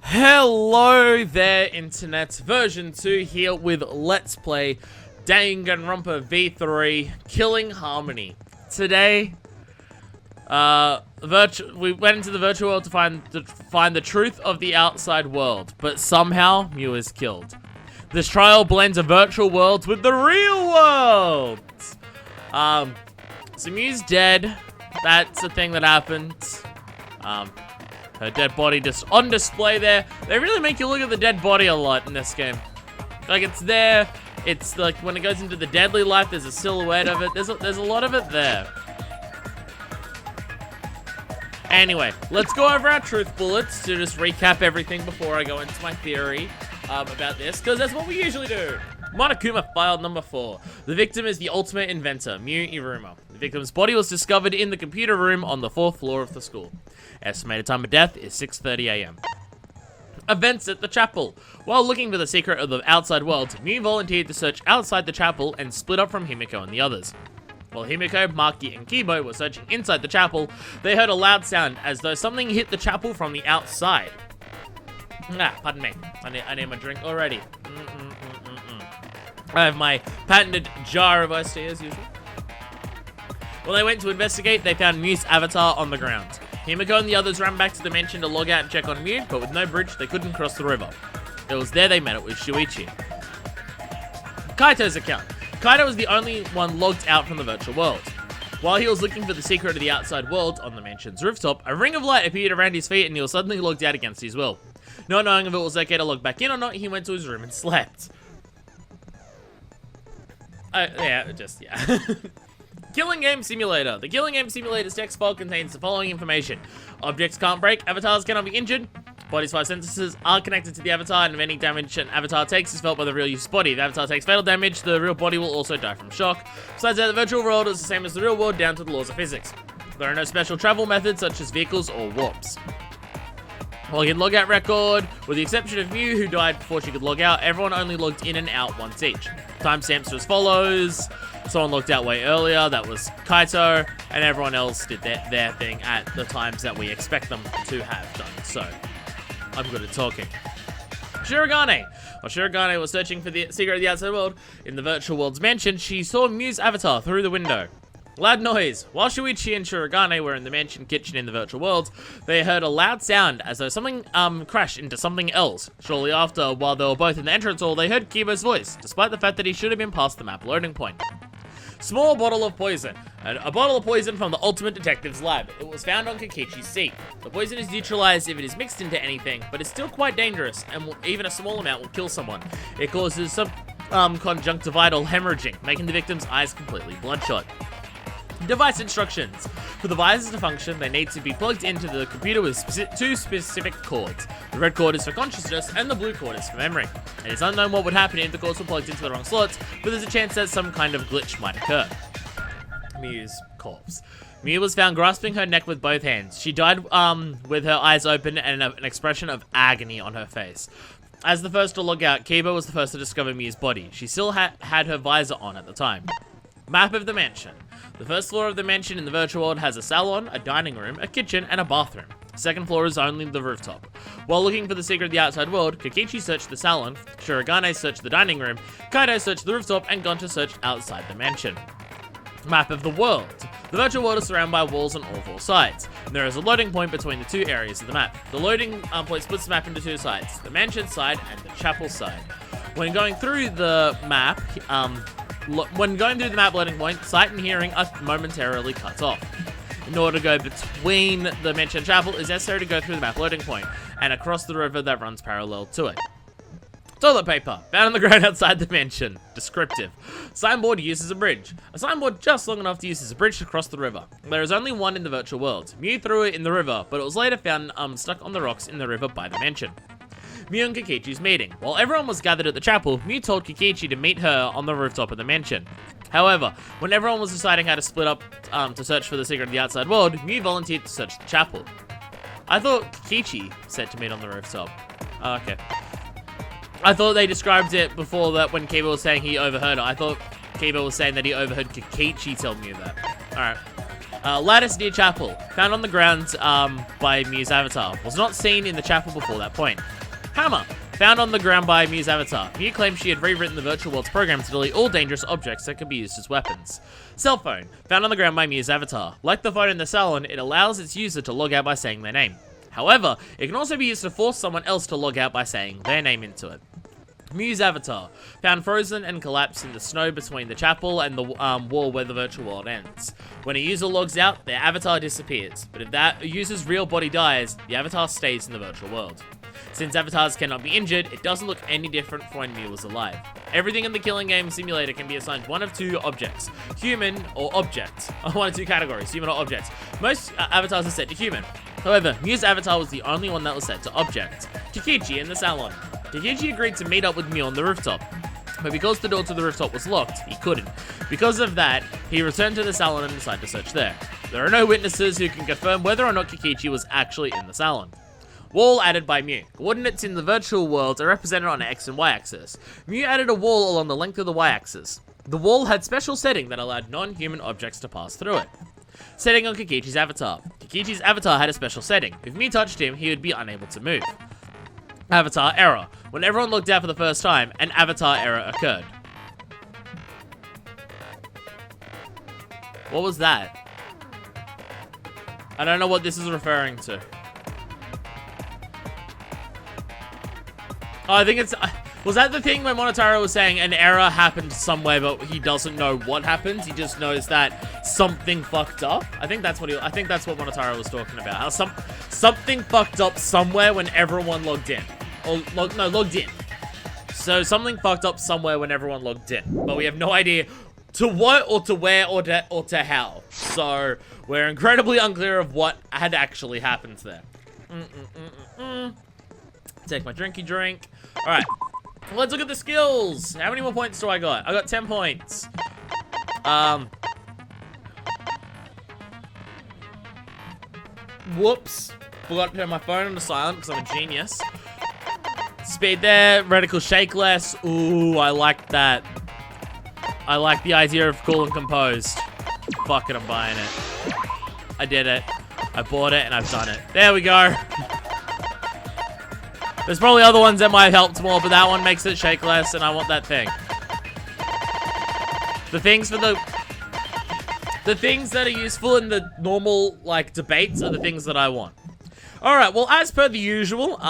Hello there, Internet. Version 2 here with Let's Play Danganronpa V3 Killing Harmony. Today, we went into the virtual world to find the truth of the outside world, but somehow Mew is killed. This trial blends a virtual world with the real world. So Mew's dead. That's a thing that happened. Her dead body just on display there. They really make you look at the dead body a lot in this game. Like, it's there. It's like when it goes into the deadly life, there's a silhouette of it. There's a lot of it there. Anyway, let's go over our truth bullets to just recap everything before I go into my theory about this, because that's what we usually do. Monokuma file number 4. The victim is the ultimate inventor, Mew Iruma. The victim's body was discovered in the computer room on the 4th floor of the school. Estimated time of death is 6:30 AM. Events at the chapel. While looking for the secret of the outside world, Mew volunteered to search outside the chapel and split up from Himiko and the others. While Himiko, Maki, and Kibo were searching inside the chapel, they heard a loud sound as though something hit the chapel from the outside. Pardon me. I need my drink already. I have my patented jar of iced tea as usual. When they went to investigate, they found Mew's avatar on the ground. Himiko and the others ran back to the mansion to log out and check on Mew, but with no bridge, they couldn't cross the river. It was there they met up with Shuichi. Kaito's account. Kaito was the only one logged out from the virtual world. While he was looking for the secret of the outside world on the mansion's rooftop, a ring of light appeared around his feet and he was suddenly logged out against his will. Not knowing if it was okay to log back in or not, he went to his room and slept. Yeah. Killing Game Simulator. The Killing Game Simulator's text file contains the following information. Objects can't break, avatars cannot be injured, body's 5 senses are connected to the avatar, and if any damage an avatar takes is felt by the real user's body. If the avatar takes fatal damage, the real body will also die from shock. Besides that, the virtual world is the same as the real world down to the laws of physics. There are no special travel methods such as vehicles or warps. Login logout record. With the exception of Mew, who died before she could log out, everyone only logged in and out once each. Timestamps are as follows. Someone logged out way earlier, that was Kaito, and everyone else did their thing at the times that we expect them to have done. So, I'm good at talking. Shirogane. While Shirogane was searching for the secret of the outside world in the virtual world's mansion, she saw Mew's avatar through the window. Loud noise. While Shuichi and Shirogane were in the mansion kitchen in the virtual world, they heard a loud sound as though something crashed into something else. Shortly after, while they were both in the entrance hall, they heard Kibo's voice, despite the fact that he should have been past the map loading point. Small bottle of poison. A bottle of poison from the Ultimate Detective's lab. It was found on Kakichi's seat. The poison is neutralized if it is mixed into anything, but it's still quite dangerous, and even a small amount will kill someone. It causes some conjunctivital hemorrhaging, making the victim's eyes completely bloodshot. Device instructions. For the visors to function, they need to be plugged into the computer with 2 specific cords. The red cord is for consciousness, and the blue cord is for memory. It is unknown what would happen if the cords were plugged into the wrong slots, but there's a chance that some kind of glitch might occur. Mew's corpse. Mew was found grasping her neck with both hands. She died with her eyes open and an expression of agony on her face. As the first to log out, Kiba was the first to discover Mew's body. She still had her visor on at the time. Map of the mansion. The first floor of the mansion in the virtual world has a salon, a dining room, a kitchen, and a bathroom. The second floor is only the rooftop. While looking for the secret of the outside world, Kakichi searched the salon, Shirogane searched the dining room, Kaito searched the rooftop, and Gonta searched outside the mansion. Map of the world. The virtual world is surrounded by walls on all 4 sides. And there is a loading point between the 2 areas of the map. The loading point splits the map into 2 sides, the mansion side and the chapel side. When going through the map, loading point, sight and hearing are momentarily cut off. In order to go between the mentioned chapel, it is necessary to go through the map loading point and across the river that runs parallel to it. Toilet paper, found on the ground outside the mansion. Descriptive. Signboard uses a bridge. A signboard just long enough to use as a bridge to cross the river. There is only one in the virtual world. Mew threw it in the river, but it was later found stuck on the rocks in the river by the mansion. Mew and Kakichi's meeting. While everyone was gathered at the chapel, Mew told Kakichi to meet her on the rooftop of the mansion. However, when everyone was deciding how to split up to search for the secret of the outside world, Mew volunteered to search the chapel. I thought Kakichi said to meet on the rooftop. Oh, okay. I thought they described it before that when Kiba was saying he overheard it. I thought Kiba was saying that he overheard Kakichi tell Mew that. Alright. Lattice near chapel, found on the ground by Mew's avatar. Was not seen in the chapel before that point. Hammer, found on the ground by Mew's avatar. Mew claimed she had rewritten the virtual world's program to delete all dangerous objects that could be used as weapons. Cell phone, found on the ground by Mew's avatar. Like the phone in the salon, it allows its user to log out by saying their name. However, it can also be used to force someone else to log out by saying their name into it. Mew's avatar, found frozen and collapsed in the snow between the chapel and the wall where the virtual world ends. When a user logs out, their avatar disappears, but if that user's real body dies, the avatar stays in the virtual world. Since avatars cannot be injured, it doesn't look any different from when Mew was alive. Everything in the killing game simulator can be assigned one of two objects, human or object. One of two categories, human or object. Most avatars are set to human. However, Mew's avatar was the only one that was set to object. Kikichi in the salon. Kikichi agreed to meet up with Mew on the rooftop, but because the door to the rooftop was locked, he couldn't. Because of that, he returned to the salon and decided to search there. There are no witnesses who can confirm whether or not Kikichi was actually in the salon. Wall added by Mew. Coordinates in the virtual world are represented on an X and Y axis. Mew added a wall along the length of the Y axis. The wall had special setting that allowed non-human objects to pass through it. Setting on Kikichi's avatar. Kikichi's avatar had a special setting. If Mew touched him, he would be unable to move. Avatar error. When everyone looked out for the first time, an avatar error occurred. What was that? I don't know what this is referring to. Oh, I think it's... Was that the thing when Monotaro was saying an error happened somewhere, but he doesn't know what happened? He just knows that something fucked up? I think that's what Monotaro was talking about. How something fucked up somewhere when everyone logged in. Or, logged in. So something fucked up somewhere when everyone logged in. But we have no idea to what, or to where, or to how. So, we're incredibly unclear of what had actually happened there. Take my drinky drink. Alright. Let's look at the skills. How many more points do I got? I got 10 points. Whoops. Forgot to turn my phone on to silent because I'm a genius. Speed there. Radical shakeless. Ooh, I like that. I like the idea of cool and composed. Fuck it, I'm buying it. I did it. I bought it and I've done it. There we go. There's probably other ones that might have helped more, but that one makes it shake less, and I want that thing. The things that are useful in the normal, like, debates are the things that I want. Alright, well, as per the usual,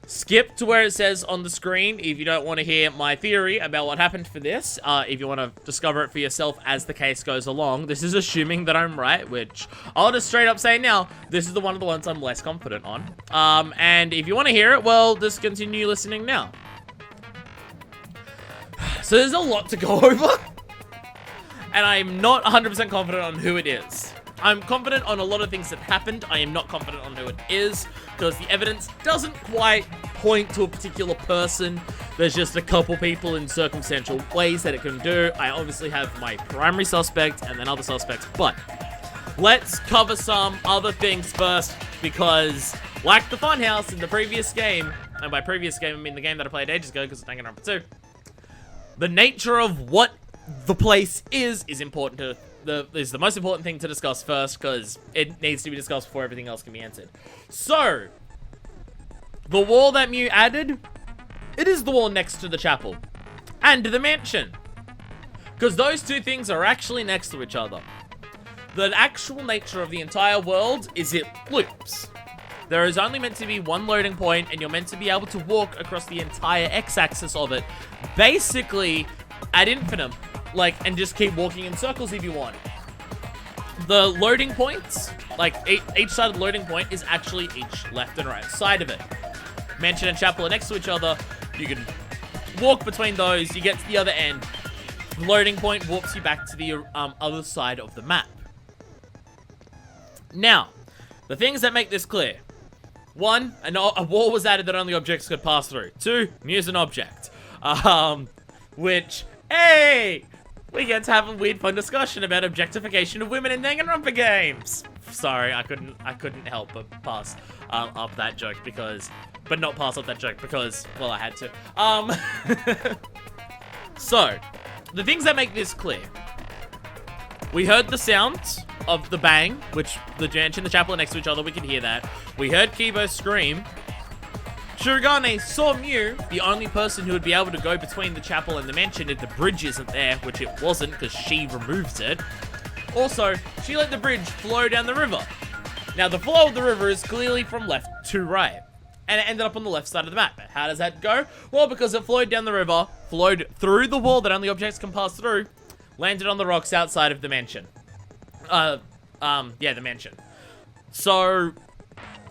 skip to where it says on the screen if you don't want to hear my theory about what happened for this. If you want to discover it for yourself as the case goes along. This is assuming that I'm right, which I'll just straight up say now, this is one of the ones I'm less confident on. And if you want to hear it, well, just continue listening now. So there's a lot to go over. And I'm not 100% confident on who it is. I'm confident on a lot of things that happened. I am not confident on who it is, because the evidence doesn't quite point to a particular person. There's just a couple people in circumstantial ways that it can do. I obviously have my primary suspect and then other suspects, but let's cover some other things first, because like the funhouse in the previous game, and by previous game I mean the game that I played ages ago because it's Danganronpa 2, the nature of what the place is important to is the most important thing to discuss first, because it needs to be discussed before everything else can be answered. So, the wall that Mew added, it is the wall next to the chapel. And the mansion. Because those two things are actually next to each other. The actual nature of the entire world is it loops. There is only meant to be one loading point, and you're meant to be able to walk across the entire x-axis of it, basically ad infinitum. Like, and just keep walking in circles if you want. The loading points, like each side of the loading point is actually each left and right side of it. Mansion and chapel are next to each other. You can walk between those. You get to the other end. Loading point warps you back to the other side of the map. Now, the things that make this clear. 1, a wall was added that only objects could pass through. 2, Mew's an object. Which, hey! We get to have a weird fun discussion about objectification of women in Danganronpa games. Sorry, I couldn't help but pass up that joke because, but not pass up that joke because, well, I had to. So, the things that make this clear. We heard the sounds of the bang, which the mansion and the chapel are next to each other. We could hear that. We heard Kibo scream. Shirogane saw Mew, the only person who would be able to go between the chapel and the mansion if the bridge isn't there, which it wasn't because she removes it. Also, she let the bridge flow down the river. Now, the flow of the river is clearly from left to right, and it ended up on the left side of the map. How does that go? Well, because it flowed down the river, flowed through the wall that only objects can pass through, landed on the rocks outside of the mansion. Yeah, the mansion. So,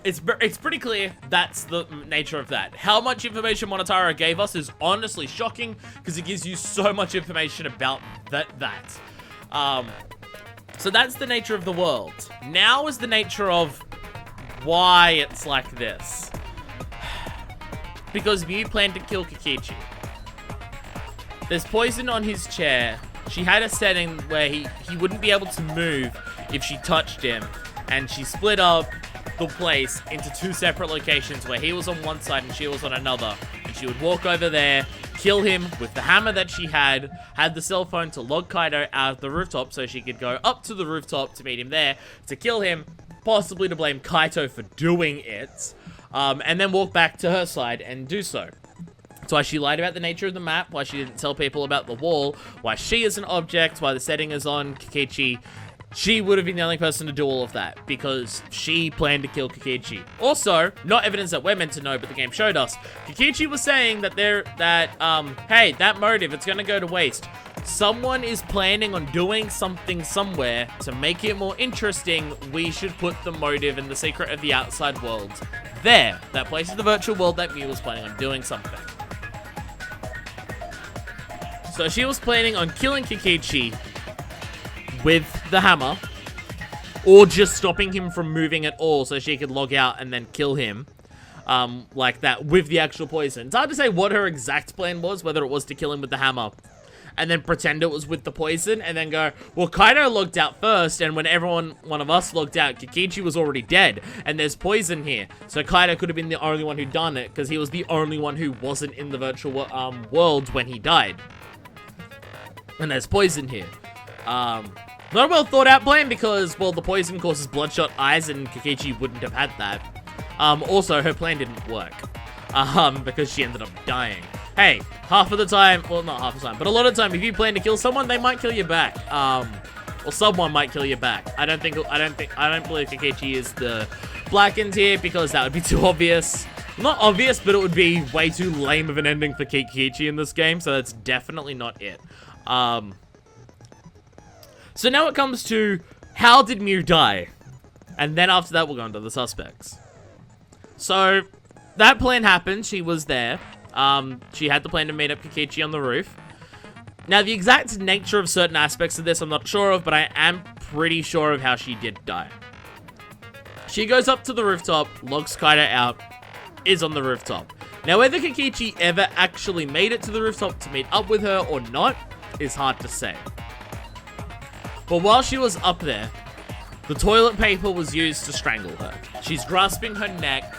it's pretty clear that's the nature of that. How much information Monotaro gave us is honestly shocking, because it gives you so much information about that. So that's the nature of the world. Now is the nature of why it's like this. Because Mew planned to kill Kikichi. There's poison on his chair. She had a setting where he wouldn't be able to move if she touched him. And she split up the place into two separate locations where he was on one side and she was on another. And she would walk over there, kill him with the hammer that she had the cell phone to log Kaido out of the rooftop so she could go up to the rooftop to meet him there, to kill him, possibly to blame Kaito for doing it, and then walk back to her side and do so. That's why she lied about the nature of the map, why she didn't tell people about the wall, why she is an object, why the setting is on Kikichi. She would have been the only person to do all of that, because she planned to kill Kikichi. Also, not evidence that we're meant to know, but the game showed us. Kikichi was saying that hey, that motive, it's gonna go to waste. Someone is planning on doing something somewhere to make it more interesting. We should put the motive and the secret of the outside world there. That place is the virtual world that Mew was planning on doing something. So she was planning on killing Kikichi with the hammer, or just stopping him from moving at all so she could log out and then kill him, like that, with the actual poison. It's hard to say what her exact plan was, whether it was to kill him with the hammer and then pretend it was with the poison and then go, well, Kaido logged out first, and when one of us logged out, Kikichi was already dead and there's poison here, so Kaido could have been the only one who done it because he was the only one who wasn't in the virtual world when he died, and there's poison here. Not a well thought out plan because, well, the poison causes bloodshot eyes and Kikichi wouldn't have had that. Also, her plan didn't work. Because she ended up dying. Hey, half of the time, well, not half the time, but a lot of the time, if you plan to kill someone, they might kill you back. Or someone might kill you back. I don't believe Kikichi is the blackened here because that would be too obvious. Not obvious, but it would be way too lame of an ending for Kikichi in this game, so that's definitely not it. So now it comes to, how did Mew die? And then after that, we'll go into the suspects. So, that plan happened. She was there. She had the plan to meet up Kikichi on the roof. Now, the exact nature of certain aspects of this, I'm not sure of, but I am pretty sure of how she did die. She goes up to the rooftop, logs Kaido out, is on the rooftop. Now, whether Kikichi ever actually made it to the rooftop to meet up with her or not is hard to say. But while she was up there, the toilet paper was used to strangle her. She's grasping her neck,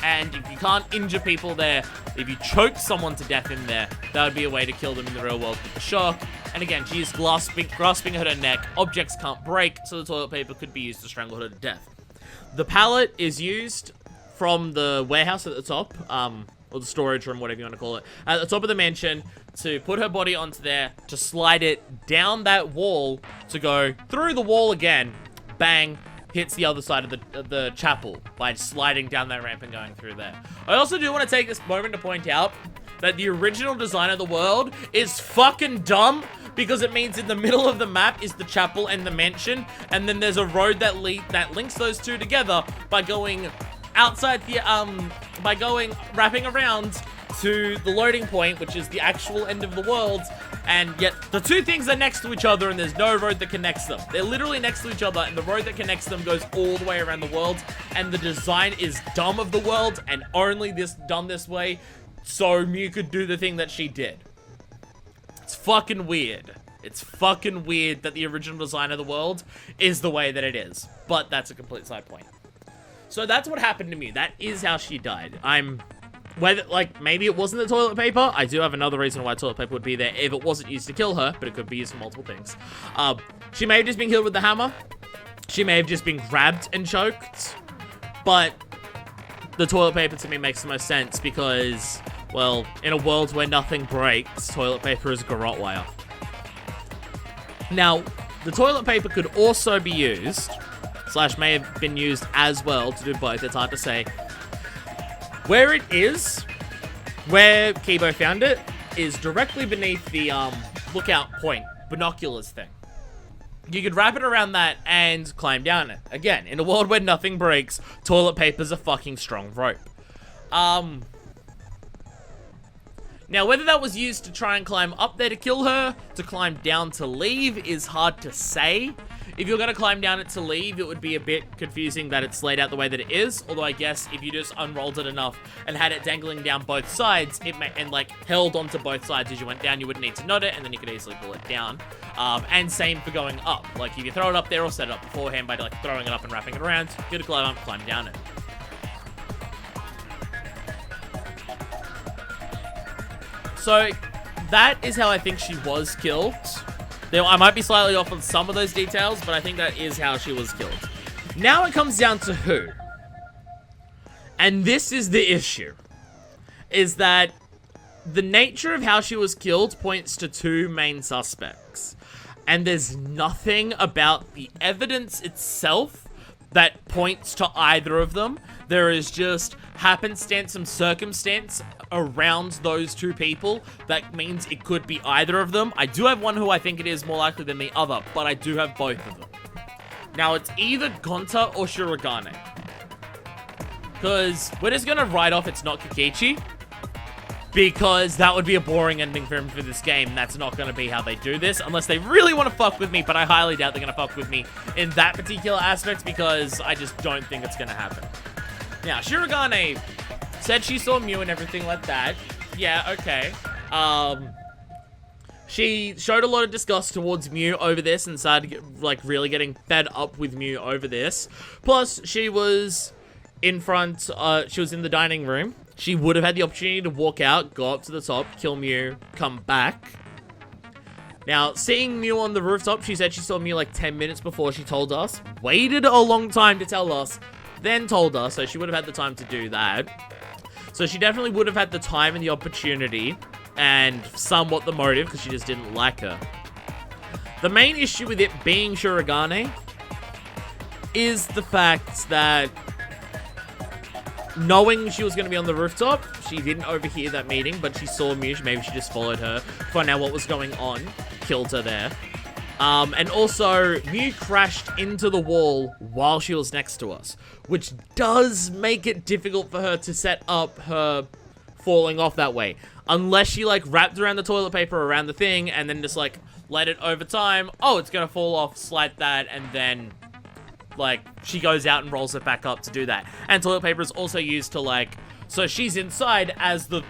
and if you can't injure people there, if you choke someone to death in there, that would be a way to kill them in the real world with the shock. And again, she is grasping at her neck. Objects can't break, so the toilet paper could be used to strangle her to death. The pallet is used from the warehouse at the top, or the storage room, whatever you want to call it, at the top of the mansion, to put her body onto there, to slide it down that wall, to go through the wall again, bang, hits the other side of the chapel by sliding down that ramp and going through there. I also do want to take this moment to point out that the original design of the world is fucking dumb, because it means in the middle of the map is the chapel and the mansion, and then there's a road that links those two together by going outside the, wrapping around to the loading point, which is the actual end of the world, and yet the two things are next to each other and there's no road that connects them. They're literally next to each other, and the road that connects them goes all the way around the world, and the design is dumb of the world, and only done this way so Mew could do the thing that she did. It's fucking weird. It's fucking weird that the original design of the world is the way that it is, but that's a complete side point. So that's what happened to Mew. That is how she died. Whether, like, maybe it wasn't the toilet paper. I do have another reason why toilet paper would be there if it wasn't used to kill her, but it could be used for multiple things. She may have just been killed with the hammer. she may have just been grabbed and choked, but the toilet paper to me makes the most sense because, well, in a world where nothing breaks, toilet paper is garrote wire. Now, the toilet paper could also be used, / may have been used as well to do both, it's hard to say. Where it is, where Kibo found it, is directly beneath the lookout point, binoculars thing. You could wrap it around that and climb down it. Again, in a world where nothing breaks, toilet paper's a fucking strong rope. Now, whether that was used to try and climb up there to kill her, to climb down to leave, is hard to say. If you're gonna climb down it to leave, it would be a bit confusing that it's laid out the way that it is. Although I guess if you just unrolled it enough and had it dangling down both sides, and like held onto both sides as you went down, you wouldn't need to knot it, and then you could easily pull it down. And same for going up. Like if you throw it up there or set it up beforehand by like throwing it up and wrapping it around, you could climb down it. So that is how I think she was killed. Now, I might be slightly off on some of those details, but I think that is how she was killed. Now it comes down to who. And this is the issue. Is that the nature of how she was killed points to two main suspects. And there's nothing about the evidence itself that points to either of them. There is just happenstance, some circumstance around those two people that means it could be either of them. I do have one who I think it is more likely than the other, but I do have both of them. Now, it's either Gonta or Shirogane. Because we're just gonna write off it's not Kikichi, because that would be a boring ending for him for this game. That's not gonna be how they do this, unless they really want to fuck with me, but I highly doubt they're gonna fuck with me in that particular aspect, because I just don't think it's gonna happen. Now, Shirogane said she saw Mew and everything like that. Yeah, okay. She showed a lot of disgust towards Mew over this and started, like, really getting fed up with Mew over this. Plus, she was in front, she was in the dining room. She would have had the opportunity to walk out, go up to the top, kill Mew, come back. Now, seeing Mew on the rooftop, she said she saw Mew like 10 minutes before she told us. Waited a long time to tell us, then told us, so she would have had the time to do that. So she definitely would have had the time and the opportunity, and somewhat the motive, because she just didn't like her. The main issue with it being Shirogane is the fact that knowing she was going to be on the rooftop, she didn't overhear that meeting, but she saw Mew, maybe she just followed her, found out what was going on, killed her there. And also, Mew crashed into the wall while she was next to us, which does make it difficult for her to set up her falling off that way. Unless she, like, wrapped around the toilet paper around the thing and then just, like, let it over time. Oh, it's gonna fall off, slide that, and then, like, she goes out and rolls it back up to do that. And toilet paper is also used to, like, so she's inside as the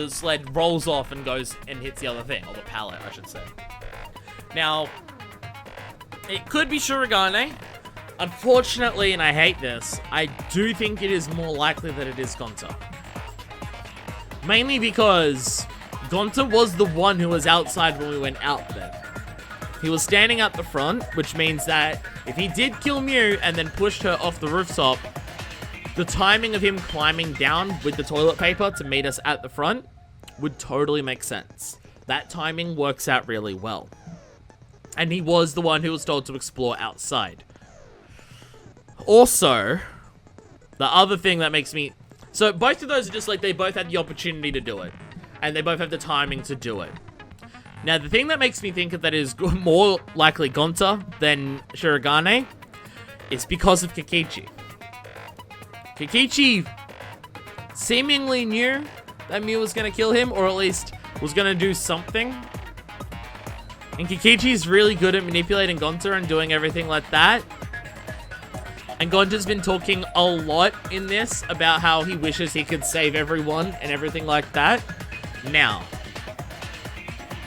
sled rolls off and goes and hits the other thing, or the pallet, I should say. Now, it could be Shirogane. Unfortunately, and I hate this, I do think it is more likely that it is Gonta. Mainly because Gonta was the one who was outside when we went out there. He was standing at the front, which means that if he did kill Mew and then pushed her off the rooftop, the timing of him climbing down with the toilet paper to meet us at the front would totally make sense. That timing works out really well. And he was the one who was told to explore outside. Also, the other thing that makes me... So, both of those are just like, they both had the opportunity to do it. And they both have the timing to do it. Now, the thing that makes me think that is more likely Gonta than Shirogane is because of Kikichi. Kikichi seemingly knew that Mew was going to kill him, or at least was going to do something. And Kikichi's really good at manipulating Gonta and doing everything like that. And Gonta's been talking a lot in this about how he wishes he could save everyone and everything like that. Now,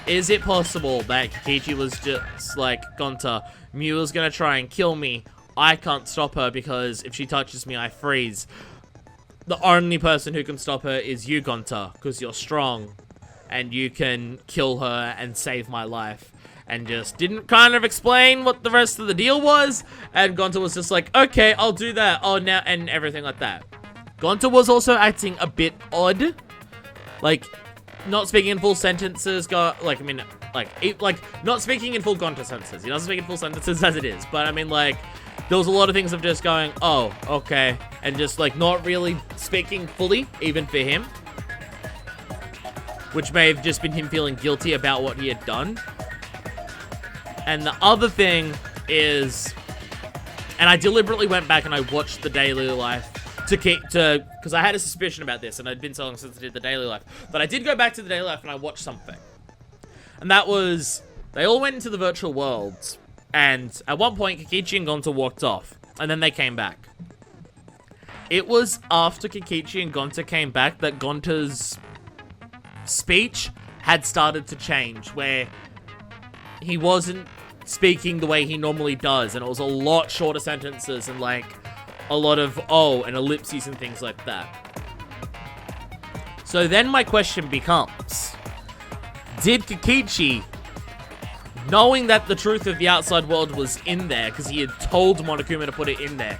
is it possible that Kikichi was just like, Gonta, Mew is gonna try and kill me. I can't stop her because if she touches me, I freeze. The only person who can stop her is you, Gonta, because you're strong. And you can kill her and save my life. and just didn't kind of explain what the rest of the deal was. And Gonta was just like, okay, I'll do that. Oh, now, and everything like that. Gonta was also acting a bit odd. Like, not speaking in full sentences, not speaking in full Gonta sentences. He doesn't speak in full sentences as it is. But, I mean, like, there was a lot of things of just going, oh, okay. And just, like, not really speaking fully, even for him. Which may have just been him feeling guilty about what he had done. And the other thing is, and I deliberately went back and I watched the daily life because I had a suspicion about this, and I'd been so long since I did the daily life. But I did go back to the daily life and I watched something. And that was, they all went into the virtual worlds, and at one point, Kikichi and Gonta walked off, and then they came back. It was after Kikichi and Gonta came back that Gonta's speech had started to change, where he wasn't speaking the way he normally does, and it was a lot shorter sentences and like a lot of oh and ellipses and things like that. So then my question becomes, did Kikichi, knowing that the truth of the outside world was in there because he had told Monokuma to put it in there,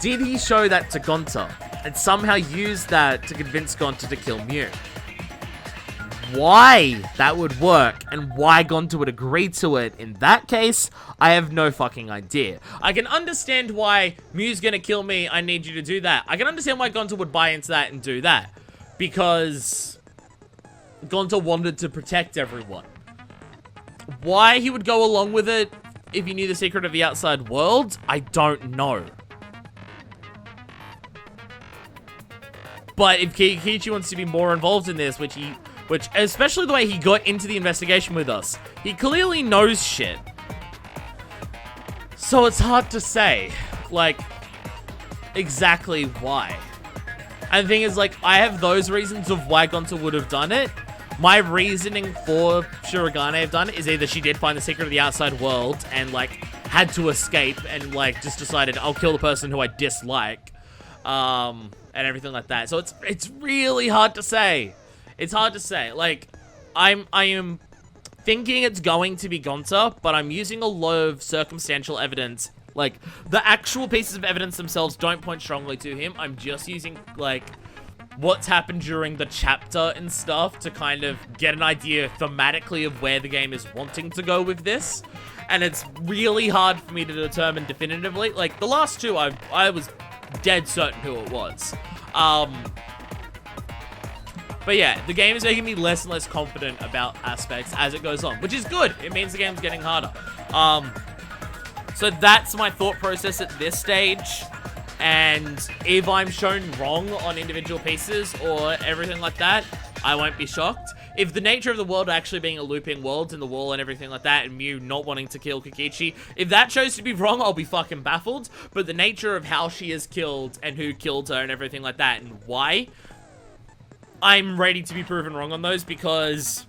did he show that to Gonta and somehow use that to convince Gonta to kill Mew? Why that would work and why Gonta would agree to it in that case, I have no fucking idea. I can understand why Mew's gonna kill me, I need you to do that. I can understand why Gonta would buy into that and do that. Because Gonta wanted to protect everyone. Why he would go along with it if he knew the secret of the outside world, I don't know. But if Kikichi wants to be more involved in this, which especially the way he got into the investigation with us, he clearly knows shit. So it's hard to say, like, exactly why. And the thing is, like, I have those reasons of why Gonta would have done it. My reasoning for Shirogane have done it is either she did find the secret of the outside world and, like, had to escape and, like, just decided, I'll kill the person who I dislike, and everything like that. So it's really hard to say. It's hard to say. Like, I am thinking it's going to be Gonta, but I'm using a lot of circumstantial evidence. Like, the actual pieces of evidence themselves don't point strongly to him. I'm just using, like, what's happened during the chapter and stuff to kind of get an idea thematically of where the game is wanting to go with this. And it's really hard for me to determine definitively. Like, the last two, I was dead certain who it was. But yeah, the game is making me less and less confident about aspects as it goes on, which is good. It means the game's getting harder. So that's my thought process at this stage. And if I'm shown wrong on individual pieces or everything like that, I won't be shocked. If the nature of the world actually being a looping world and the wall and everything like that, and Mew not wanting to kill Kikichi, if that shows to be wrong, I'll be fucking baffled. But the nature of how she is killed and who killed her and everything like that and why, I'm ready to be proven wrong on those, because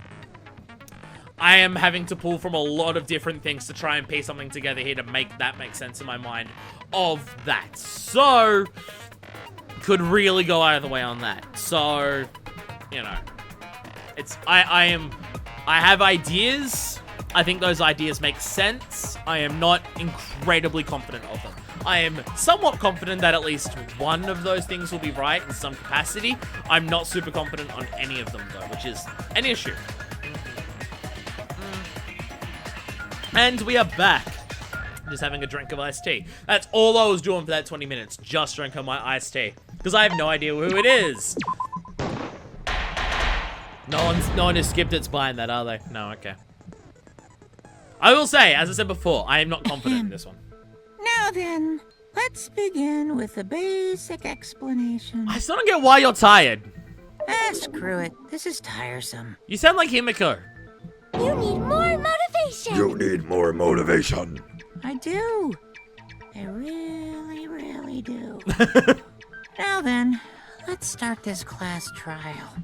I am having to pull from a lot of different things to try and piece something together here to make that make sense in my mind of that. So, could really go either way on that. So, you know, it's, I have ideas. I think those ideas make sense. I am not incredibly confident of them. I am somewhat confident that at least one of those things will be right in some capacity. I'm not super confident on any of them, though, which is an issue. And we are back. Just having a drink of iced tea. That's all I was doing for that 20 minutes. Just drinking my iced tea. Because I have no idea who it is. No one has skipped its behind that, are they? No, okay. I will say, as I said before, I am not confident in this one. Now then, let's begin with a basic explanation. I still don't get why you're tired. Screw it. This is tiresome. You sound like Himiko. You need more motivation. You need more motivation. I do. I really, really do. Now then, let's start this class trial.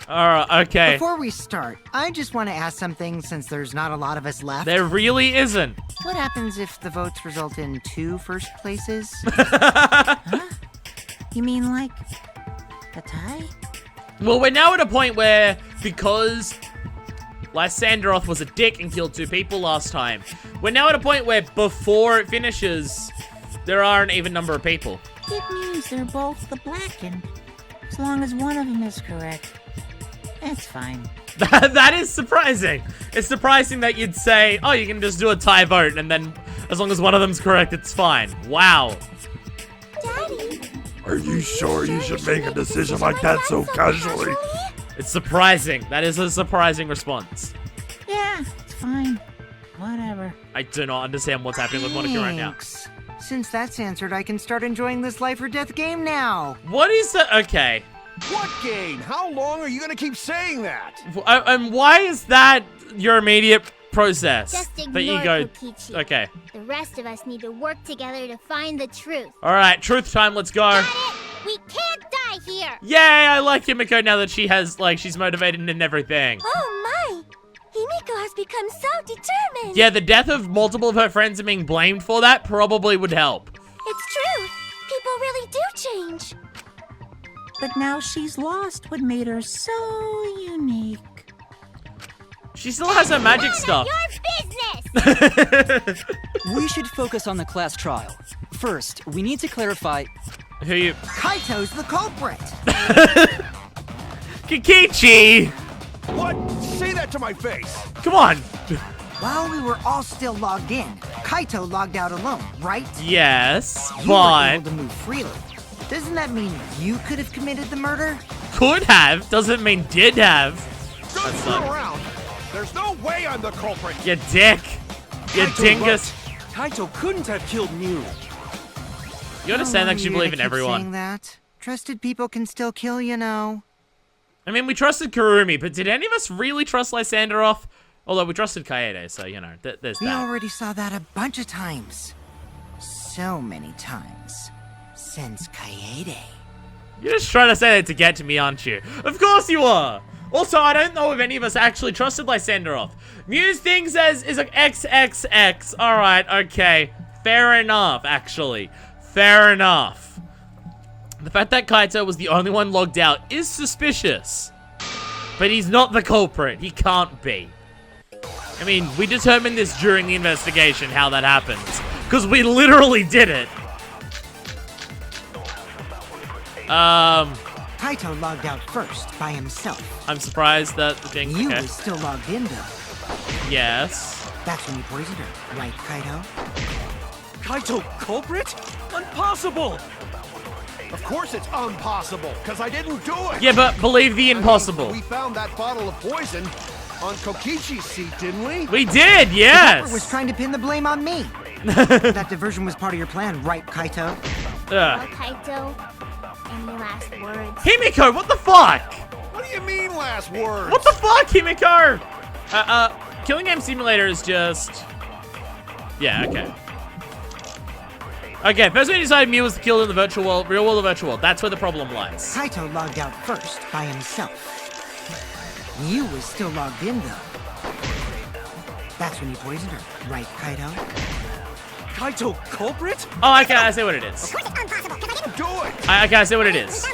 Alright, okay. Before we start, I just want to ask something since there's not a lot of us left. There really isn't. What happens if the votes result in 2 first places? Huh? You mean like a tie? Well, we're now at a point where, because Lysanderoth was a dick and killed 2 people last time. We're now at a point where before it finishes, there are an even number of people. It means they're both the blackened. As long as one of them is correct, it's fine. That is surprising. It's surprising that you'd say, oh, you can just do a tie vote, and then as long as one of them's correct, it's fine. Wow. Daddy, Are you sure you should make a decision like that so casually? It's surprising. That is a surprising response. Yeah, it's fine. Whatever. I do not understand what's happening with Monica right now. Thanks. Since that's answered, I can start enjoying this life or death game now. What is that? Okay. What game? How long are you gonna keep saying that? And why is that your immediate process? just that you ignore go. Kokichi. Okay. The rest of us need to work together to find the truth. All right. Truth time. Let's go. Got it? We can't die here! Yay! I like Himiko now that she has she's motivated and everything. Oh my! Himiko has become so determined! Yeah, the death of multiple of her friends and being blamed for that probably would help. It's true! People really do change! But now she's lost what made her so unique. She still has her magic stuff. Your business! We should focus on the class trial. First, we need to clarify. Who you? Kaito's the culprit. Kikichi! What? Say that to my face! Come on. While we were all still logged in, Kaito logged out alone, right? Yes, You were but able to move freely. Doesn't that mean you could have committed the murder? could have doesn't mean did have. Don't That's screw not- around! There's no way I'm the culprit! You dick. You Kaito dingus. Kaito couldn't have killed Mew. You understand that How you long are believe you in gonna keep saying everyone. that? Trusted people can still kill, you know. I mean, we trusted Kurumi, but did any of us really trust Lysanderoth? Although we trusted Kaede, so you know, there's We that. already saw that a bunch of times. So many times. Since Kaede. You're just trying to say that to get to me, aren't you? Of course you are! Also, I don't know if any of us actually trusted Lysanderoth. Muse thing says is like XXX. Alright, okay. Fair enough, actually. Fair enough. The fact that Kaito was the only one logged out is suspicious. But he's not the culprit. He can't be. I mean, we determined this during the investigation, how that happens. Because we literally did it. Kaito logged out first, by himself. I'm surprised that the thing... You okay. was still logged in, though. Yes. That's when you poisoned her, right, Kaito? Kaito culprit? Impossible! Of course it's impossible, because I didn't do it! Yeah, but believe the impossible. We found that bottle of poison on Kokichi's seat, didn't we? We did, Culprit was yes. trying to pin the blame on me. That diversion was part of your plan, right, Kaito? Well, Ugh. Kaito, any last words? Himiko, what the fuck? What do you mean last words? What the fuck, Himiko? Killing Game Simulator is just... Yeah, okay. Okay, first we decided Mew was the killer in the virtual world, real world or virtual world. That's where the problem lies. Kaito logged out first, by himself. You was still logged in, though. That's when you poisoned her, right, Kaito? Kaito culprit? Oh, okay, I see what it is. Do it! Okay, I see what it is.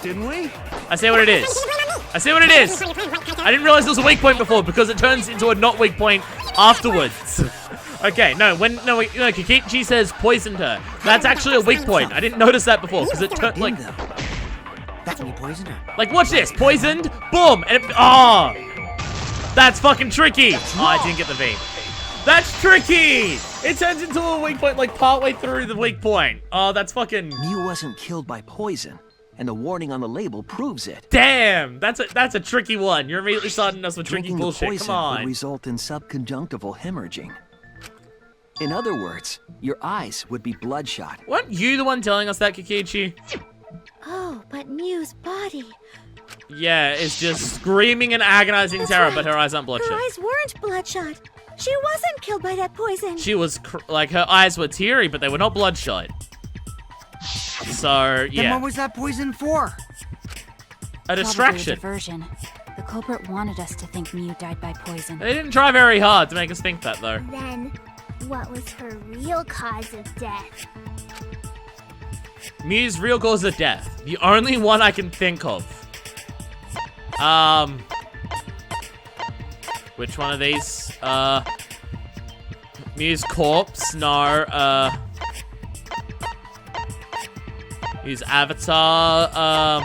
Didn't we? I see what it is. I see what it is. I didn't realize there was a weak point before because it turns into a not weak point afterwards. Okay, no, Kikichi says poisoned her. That's actually a weak point. I didn't notice that before because it turned like... That's when you poisoned her. Like, watch this. Poisoned. Boom. And it... Oh. That's fucking tricky. Oh, I didn't get the V. That's tricky. It turns into a weak point like partway through the weak point. Oh, that's fucking... Mew wasn't killed by poison, and the warning on the label proves it. Damn. That's a tricky one. You're immediately starting us with tricky Drinking the bullshit. poison Come would on. result in subconjunctival hemorrhaging. In other words, your eyes would be bloodshot. Weren't you the one telling us that, Kikichi? Oh, but Mew's body. Yeah, it's just screaming in agonizing That's terror, right. but her eyes aren't bloodshot. Her eyes weren't bloodshot. She wasn't killed by that poison. She was, like, her eyes were teary, but they were not bloodshot. So, Then yeah. what was that poison for? A distraction. Diversion. The culprit wanted us to think Mew died by poison. They didn't try very hard to make us think that, though. Then, what was her real cause of death? Mew's real cause of death. The only one I can think of. Which one of these? Muse corpse. No. Use avatar.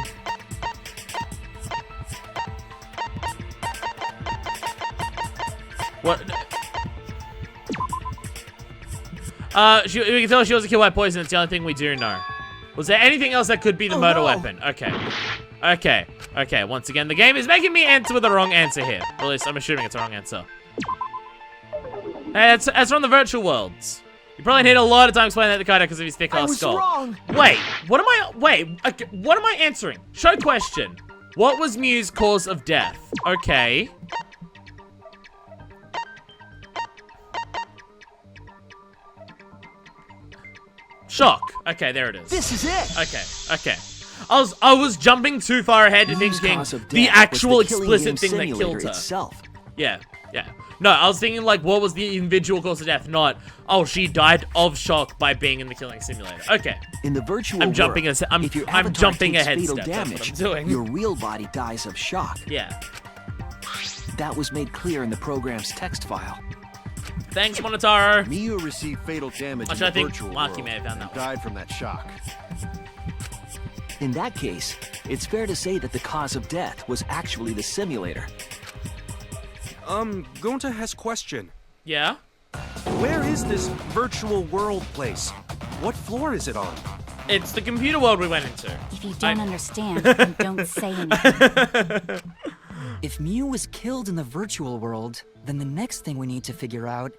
What? We can tell she wasn't killed by poison. It's the only thing we do know. Was there anything else that could be the murder weapon? Okay. Okay. Once again, the game is making me answer with the wrong answer here. Or at least I'm assuming it's the wrong answer. Hey, it's from the virtual worlds. You probably need a lot of time explaining that to Kaito because of his thick ass skull. Wrong. Wait, what am I? Wait, okay, what am I answering? Show question. What was Mew's cause of death? Okay. Shock. Okay, there it is. This is it. Okay. I was jumping too far ahead to Mew's thinking cause of the death actual was the killing explicit game thing that simulator killed her. Itself. Yeah. No, I was thinking like, what was the individual cause of death? Not, oh, she died of shock by being in the killing simulator. Okay. In the virtual I'm jumping world, if your I'm avatar jumping takes ahead fatal step. damage, That's what I'm doing. your real body dies of shock. Yeah. That was made clear in the program's text file. Thanks, Monotaro. Miu received fatal damage Actually, I in the think virtual Maki world may have found and that one. died from that shock. In that case, it's fair to say that the cause of death was actually the simulator. Gonta has question. Yeah? Where is this virtual world place? What floor is it on? It's the computer world we went into. If you don't understand, then don't say anything. If Mew was killed in the virtual world, then the next thing we need to figure out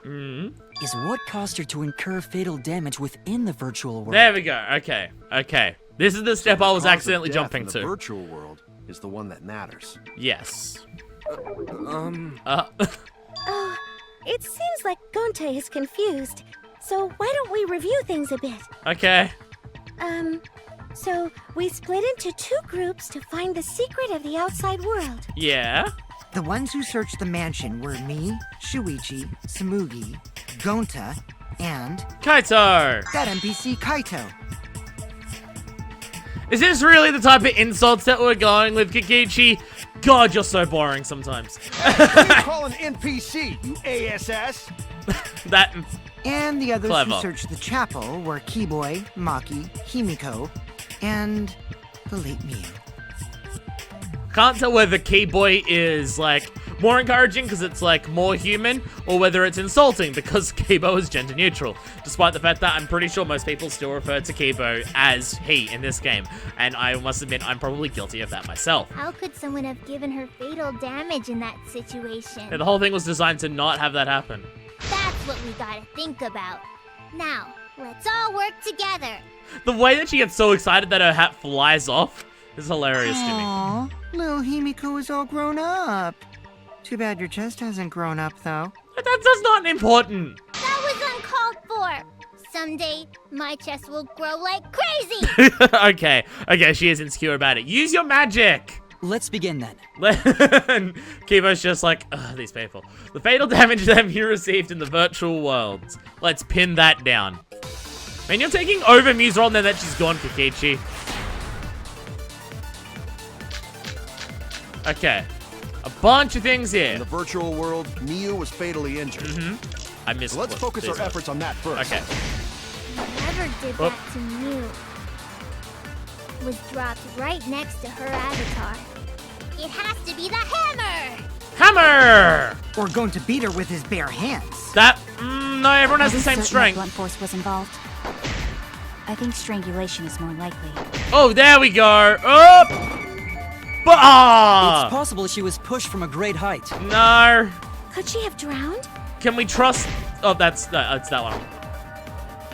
is what caused her to incur fatal damage within the virtual world. There we go. Okay. This is the step I was The cause of accidentally death jumping in the to. virtual world is the one that matters. Yes. Oh, it seems like Gonta is confused. So why don't we review things a bit? Okay. So we split into two groups to find the secret of the outside world. Yeah. The ones who searched the mansion were me, Shuichi, Samugi, Gonta, and Kaito. that NPC Kaito. Is this really the type of insults that we're going with, Kikichi? God, you're so boring sometimes. What do you call an NPC, you ASS? That... And the others Clever. who searched the chapel were Keyboy, Maki, Himiko, and the late Miu. Can't tell whether Keyboy is, like, more encouraging because it's, like, more human, or whether it's insulting because Keybo is gender neutral. Despite the fact that I'm pretty sure most people still refer to Keybo as he in this game. And I must admit, I'm probably guilty of that myself. How could someone have given her fatal damage in that situation? Yeah, the whole thing was designed to not have that happen. That's what we gotta think about. Now, let's all work together. The way that she gets so excited that her hat flies off is hilarious to me. Aw, little Himiko is all grown up. Too bad your chest hasn't grown up, though. That's not important. That was uncalled for. Someday, my chest will grow like crazy. Okay, she is insecure about it. Use your magic. Let's begin then. Kibo's just like, ugh, these people. The fatal damage that you received in the virtual worlds. Let's pin that down. Man, you're taking over Mew's role now that she's gone, Kikichi. Okay. A bunch of things In here. the virtual world, Miu was fatally injured. I missed So let's what focus our these are. efforts on that first. Okay. Whoever did Oh. that to Mew was dropped right next to her avatar. It has to be the hammer! Hammer! Or going to beat her with his bare hands. That, no, everyone has Are the we same certain that strength. blunt force was involved? I think strangulation is more likely. Oh, there we go. Oh! Ah! It's possible she was pushed from a great height. No. Could she have drowned? Can we trust? Oh, it's that one.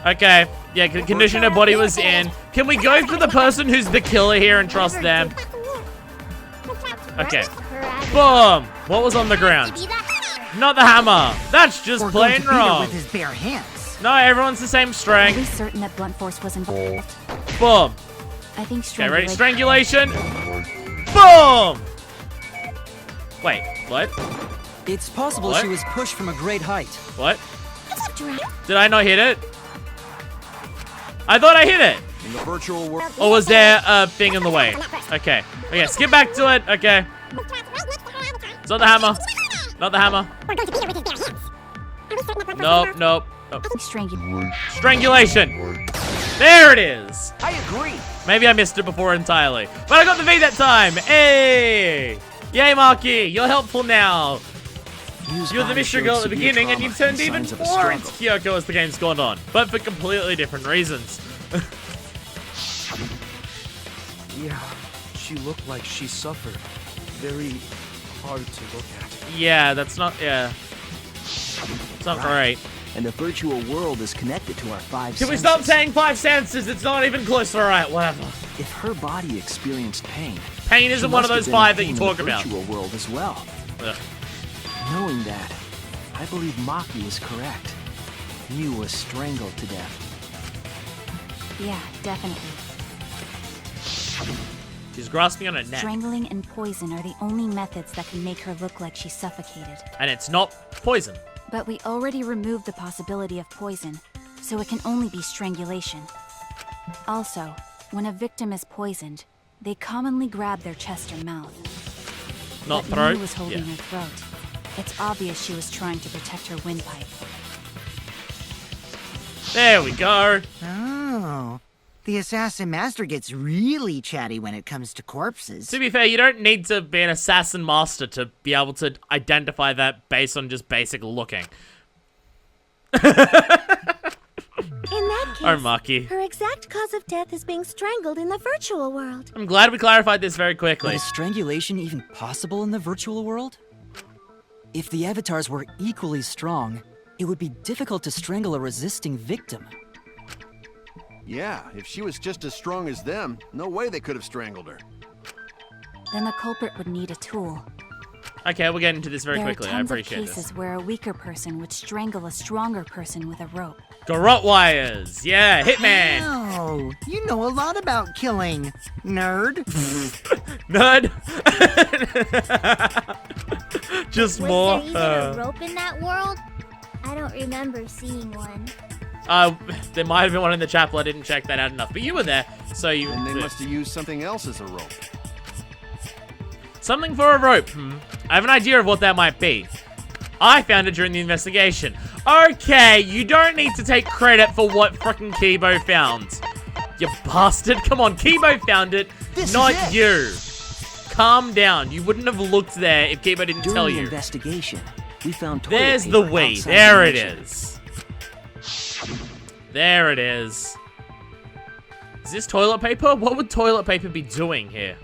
Okay. Yeah, condition her body was in. Can we go for the person who's the killer here and trust them? Okay. Boom. What was on the ground? Not the hammer. That's just Or going plain to beat her wrong. with his bare hands. No, everyone's the same Are we strength. certain that blunt force was involved? Boom. I think Okay, ready? strangulation. Strangulation. Boom. Wait, what? It's possible What? she was pushed from a great height. What? Did I not hit it? I thought I hit it. In the virtual world, Or was there a thing in the way? Okay. Okay, skip back to it. Okay. It's not the hammer. Not the hammer. We're going to beat her with his bare hands. Are we certain that Nope, nope. Strangulation. Strangulation. There it is. I agree. Maybe I missed it before entirely. But I got the V that time. Hey! Yay, Marky. You're helpful now. You were the mystery girl at the beginning, and you've turned even more into Kyoko as the game's gone on. But for completely different reasons. Yeah, she looked like she suffered. Very hard to look at. Yeah, that's not, yeah. It's not great. And the virtual world is connected to our five Can we senses. stop saying five senses? It's not even close. Alright, whatever. If her body experienced pain, Pain she isn't one of must those have been in five that you pain in talk the about. virtual world as well. Ugh. Knowing that, I believe Maki is correct. Mew was strangled to death. Yeah, definitely. She's grasping on her neck. Strangling and poison are the only methods that can make her look like she's suffocated. And it's not poison. But we already removed the possibility of poison, so it can only be strangulation. Also, when a victim is poisoned, they commonly grab their chest or mouth. Not But throat. Mew was holding Yeah. her throat. It's obvious she was trying to protect her windpipe. There we go. Oh. The assassin master gets really chatty when it comes to corpses. To be fair, you don't need to be an assassin master to be able to identify that based on just basic looking. In that case, Oh, Maki. her exact cause of death is being strangled in the virtual world. I'm glad we clarified this very But quickly. is strangulation even possible in the virtual world? If the avatars were equally strong, it would be difficult to strangle a resisting victim. Yeah, if she was just as strong as them, no way they could have strangled her. Then the culprit would need a tool. Okay, we'll get into this very There quickly. are I tons of appreciate cases this. where a weaker person would strangle a stronger person with a rope. Garrote wires. Yeah, Hitman. Oh, you know a lot about killing, nerd. Nerd. Just Was more. there even a rope in that world? I don't remember seeing one. There might have been one in the chapel. I didn't check that out enough. But you were there, so you. And they must have used something else as a rope. Something for a rope. I have an idea of what that might be. I found it during the investigation. Okay, you don't need to take credit for what frickin' Kibo found. You bastard. Come on, Kibo found it, not you. Calm down. You wouldn't have looked there if Kibo didn't During tell the you. investigation, we found toilet There's the paper we. outside There the it mansion. is. There it is. Is this toilet paper? What would toilet paper be doing here?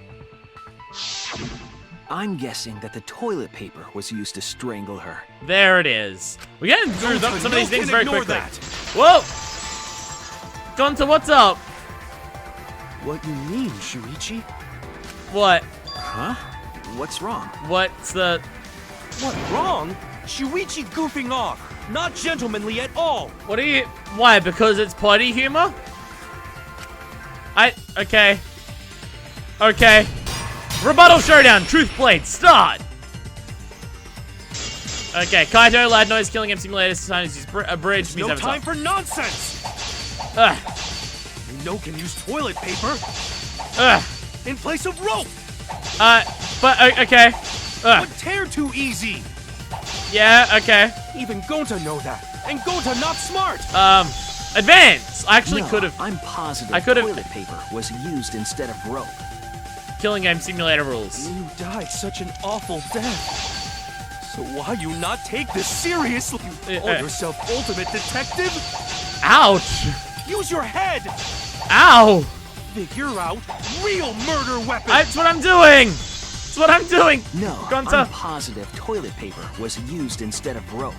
I'm guessing that the toilet paper was used to strangle her. There it is. We're getting through some of these things very quickly. That. Whoa! Gonta, what's up? What you mean, Shuichi? What? Huh? What's wrong? What's the... What, wrong? Shuichi goofing off. Not gentlemanly at all. What are you... Why? Because it's potty humor? Okay. Okay. Rebuttal showdown. Truth blade. Start. Okay. Kaito, loud noise, killing him simulator. Sometimes use a bridge. There's no time for nonsense. Ugh. You know can use toilet paper Ugh. in place of rope. Okay. Ugh. Would tear too easy. Yeah, okay. Even Gonta know that. And Gonta not smart. Advance. I actually No, could have... I'm positive I could've- toilet paper was used instead of rope. Killing game simulator rules. You died such an awful death. So why you not take this seriously? You call yourself ultimate detective? Ouch. Use your head. Ow. Figure out real murder weapons. That's what I'm doing. That's what I'm doing. No, Gonta. I'm positive toilet paper was used instead of rope.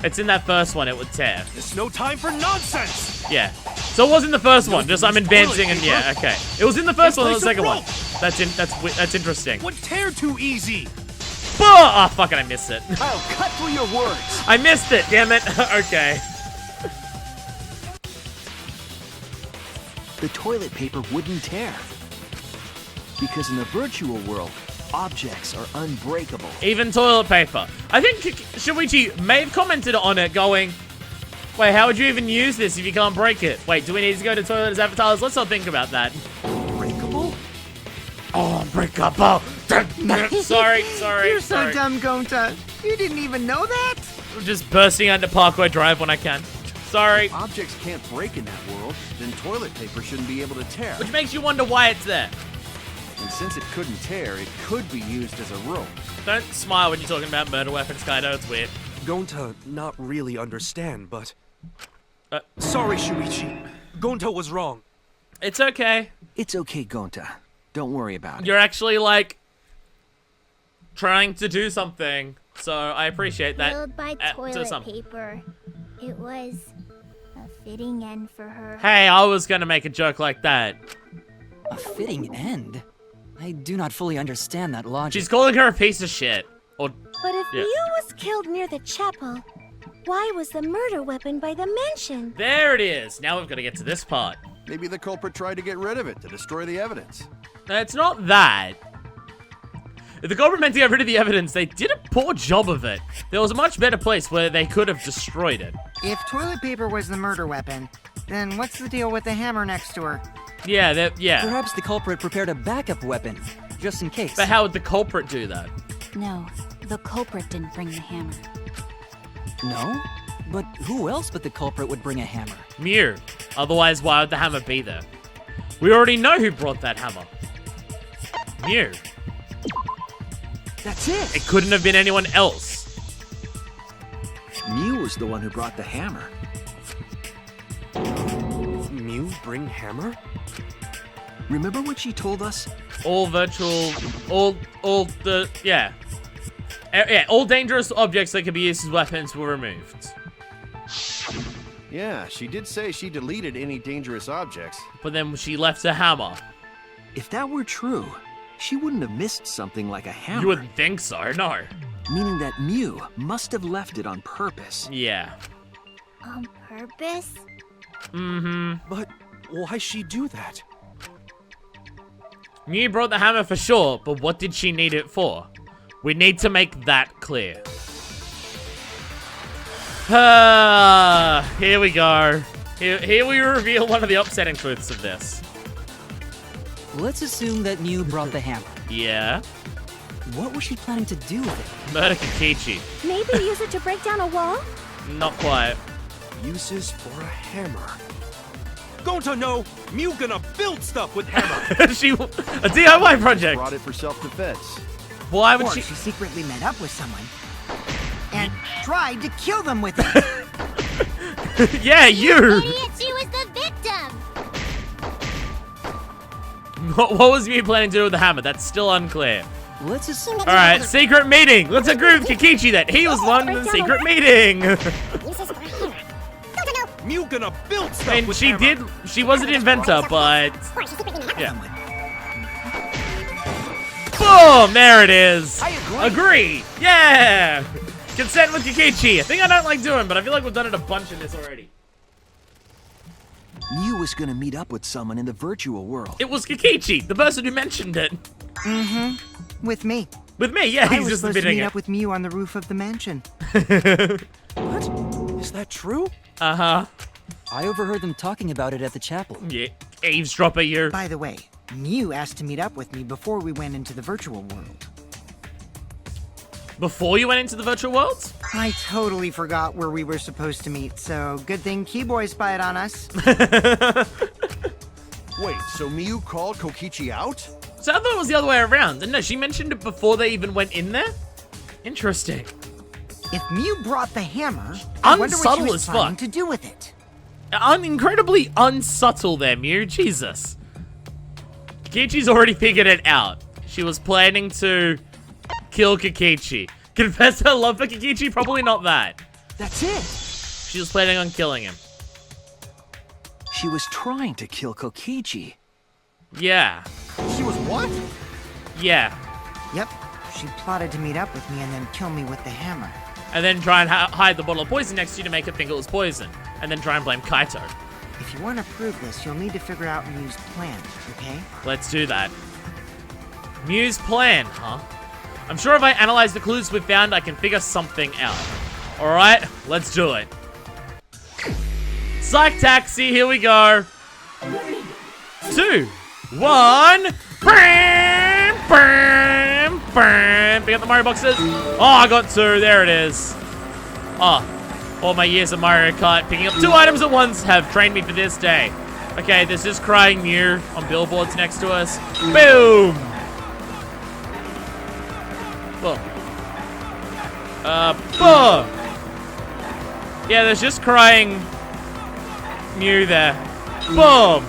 It's in that first one. It would tear. There's no time for nonsense. Yeah. So it was in the first one. Just I'm advancing and yeah. Okay. It was in the first one. Or the second one. That's interesting. Would tear too easy. Oh, fuck it. I missed it. I'll cut through your words. I missed it. Damn it. Okay. The toilet paper wouldn't tear. Because in the virtual world, objects are unbreakable. Even toilet paper. I think Shuichi may have commented on it going, wait, how would you even use this if you can't break it? Wait, do we need to go to toilet as avatars? Let's not think about that. Breakable? Oh, unbreakable. Sorry. You're so dumb, Gonta. You didn't even know that? I'm just bursting onto Parkway Drive when I can. Sorry. Objects can't break in that world, then toilet paper shouldn't be able to tear. Which makes you wonder why it's there. And since it couldn't tear, it could be used as a rope. Don't smile when you're talking about murder weapons, Kaido. It's weird. Gonta not really understand, but... sorry, Shuichi. Gonta was wrong. It's okay. It's okay, Gonta. Don't worry about it. You're actually, like, trying to do something. So I appreciate that. Killed by to toilet some. paper. It was a fitting end for her. Hey, I was gonna make a joke like that. A fitting end? I do not fully understand that logic. She's calling her a piece of shit. Or, But if yeah. Mew was killed near the chapel, why was the murder weapon by the mansion? There it is. Now we've got to get to this part. Maybe the culprit tried to get rid of it to destroy the evidence. No, it's not that. If the culprit meant to get rid of the evidence, they did a poor job of it. There was a much better place where they could have destroyed it. If toilet paper was the murder weapon, then what's the deal with the hammer next to her? Yeah, yeah. Perhaps the culprit prepared a backup weapon, just in case. But how would the culprit do that? No, the culprit didn't bring the hammer. No? But who else but the culprit would bring a hammer? Mew. Otherwise, why would the hammer be there? We already know who brought that hammer. Mew. That's it. It couldn't have been anyone else. Mew was the one who brought the hammer. Mew bring hammer? Remember what she told us? All virtual, all dangerous objects that could be used as weapons were removed. Yeah, she did say she deleted any dangerous objects. But then she left a hammer. If that were true, she wouldn't have missed something like a hammer. You wouldn't think so, no. Meaning that Mew must have left it on purpose. Yeah. On purpose? Mm-hmm. But why she do that? Mew brought the hammer for sure, but what did she need it for? We need to make that clear. Here we go. Here we reveal one of the upsetting truths of this. Let's assume that Mew brought the hammer. Yeah? What was she planning to do with it? Murder Kikichi. Maybe use it to break down a wall? Not quite. Uses for a hammer. Gonta, no! Mew gonna build stuff with hammer! A DIY project! Brought it for self-defense. Why would Or she secretly met up with someone and tried to kill them with it. Yeah, you! Idiot, she was the victim! What was Mew planning to do with the hammer? That's still unclear. Let's assume. Alright, secret meeting! Let's agree with Kikichi that he was the one in the secret meeting! Mew gonna build stuff And with she hammer. she was an inventor, but... Yeah. Boom! There it is! I Agree! Yeah! Consent with Kikichi. A thing I don't like doing, but I feel like we've done it a bunch in this already. Mew was gonna meet up with someone in the virtual world. It was Kikichi, the person who mentioned it. Mm-hmm. With me. With me, yeah, I he's was just supposed to admitting meet it. up with Mew on the roof of the mansion. What? Is that true? Uh-huh. I overheard them talking about it at the chapel. Yeah, eavesdropper, you. By the way, Mew asked to meet up with me before we went into the virtual world. Before you went into the virtual worlds? I totally forgot where we were supposed to meet, so good thing Keyboy spied on us. Wait, so Mew called Kokichi out? So I thought it was the other way around. No, she mentioned it before they even went in there? Interesting. If Mew brought the hammer, I wonder what she Unsubtle was as planning fuck. to do with it. Incredibly unsubtle there, Mew. Jesus. Kikichi's already figured it out. She was planning to kill Kikichi. Confess her love for Kikichi? Probably not that. That's it. She was planning on killing him. She was trying to kill Kokichi. Yeah. She was what? Yeah. Yep. She plotted to meet up with me and then kill me with the hammer. And then try and hide the bottle of poison next to you to make her think it was poison. And then try and blame Kaito. If you want to prove this, you'll need to figure out Mew's plan, okay? Let's do that. Mew's plan, huh? I'm sure if I analyze the clues we've found, I can figure something out. Alright, let's do it. Psych taxi, here we go. 2, 1. Bam, bam, Burn. Pick up the Mario boxes. Oh, I got 2. There it is. Oh, all my years of Mario Kart picking up 2 items at once have trained me for this day. Okay, there's this crying Mew on billboards next to us. Boom. Boom. Boom. Yeah, there's just crying Mew there. Boom.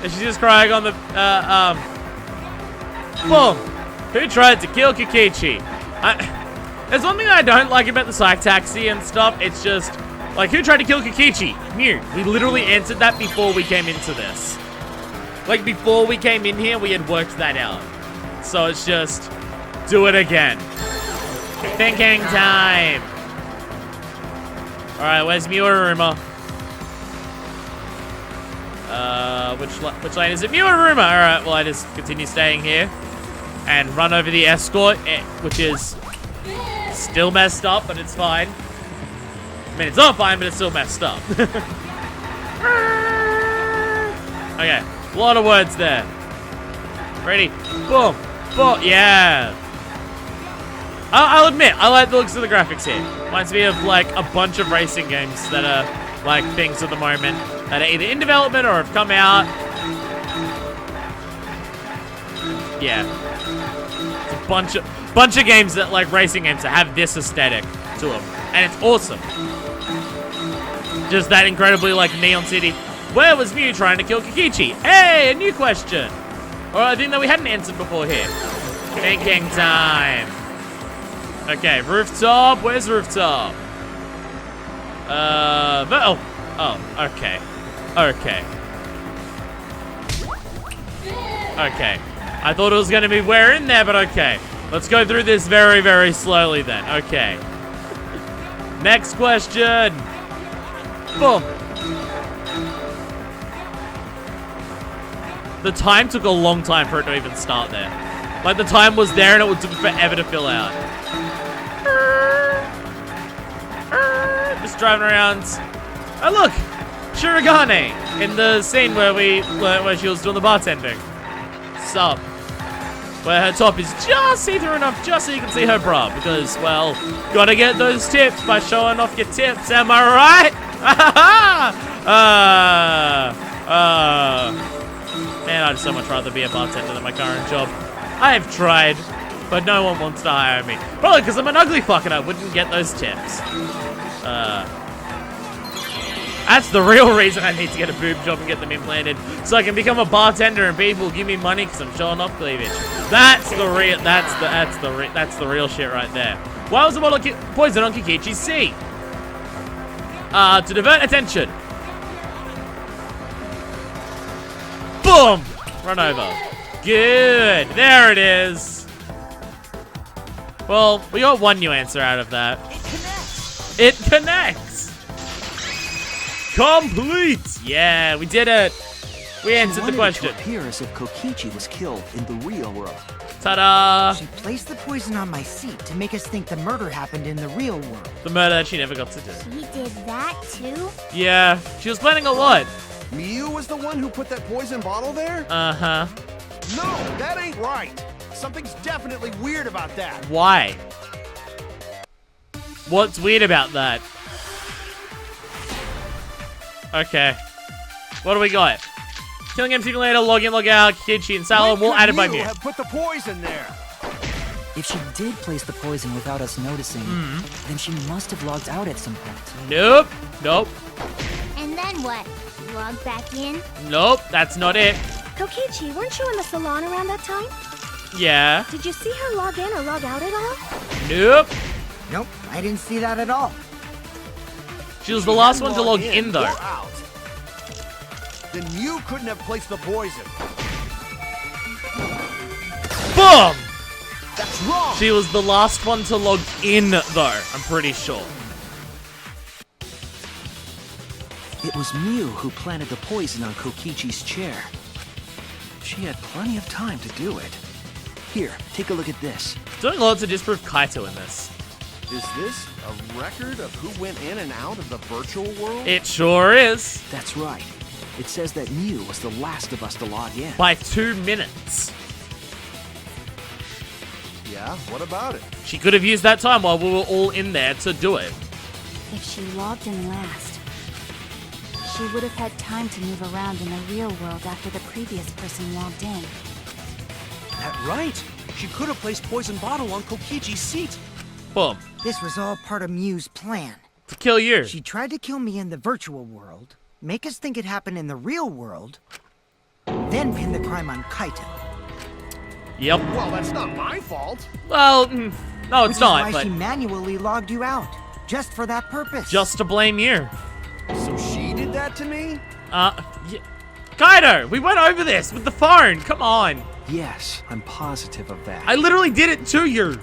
And she's just crying on the, boom. Who tried to kill Kikichi? There's one thing I don't like about the Psych Taxi and stuff. It's just, like, who tried to kill Kikichi? Mew. We literally answered that before we came into this. Like, before we came in here, we had worked that out. So it's just, do it again. Thinking time. Alright, where's Mew or Aruma? Which lane is it? Mew or Aruma? Alright, well, I just continue staying here. And run over the escort, which is still messed up, but it's fine. I mean, it's not fine, but it's still messed up. Okay, a lot of words there. Ready? Boom. Boom. Yeah. I'll admit, I like the looks of the graphics here. Reminds me of, like, a bunch of racing games that are, like, things at the moment that are either in development or have come out. Yeah. It's a bunch of games that, like, racing games that have this aesthetic to them. And it's awesome. Just that incredibly, like, Neon City. Where was Mew trying to kill Kikichi? Hey, a new question. Or I think that we hadn't answered before here. Thinking time. Okay, rooftop. Where's rooftop? Okay. Okay. Okay. I thought it was going to be where in there, but okay. Let's go through this very, very slowly then. Okay. Next question. Boom. The time took a long time for it to even start there. Like, the time was there and it took forever to fill out. Just driving around. Oh, look! Shirogane! In the scene where where she was doing the bartending. Sup. Where her top is just see-through enough just so you can see her bra. Because, well, gotta get those tips by showing off your tips, am I right? Man, I'd so much rather be a bartender than my current job. I have tried, but no one wants to hire me. Probably because I'm an ugly fuck and I wouldn't get those tips. That's the real reason I need to get a boob job and get them implanted, so I can become a bartender and people give me money because I'm showing off cleavage. That's the real. That's the real shit right there. Why was the bottle of poison on Kikichi's seat? To divert attention. Boom! Run over. Good. There it is. Well, we got one new answer out of that. It connects. Complete. Yeah, we did it. We answered the question. It appear as if Kokichi was killed in the real world. Ta-da! She placed the poison on my seat to make us think the murder happened in the real world. The murder that she never got to do. She did that too? Yeah, she was planning a lot. Mew was the one who put that poison bottle there? Uh-huh. No, that ain't right. Something's definitely weird about that. Why? What's weird about that? Okay. What do we got? Killing Game Simulator, log in, log out, Kikichi, and Salem, all added by Mew. Have put the poison there. If she did place the poison without us noticing, then she must have logged out at some point. Nope. Nope. And then what? Log back in? Nope, that's not it. Kokichi, weren't you in the salon around that time? Yeah. Did you see her log in or log out at all? Nope. Nope, I didn't see that at all. She was the last one to log in, though. Out. Then you couldn't have placed the poison. Boom! That's wrong. She was the last one to log in, though, I'm pretty sure. It was Mew who planted the poison on Kokichi's chair. She had plenty of time to do it. Here, take a look at this. Doing a lot to disprove Kaito in this. Is this a record of who went in and out of the virtual world? It sure is. That's right. It says that Mew was the last of us to log in. By 2 minutes. Yeah, what about it? She could have used that time while we were all in there to do it. If she logged in last, she would have had time to move around in the real world after the previous person logged in. That's right. She could have placed poison bottle on Kokichi's seat. Boom. This was all part of Mew's plan. To kill you. She tried to kill me in the virtual world, make us think it happened in the real world, then pin the crime on Kaito. Yep. Well, that's not my fault. Well, no, it's not, Which is why but she manually logged you out, just for that purpose. just to blame you. So she did that to me? Yeah. Kaido, we went over this with the phone. Come on. Yes, I'm positive of that. I literally did it to you.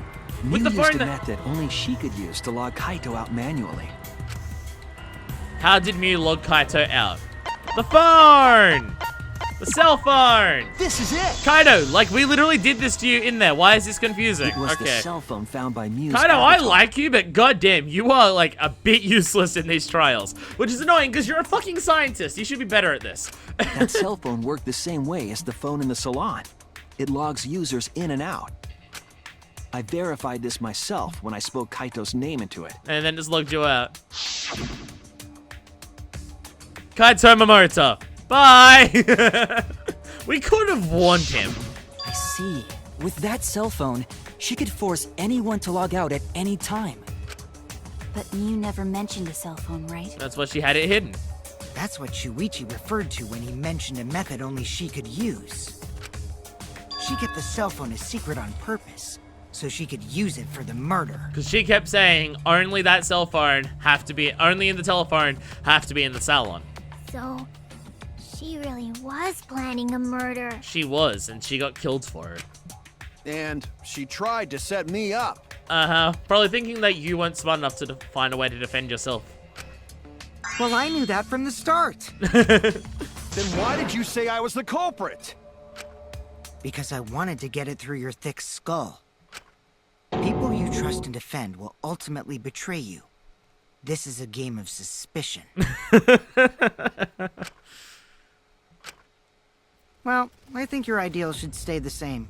With the Mew used phone a that... method only she could use to log Kaito out manually. How did Mew log Kaito out? The phone! The cell phone! This is it! Kaido, like, we literally did this to you in there. Why is this confusing? It was the Okay. cell phone found by Mew's Kaido, I avatar. like you, but goddamn, you are, like, a bit useless in these trials. Which is annoying, because you're a fucking scientist. You should be better at this. That cell phone worked the same way as the phone in the salon. It logs users in and out. I verified this myself when I spoke Kaito's name into it. And then just logged you out. Kaito Momota. Bye! We could have warned him. I see. With that cell phone, she could force anyone to log out at any time. But Mew never mentioned a cell phone, right? That's why she had it hidden. That's what Shuichi referred to when he mentioned a method only she could use. She kept the cell phone a secret on purpose, so she could use it for the murder. Because she kept saying, only that cell phone have to be, only in the telephone have to be in the salon. So, she really was planning a murder. She was, and she got killed for it. And she tried to set me up. Uh-huh. Probably thinking that you weren't smart enough to find a way to defend yourself. Well, I knew that from the start. Then why did you say I was the culprit? Because I wanted to get it through your thick skull. People you trust and defend will ultimately betray you. This is a game of suspicion. Well, I think your ideals should stay the same.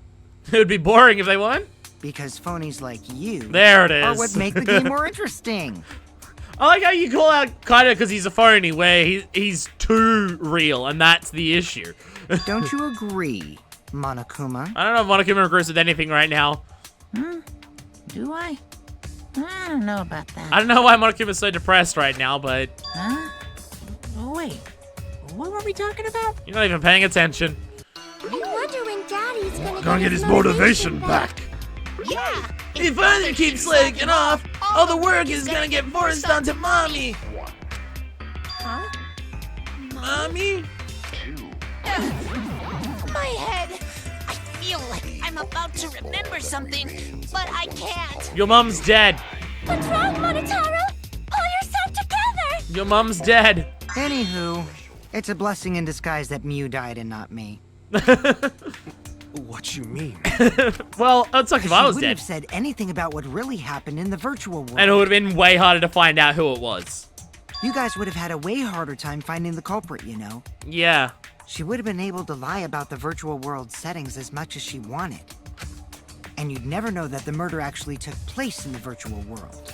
It would be boring if they weren't. Because phonies like you There it is. are what make the game more interesting. I like how you call out Kaido because he's a phony, where he's too real, and that's the issue. Don't you agree, Monokuma? I don't know if Monokuma agrees with anything right now. Do I? I don't know about that. I don't know why Monokuma's so depressed right now, but Huh? Oh, wait. What were we talking about? you're not even paying attention. I wonder when Daddy's Gonna get his motivation back. Yeah! If Father keeps slacking off, all the work is gonna get forced onto Mommy. Huh? Mommy? My head! I feel like I'm about to remember something, but I can't. Your mom's dead. What's wrong, Monotaro? Pull yourself together! Your mom's dead. Anywho, it's a blessing in disguise that Mew died and not me. What you mean? Well, it's like if I was She wouldn't dead. have said anything about what really happened in the virtual world. And it would have been way harder to find out who it was. You guys would have had a way harder time finding the culprit, you know. Yeah. She would have been able to lie about the virtual world settings as much as she wanted. And you'd never know that the murder actually took place in the virtual world.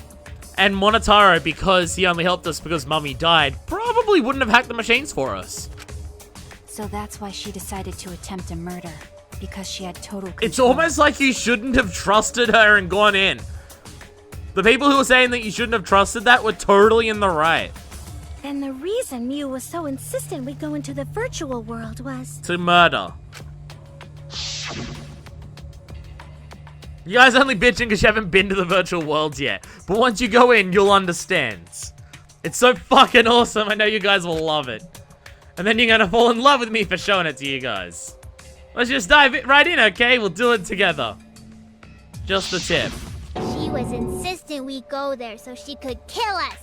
And Monotaro, because he only helped us because Mummy died, probably wouldn't have hacked the machines for us. So that's why she decided to attempt a murder. Because she had total control. It's almost like you shouldn't have trusted her and gone in. The people who were saying that you shouldn't have trusted that were totally in the right. And the reason Mew was so insistent we go into the virtual world was... To murder. You guys only bitching because you haven't been to the virtual worlds yet. But once you go in, you'll understand. It's so fucking awesome. I know you guys will love it. And then you're gonna fall in love with me for showing it to you guys. Let's just dive right in, okay? We'll do it together. Just the tip. She was insistent we go there so she could kill us.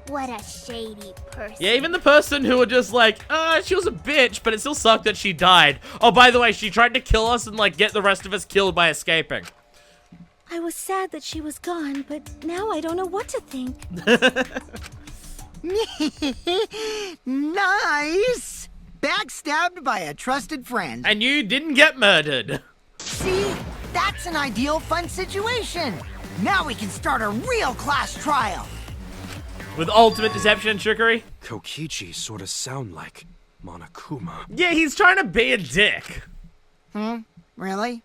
What a shady person. Yeah, even the person who were just like, she was a bitch, but it still sucked that she died. Oh, by the way, she tried to kill us and, like, get the rest of us killed by escaping. I was sad that she was gone, but now I don't know what to think. Nice! Backstabbed by a trusted friend. And you didn't get murdered. See? That's an ideal fun situation. Now we can start a real class trial. With ultimate deception and trickery? Kokichi sort of sound like Monokuma. Yeah, he's trying to be a dick. Really?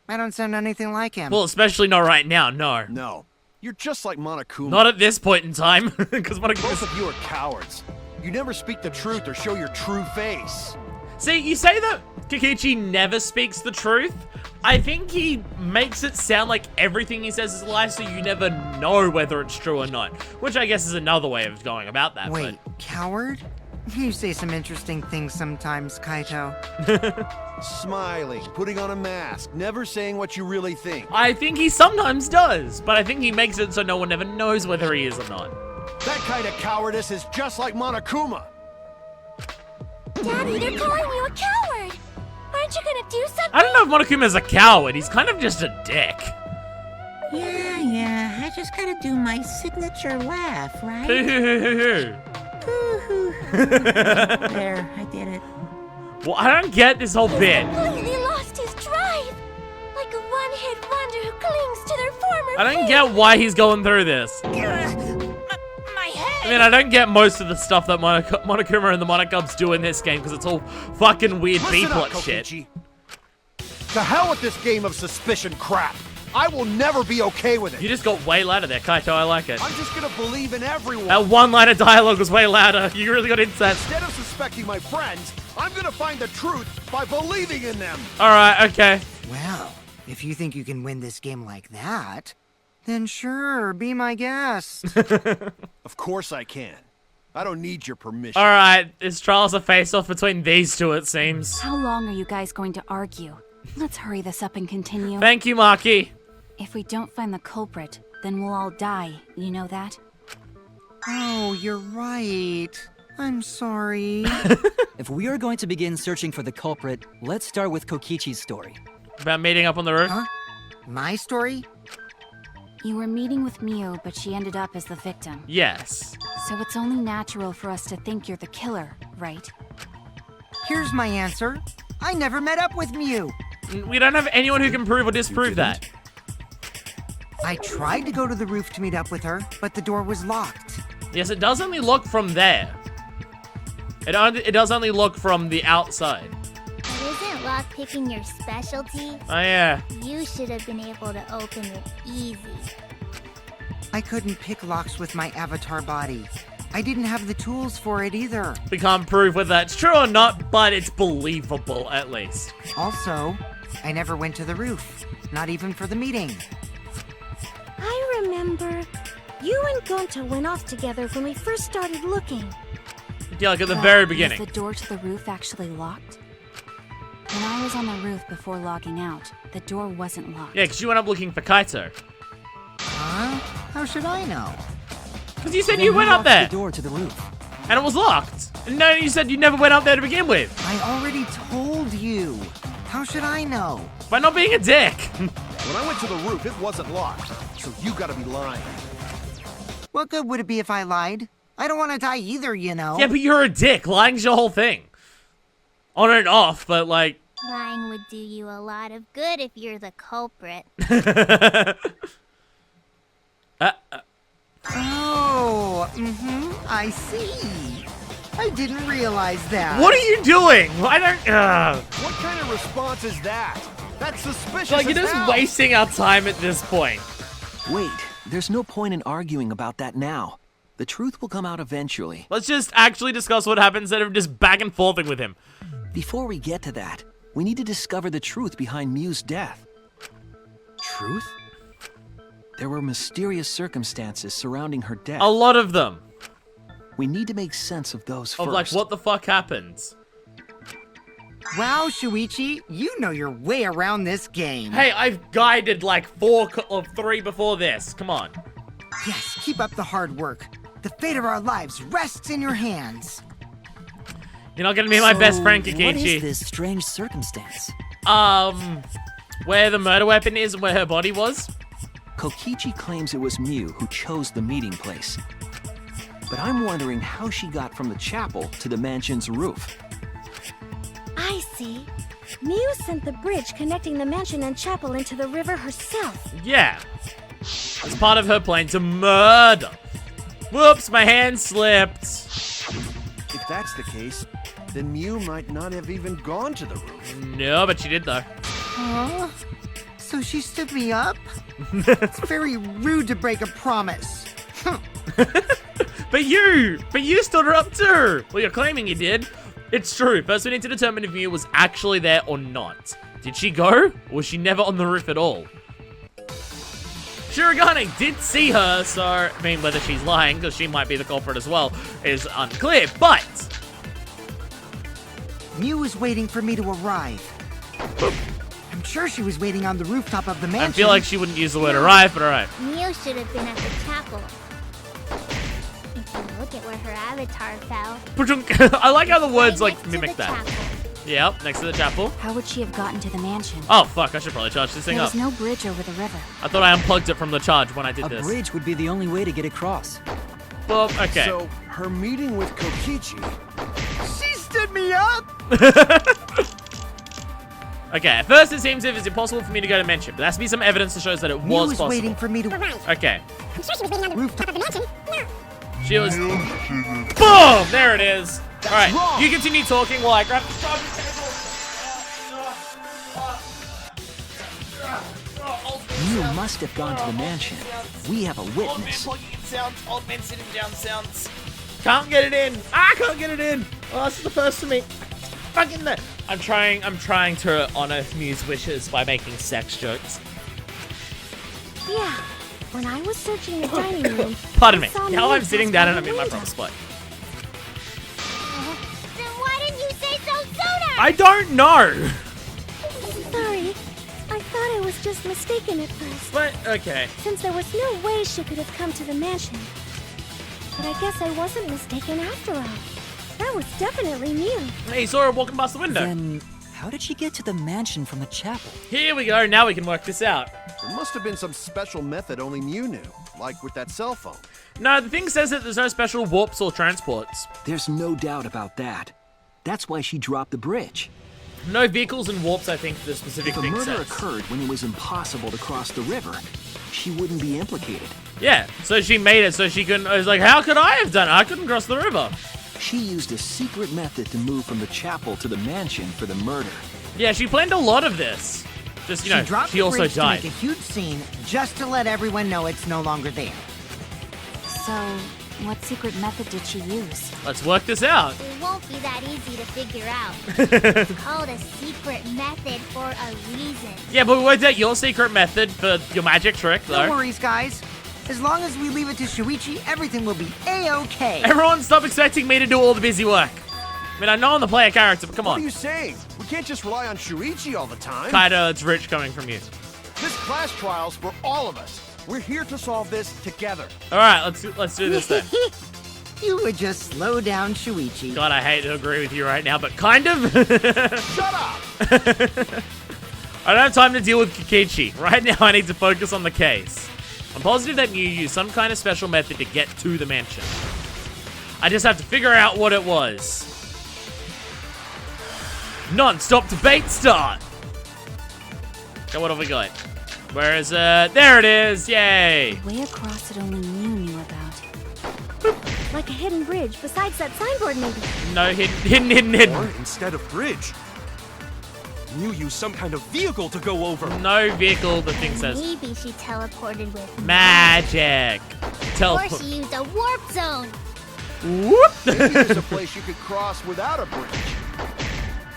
I don't sound anything like him. Well, especially not right now, no. No, you're just like Monokuma. Not at this point in time, because Both Monokuma's... of you are cowards. You never speak the truth or show your true face. See, you say that Kokichi never speaks the truth. I think he makes it sound like everything he says is a lie, so you never know whether it's true or not. Which I guess is another way of going about that. Wait, coward? You say some interesting things sometimes, Kaito. Smiling, putting on a mask, never saying what you really think. I think he sometimes does, but I think he makes it so no one ever knows whether he is or not. That kind of cowardice is just like Monokuma. Daddy, they're calling you a coward. Aren't you gonna do something? I don't know if Monokuma's a coward. He's kind of just a dick. Yeah, I just gotta do my signature laugh, right? There, I did it. Well, I don't get this whole bit. Completely lost his drive. Like a one-hit wonder who clings to their former I don't fate. get why he's going through this. My head! I mean, I don't get most of the stuff that Monokuma and the Monokubs do in this game because it's all fucking weird Listen B-plot up, shit. Kokichi. To hell with this game of suspicion crap. I will never be okay with it. You just got way louder there, Kaito. I like it. I'm just gonna believe in everyone. That one line of dialogue was way louder. You really got into that. Instead of suspecting my friends, I'm gonna find the truth by believing in them. Alright, okay. Well, if you think you can win this game like that, then sure, be my guest. Of course I can. I don't need your permission. Alright, this trial's a face-off between these two, it seems. How long are you guys going to argue? Let's hurry this up and continue. Thank you, Maki. If we don't find the culprit, then we'll all die. You know that? Oh, you're right. I'm sorry. If we are going to begin searching for the culprit, let's start with Kokichi's story. About meeting up on the roof? Huh? My story? You were meeting with Miu, but she ended up as the victim. Yes. So it's only natural for us to think you're the killer, right? Here's my answer. I never met up with Miu. We don't have anyone who can prove or disprove that. I tried to go to the roof to meet up with her, but the door was locked. Yes, it does only look from there. It does only look from the outside. But isn't lockpicking your specialty? Oh, yeah. You should have been able to open it easy. I couldn't pick locks with my avatar body. I didn't have the tools for it either. We can't prove whether that's true or not, but it's believable, at least. Also, I never went to the roof. Not even for the meeting. I remember you and Gonta went off together when we first started looking. Yeah, like at the But very beginning. Was the door to the roof actually locked? When I was on the roof before logging out, the door wasn't locked. Yeah, because you went up looking for Kaito. Huh? How should I know? Because you said Then you who went up locked there, the door to the roof. and it was locked. And no, you said you never went up there to begin with. I already told you. How should I know? By not being a dick. When I went to the roof, it wasn't locked. So you gotta be lying. What good would it be if I lied? I don't want to die either, you know. Yeah, but you're a dick. Lying's your whole thing. On and off, but like... Lying would do you a lot of good if you're the culprit. Oh, I see. I didn't realize that. What are you doing? I don't... What kind of response is that? That's suspicious. Like, you're as just hell. wasting our time at this point. Wait, there's no point in arguing about that now. The truth will come out eventually. Let's just actually discuss what happened instead of just back and forthing with him. Before we get to that, we need to discover the truth behind Miu's death. Truth? There were mysterious circumstances surrounding her death. A lot of them. We need to make sense of those Of first. like, what the fuck happened? Wow, Shuichi, you know your way around this game. Hey, I've guided like 4 of 3 before this. Come on. Yes, keep up the hard work. The fate of our lives rests in your hands. You're not gonna be my best friend, What Kokichi. is this strange circumstance? Where the murder weapon is and where her body was? Kokichi claims it was Miu who chose the meeting place. But I'm wondering how she got from the chapel to the mansion's roof. I see. Mew sent the bridge connecting the mansion and chapel into the river herself. Yeah. It's part of her plan to murder. Whoops, my hand slipped. If that's the case, then Mew might not have even gone to the roof. No, but she did though. Huh? So she stood me up? It's very rude to break a promise. But you stood her up too. Well, you're claiming you did. It's true. First, we need to determine if Mew was actually there or not. Did she go? Or was she never on the roof at all? Shirogane did see her, so, I mean, whether she's lying, because she might be the culprit as well, is unclear, but... Mew was waiting for me to arrive. I'm sure she was waiting on the rooftop of the mansion. I feel like she wouldn't use the word arrive, but alright. Mew should have been at the chapel. If you look at where her avatar fell. I like how the words, Right like, next to mimic the that. chapel. Yep, next to the chapel. How would she have gotten to the mansion? Oh, fuck, I should probably charge this thing There up. was no bridge over the river. I thought I unplugged it from the charge when I did A this. bridge would be the only way to get across. Well, okay. So, her meeting with Kokichi... She stood me up! Okay, at first it seems as if it's impossible for me to go to mansion, but there has to be some evidence that shows that it Mew was was possible. waiting for me to... Okay. I'm sure she was waiting on the rooftop of the mansion. She was... Boom! There it is. Alright, you continue talking while I grab the charging table. Mew must have gone to the mansion. We have a Old man witness. plugging in sounds, old man sitting down sounds. Can't get it in. I can't get it in. Oh, this is the first for me. Fucking that. I'm trying to honor Mew's wishes by making sex jokes. Yeah. When I was searching the dining room, Pardon I me. saw Now Mew I'm sitting pass down by and I'm the in my window. proper spot. Then why didn't you say so sooner? I don't know. Sorry. I thought I was just mistaken at first, But, okay. since there was no way she could have come to the mansion. But I guess I wasn't mistaken after all. That was definitely Mew. Hey, you saw her walking past the window. Then, how did she get to the mansion from the chapel? Here we go. Now we can work this out. There must have been some special method only Mew knew, like with that cell phone. No, the thing says that there's no special warps or transports. There's no doubt about that. That's why she dropped the bridge. No vehicles and warps, I think the specific If a thing murder says. occurred when it was impossible to cross the river, she wouldn't be implicated. Yeah, so she made it so she couldn't. I was like, how could I have done it? I couldn't cross the river. She used a secret method to move from the chapel to the mansion for the murder. Yeah, she planned a lot of this. Just, you know, She dropped she the also bridge died. to make a huge scene just to let everyone know it's no longer there. So, what secret method did she use? Let's work this out. It won't be that easy to figure out. It's called a secret method for a reason. Yeah, but we worked out your secret method for your magic trick, No though. worries, guys. As long as we leave it to Shuichi, everything will be A-okay. Everyone stop expecting me to do all the busy work. I mean, I know I'm the player character, but come What on. are you saying? We can't just rely on Shuichi all the time. Kaido, it's rich coming from you. This class trial's for all of us. We're here to solve this together. All right, let's do this then. You would just slow down Shuichi. God, I hate to agree with you right now, but kind of. Shut up! I don't have time to deal with Kikichi. Right now, I need to focus on the case. I'm positive that Mew used some kind of special method to get to the mansion. I just have to figure out what it was. Non-stop debate start! Okay, what have we got? Where is it? There it is! Yay! Way across it only Mew knew about. Like a hidden bridge besides that signboard, maybe. No, hidden. Or instead of bridge, Mew used some kind of vehicle to go over. No vehicle, the thing says. Maybe she teleported with Magic! Or Teleport. she used a warp zone. Whoop! Maybe there's a place you could cross without a bridge.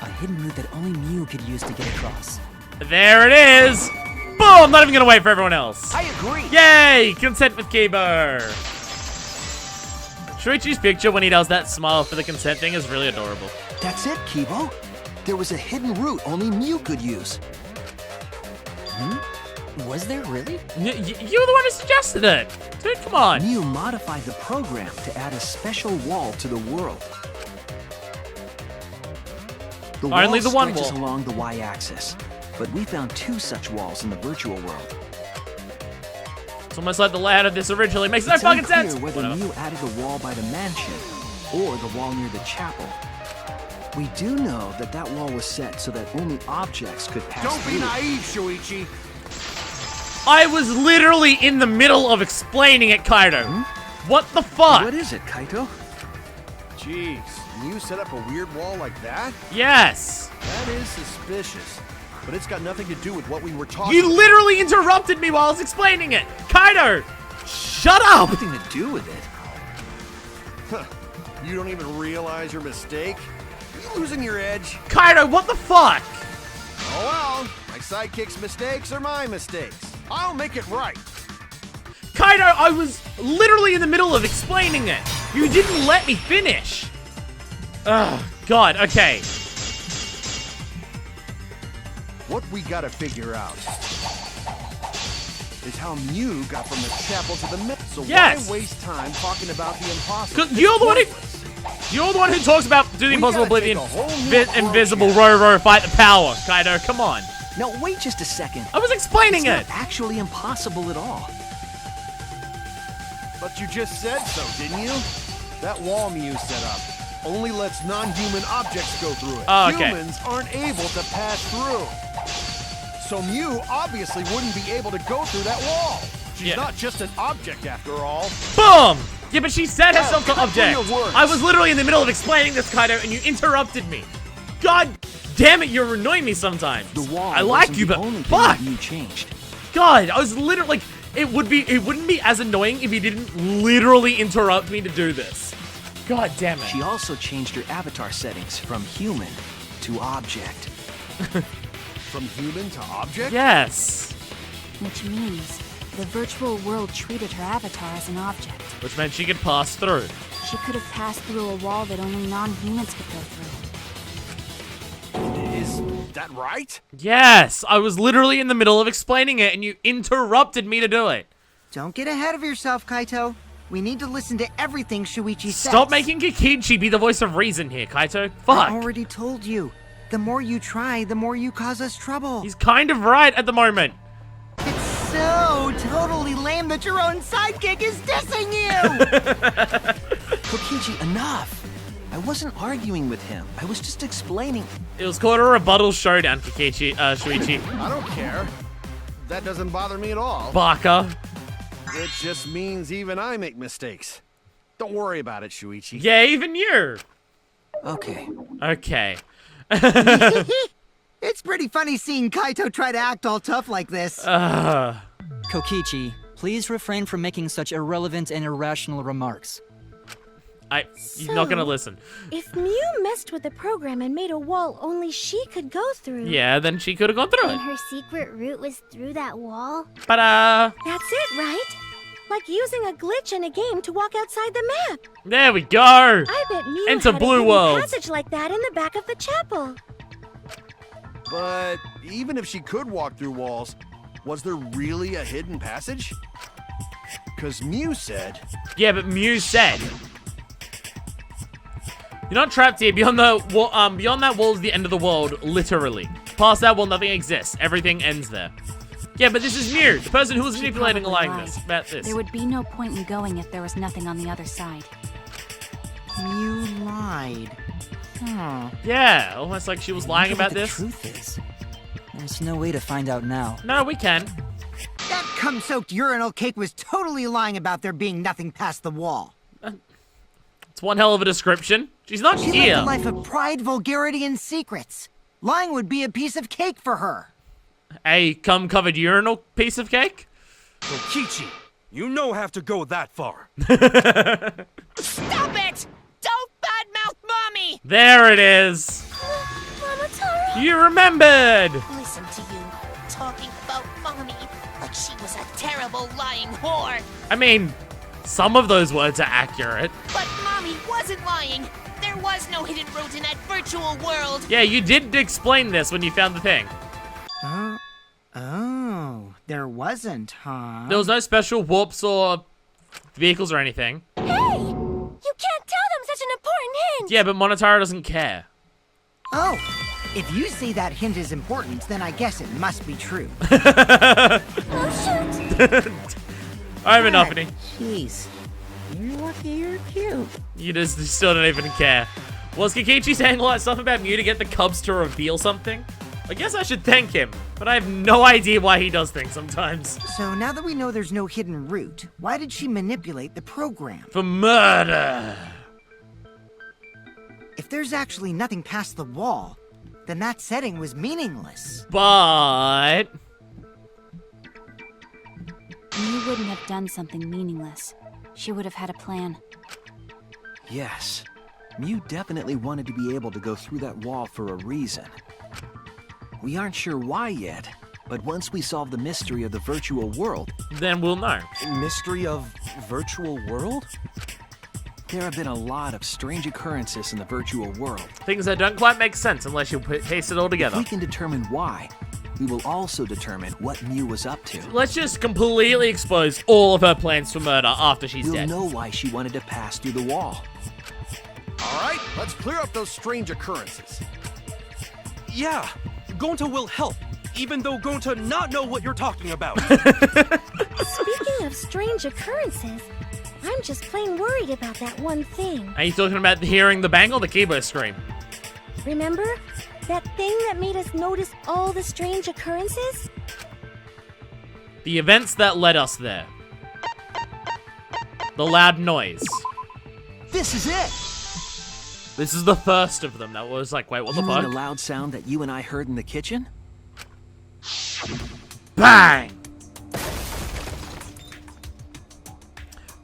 A hidden route that only Mew could use to get across. There it is! Boom! I'm not even gonna wait for everyone else. I agree. Yay! Consent with Kibo! Shuichi's picture when he does that smile for the consent thing is really adorable. That's it, Kibo. There was a hidden route only Mew could use. Was there really? You were the one who suggested it! Dude, come on! Mew modified the program to add a special wall to the world. The wall Only the one stretches wall. along the y-axis, but we found 2 such walls in the virtual world. It's almost like the layout of this originally makes no It's fucking unclear sense! whether Whatever. Mew added the wall by the mansion or the wall near the chapel. We do know that that wall was set so that only objects could pass Don't through. be naive, Shuichi. I was literally in the middle of explaining it, Kaido. What the fuck? What is it, Kaito? Jeez, you set up a weird wall like that? Yes. That is suspicious. But it's got nothing to do with what we were talking You about. literally interrupted me while I was explaining it. Kaido, shut up. Nothing to do with it. Huh. You don't even realize your mistake? Are you losing your edge? Kaido, what the fuck? Oh well, my sidekick's mistakes are my mistakes. I'll make it right. Kaido, I was literally in the middle of explaining it. You didn't let me finish. Oh, God, okay. What we gotta figure out is how Mew got from the chapel to the myth. So Yes. why waste time talking about the impossible? 'Cause you're the one who talks about do the impossible, gotta oblivion, take a whole new invisible, approach row, fight the power. Kaido, come on. Now, wait just a second. I was explaining It's it. not actually impossible at all. But you just said so, didn't you? That wall Mew set up only lets non-human objects go through it. Oh, okay. Humans aren't able to pass through. So Mew obviously wouldn't be able to go through that wall. She's Yeah. not just an object after all. Boom! Yeah, but she said herself to cut through object. your words. I was literally in the middle of explaining this, Kaido, and you interrupted me. God damn it, you're annoying me sometimes. The wall I like wasn't you, the but only thing fuck! that you changed. God, I was literally like, it wouldn't be as annoying if you didn't literally interrupt me to do this. God damn it. She also changed her avatar settings from human to object. From human to object? Yes. Which means the virtual world treated her avatar as an object. Which meant she could pass through. She could have passed through a wall that only non-humans could go through. Is that right? Yes, I was literally in the middle of explaining it, and you interrupted me to do it. Don't get ahead of yourself, Kaito. We need to listen to everything Shuichi says. Stop making Kikichi be the voice of reason here, Kaito. I Fuck. already told you. The more you try, the more you cause us trouble. He's kind of right at the moment. It's so totally lame that your own sidekick is dissing you! Kokichi, enough! I wasn't arguing with him. I was just explaining. It was called a rebuttal showdown, Shuichi. I don't care. That doesn't bother me at all. Baka. It just means even I make mistakes. Don't worry about it, Shuichi. Yeah, even you. Okay. Okay. It's pretty funny seeing Kaito try to act all tough like this. Kokichi, please refrain from making such irrelevant and irrational remarks. You're not gonna listen. If Mew messed with the program and made a wall only she could go through. Yeah, then she could have gone through And it. her secret route was through that wall? Ta-da! That's it, right? Like using a glitch in a game to walk outside the map. There we go. I bet Mew Enter had Blue a hidden World. passage like that in the back of the chapel. But even if she could walk through walls, was there really a hidden passage? Because Mew said... Yeah, but Mew said... You're not trapped here. Beyond the wall, beyond that wall is the end of the world, literally. Past that wall, nothing exists. Everything ends there. Yeah, but this is Mew, the person who was She manipulating probably allowing lied. this. About this. There would be no point in going if there was nothing on the other side. You lied. Yeah, almost like she was lying about The this. truth is, there's no way to find out now. No, we can. That cum-soaked urinal cake was totally lying about there being nothing past the wall. It's one hell of a description. She's not She here. lived a life of pride, vulgarity, and secrets. Lying would be a piece of cake for her. A cum-covered urinal piece of cake? Kokichi, you don't have to go that far. Stop it! Don't badmouth Mommy! There it is. Mama Taro. You remembered. Listen to you, talking about Mommy like she was a terrible lying whore. I mean, some of those words are accurate. But Mommy wasn't lying. There was no hidden road in that virtual world. Yeah, you did explain this when you found the thing. Oh, there wasn't, huh? There was no special warps or vehicles or anything. Hey! You can't tell them such an important hint! Yeah, but Monotaro doesn't care. Oh, if you say that hint is important, then I guess it must be true. Oh, shoot! I'm enough, Annie. Jeez. You're lucky you're cute. You just still don't even care. Was Kokichi saying all that stuff about Mew to get the Cubs to reveal something? I guess I should thank him, but I have no idea why he does things sometimes. So now that we know there's no hidden route, why did she manipulate the program? For murder. If there's actually nothing past the wall, then that setting was meaningless. But... Mew wouldn't have done something meaningless. She would have had a plan. Yes. Mew definitely wanted to be able to go through that wall for a reason. We aren't sure why yet, but once we solve the mystery of the virtual world... Then we'll know. Mystery of virtual world? There have been a lot of strange occurrences in the virtual world. Things that don't quite make sense unless you piece it all together. If we can determine why, we will also determine what Mew was up to. Let's just completely expose all of her plans for murder after she's We'll dead. know why she wanted to pass through the wall. All right, let's clear up those strange occurrences. Yeah, Gonta will help, even though Gonta not know what you're talking about. Speaking of strange occurrences, I'm just plain worried about that one thing. Are you talking about hearing the bang or the Kibo scream? Remember? That thing that made us notice all the strange occurrences? The events that led us there. The loud noise. This is it! This is the first of them that was like, wait, what the You mean fuck? the loud sound that you and I heard in the kitchen? Bang!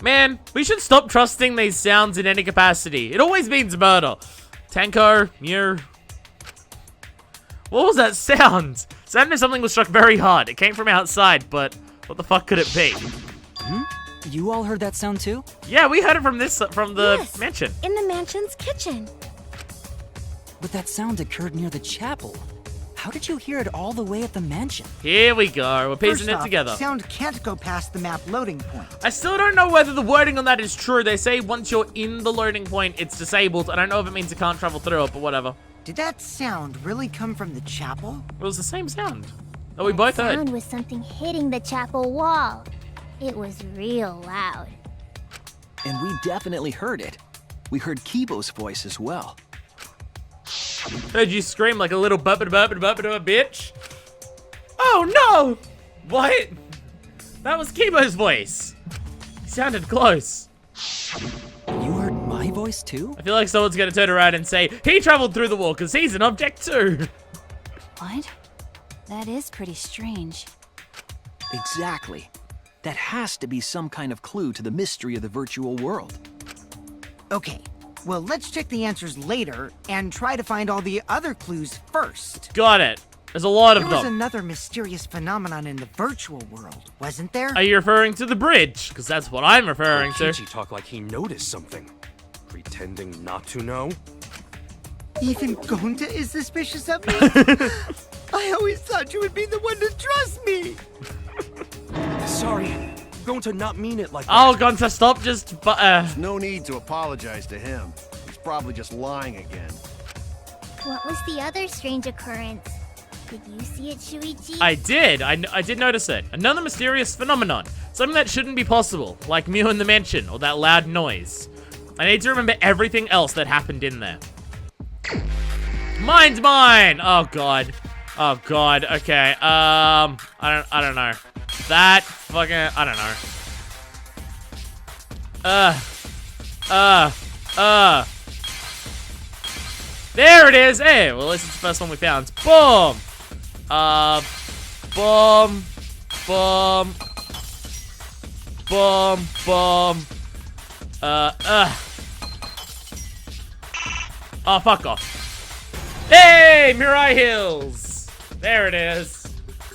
Man, we should stop trusting these sounds in any capacity. It always means murder. Tanko, Mew. What was that sound? Sounded something was struck very hard. It came from outside, but what the fuck could it be? You all heard that sound too? Yeah, we heard it from the Yes, mansion. in the mansion's kitchen. But that sound occurred near the chapel. How did you hear it all the way at the mansion? Here we go. We're piecing First it off, together. sound can't go past the map loading point. I still don't know whether the wording on that is true. They say once you're in the loading point, it's disabled. I don't know if it means you can't travel through it, but whatever. Did that sound really come from the chapel? It was the same sound that we both heard. Sound was something hitting the chapel wall. It was real loud. And we definitely heard it. We heard Kibo's voice as well. Heard you scream like a little bitch. Oh no! What? That was Kibo's voice. He sounded close. You heard my voice too? I feel like someone's gonna turn around and say, he traveled through the wall because he's an object too. What? That is pretty strange. Exactly. That has to be some kind of clue to the mystery of the virtual world. Okay, well, let's check the answers later and try to find all the other clues first. Got it. There's a lot of There was them. another mysterious phenomenon in the virtual world, wasn't there? Are you referring to the bridge? Because that's what I'm referring to. Kokichi talk like he noticed something, pretending not to know. Even Gonta is suspicious of me? I always thought you would be the one to trust me! Sorry, Gonta not mean it like that. Oh, Gonta, stop just... No need to apologize to him. He's probably just lying again. What was the other strange occurrence? Did you see it, Shuichi? I did. I did notice it. Another mysterious phenomenon. Something that shouldn't be possible, like Mew in the mansion or that loud noise. I need to remember everything else that happened in there. Mine's mine! Oh god. Oh god. Okay. I don't know. That fucking I don't know. There it is. Hey, well, this is the first one we found. Boom. Boom. Boom. Boom. Boom. Oh, fuck off. Hey, Mirai Hills. There it is.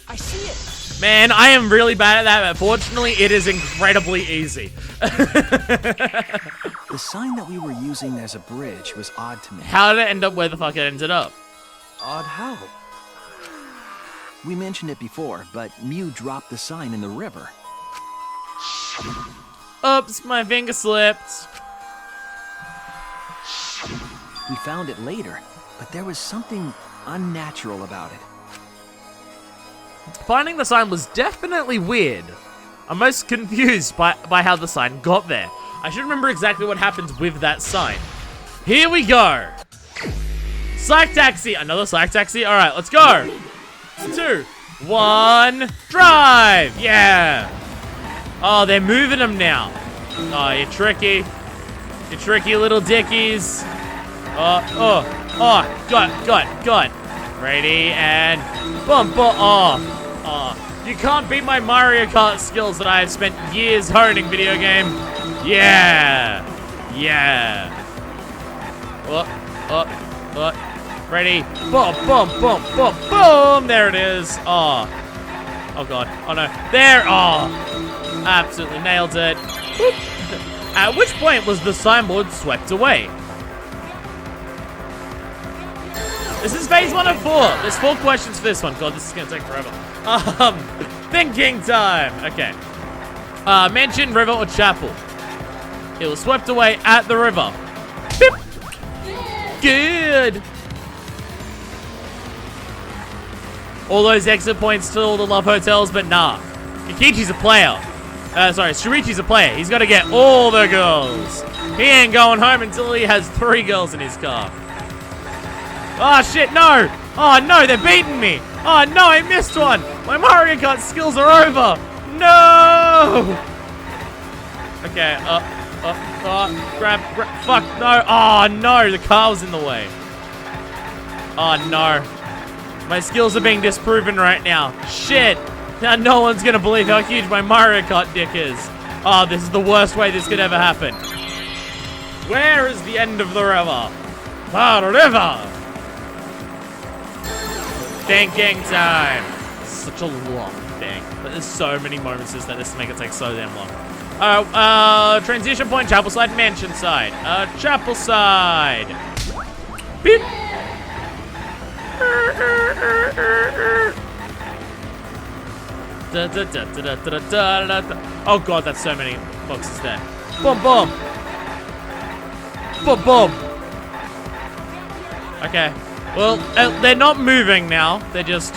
I see it. Man, I am really bad at that, but fortunately, it is incredibly easy. The sign that we were using as a bridge was odd to me. How did it end up where the fuck it ended up? Odd how? We mentioned it before, but Mew dropped the sign in the river. Oops, my finger slipped. We found it later, but there was something unnatural about it. Finding the sign was definitely weird. I'm most confused by how the sign got there. I should remember exactly what happens with that sign. Here we go. Slack taxi. Another slack taxi. All right, let's go. 2, 1, drive. Yeah. Oh, they're moving them now. Oh, you're tricky. You tricky little dickies. Oh, got it. Ready, and boom, boom. Oh. You can't beat my Mario Kart skills that I have spent years honing, video game. Yeah. Ready, boom, boom, boom, boom, boom. There it is. Oh God. Oh no. There. Oh. Absolutely nailed it. At which point was the signboard swept away? This is phase 1 of 4. There's 4 questions for this one. God, this is gonna take forever. Thinking time. Okay. Mansion, river, or chapel? It was swept away at the river. Beep. Good. All those exit points to all the love hotels, but nah. Kikichi's a player. Sorry, Shuichi's a player. He's got to get all the girls. He ain't going home until he has 3 girls in his car. Oh shit, no! Oh no, they're beating me! Oh no, I missed one! My Mario Kart skills are over! No! Okay, grab, fuck, no! Oh no, the car was in the way. Oh no. My skills are being disproven right now. Shit! Now no one's gonna believe how huge my Mario Kart dick is. Oh, this is the worst way this could ever happen. Where is the end of the river? The river! Thinking time. Such a long thing. But there's so many moments that this make it take so damn long. Transition point, chapel side, mansion side. Chapel side. Beep. Oh god, that's so many boxes there. Boom, boom. Boom, boom. Okay. Well, they're not moving now. They're just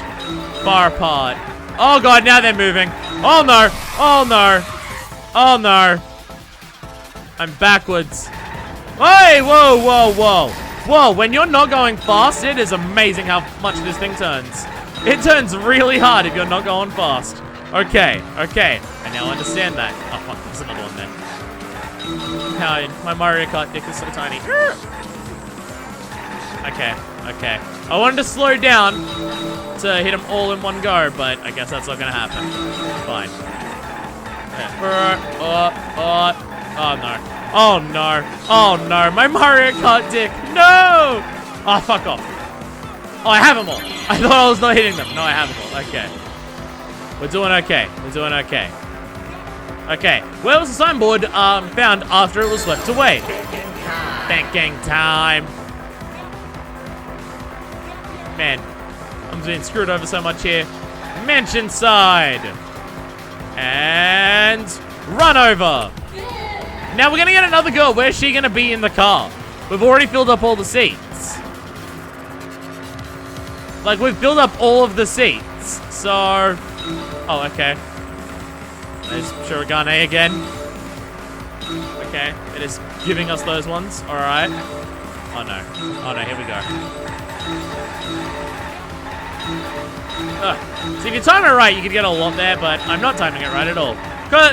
far apart. Oh god, now they're moving. Oh no. Oh no. Oh no. I'm backwards. Hey, whoa, whoa, whoa. Whoa, when you're not going fast, it is amazing how much this thing turns. It turns really hard if you're not going fast. Okay, okay. I now understand that. Oh fuck, there's another one there. How my Mario Kart dick is so tiny. Okay, okay. I wanted to slow down to hit them all in one go, but I guess that's not gonna happen. Fine. Okay. Oh no. Oh no. Oh no. My Mario Kart dick. No! Oh, fuck off. Oh, I have them all. I thought I was not hitting them. No, I have them all. Okay. We're doing okay. We're doing okay. Okay. Where was the signboard found after it was left away? Thinking time. Man, I'm being screwed over so much here. Mansion side. And run over. Now we're gonna get another girl. Where's she gonna be in the car? We've already filled up all the seats. Like, we've filled up all of the seats. So, oh, okay. There's Shurigane again. Okay, it is giving us those ones. All right. Oh no. Oh no. Here we go. See, if you time it right, you could get a lot there, but I'm not timing it right at all.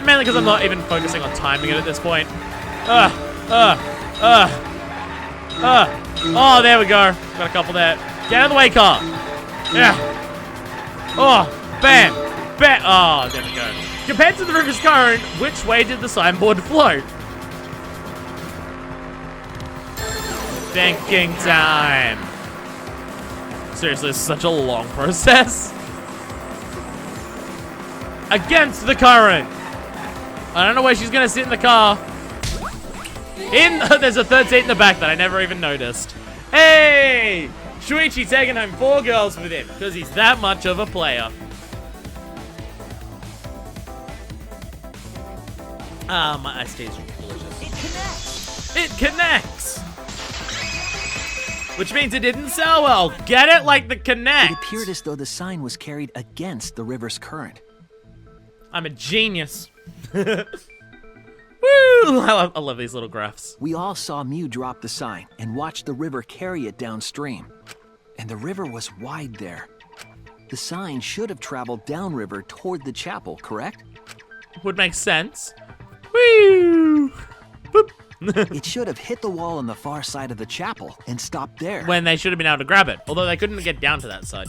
Mainly because I'm not even focusing on timing it at this point. Oh, there we go. Got a couple there. Get out of the way, car. Yeah. Oh, bam. Bam. Oh, there we go. Compared to the river's current, which way did the signboard float? Thinking time. Seriously, this is such a long process. Against the current. I don't know where she's gonna sit in the car. There's a third seat in the back that I never even noticed. Hey! Shuichi taking home 4 girls with him because he's that much of a player. My iced tea is delicious. It connects! It connects! Which means it didn't sell well. Get it? Like the connect. It appeared as though the sign was carried against the river's current. I'm a genius. Woo! I love these little graphs. We all saw Mew drop the sign and watched the river carry it downstream. And the river was wide there. The sign should have traveled downriver toward the chapel, correct? Would make sense. Woo! Boop. It should have hit the wall on the far side of the chapel and stopped there. When they should have been able to grab it, although they couldn't get down to that side.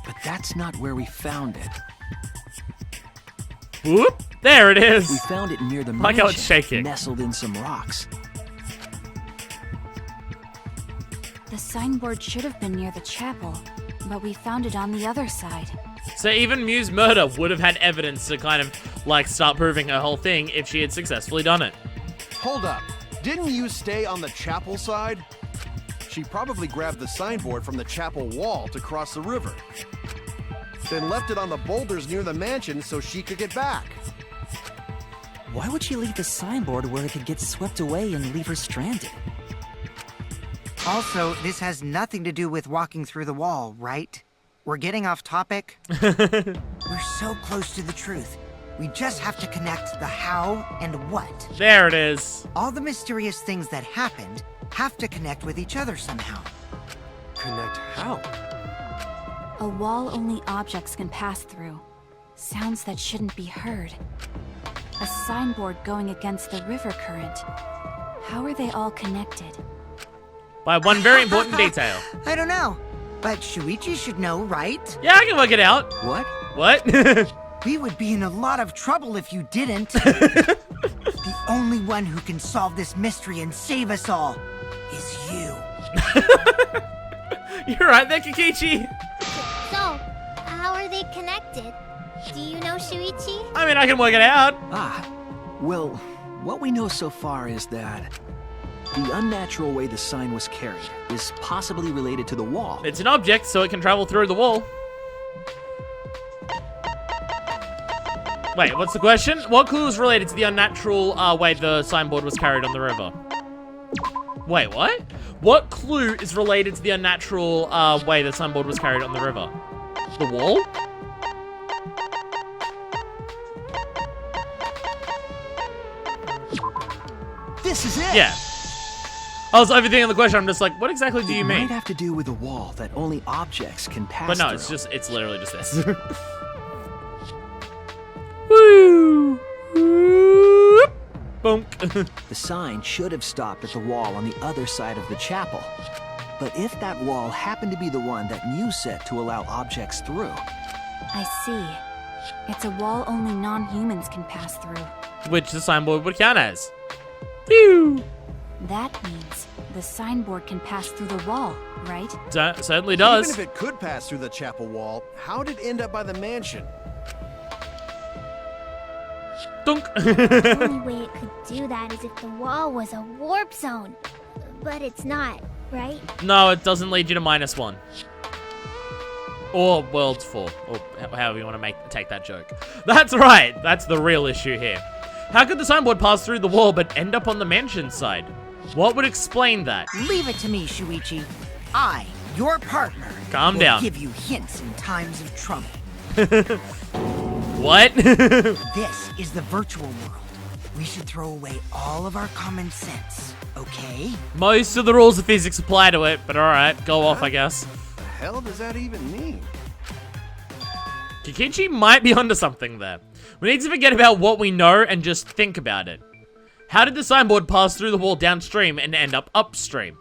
But that's not where we found it. Whoop! There it is. We found it near the Like how it's mansion, shaking. nestled in some rocks. The signboard should have been near the chapel, but we found it on the other side. So even Mew's murder would have had evidence to kind of, like, start proving her whole thing if she had successfully done it. Hold up. Didn't you stay on the chapel side? She probably grabbed the signboard from the chapel wall to cross the river. Then left it on the boulders near the mansion so she could get back. Why would she leave the signboard where it could get swept away and leave her stranded? Also, this has nothing to do with walking through the wall, right? We're getting off topic. We're so close to the truth. We just have to connect the how and what. There it is. All the mysterious things that happened have to connect with each other somehow. Connect how? A wall only objects can pass through. Sounds that shouldn't be heard. A signboard going against the river current. How are they all connected? By one very important detail. I don't know, but Shuichi should know, right? Yeah, I can work it out. What? What? We would be in a lot of trouble if you didn't. The only one who can solve this mystery and save us all is you. You're right there, Kikichi. So, how are they connected? Do you know, Shuichi? I mean, I can work it out. Well, what we know so far is that the unnatural way the sign was carried is possibly related to the wall. It's an object, so it can travel through the wall. Wait, what's the question? What clue is related to the unnatural way the signboard was carried on the river? Wait, what? What clue is related to the unnatural way the signboard was carried on the river? The wall? This is it! Yeah. I was overthinking the question. I'm just like, what exactly do you It mean? might have to do with a wall that only objects can pass But no, through. it's literally just this. Woo! Whoop! Bonk. The sign should have stopped at the wall on the other side of the chapel. But if that wall happened to be the one that Mew set to allow objects through, I see. It's a wall only non-humans can pass through. Which the signboard would count as. Pew! That means the signboard can pass through the wall, right? Certainly does. Even if it could pass through the chapel wall, how did it end up by the mansion? Dunk. The only way it could do that is if the wall was a warp zone. But it's not, right? No, it doesn't lead you to -1. Or worlds 4, or however you want to take that joke. That's right. That's the real issue here. How could the signboard pass through the wall but end up on the mansion side? What would explain that? Leave it to me, Shuichi. I, your partner, Calm will down. give you hints in times of trouble. What? This is the virtual world. We should throw away all of our common sense, okay? Most of the rules of physics apply to it, but alright, go off, I guess. The hell does that even mean? Kikichi might be onto something there. We need to forget about what we know and just think about it. How did the signboard pass through the wall downstream and end up upstream?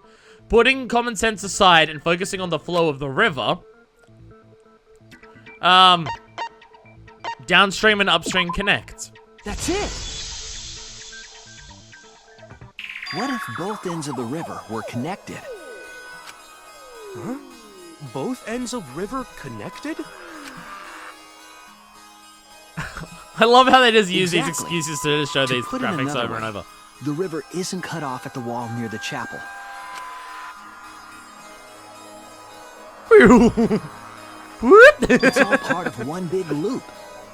Putting common sense aside and focusing on the flow of the river, downstream and upstream connect. that's it! What if both ends of the river were connected? Huh? Both ends of river connected? I love how they just use these Exactly. excuses to show To these put it graphics another over and way, over. The river isn't cut off at the wall near the chapel. It's all part of one big loop.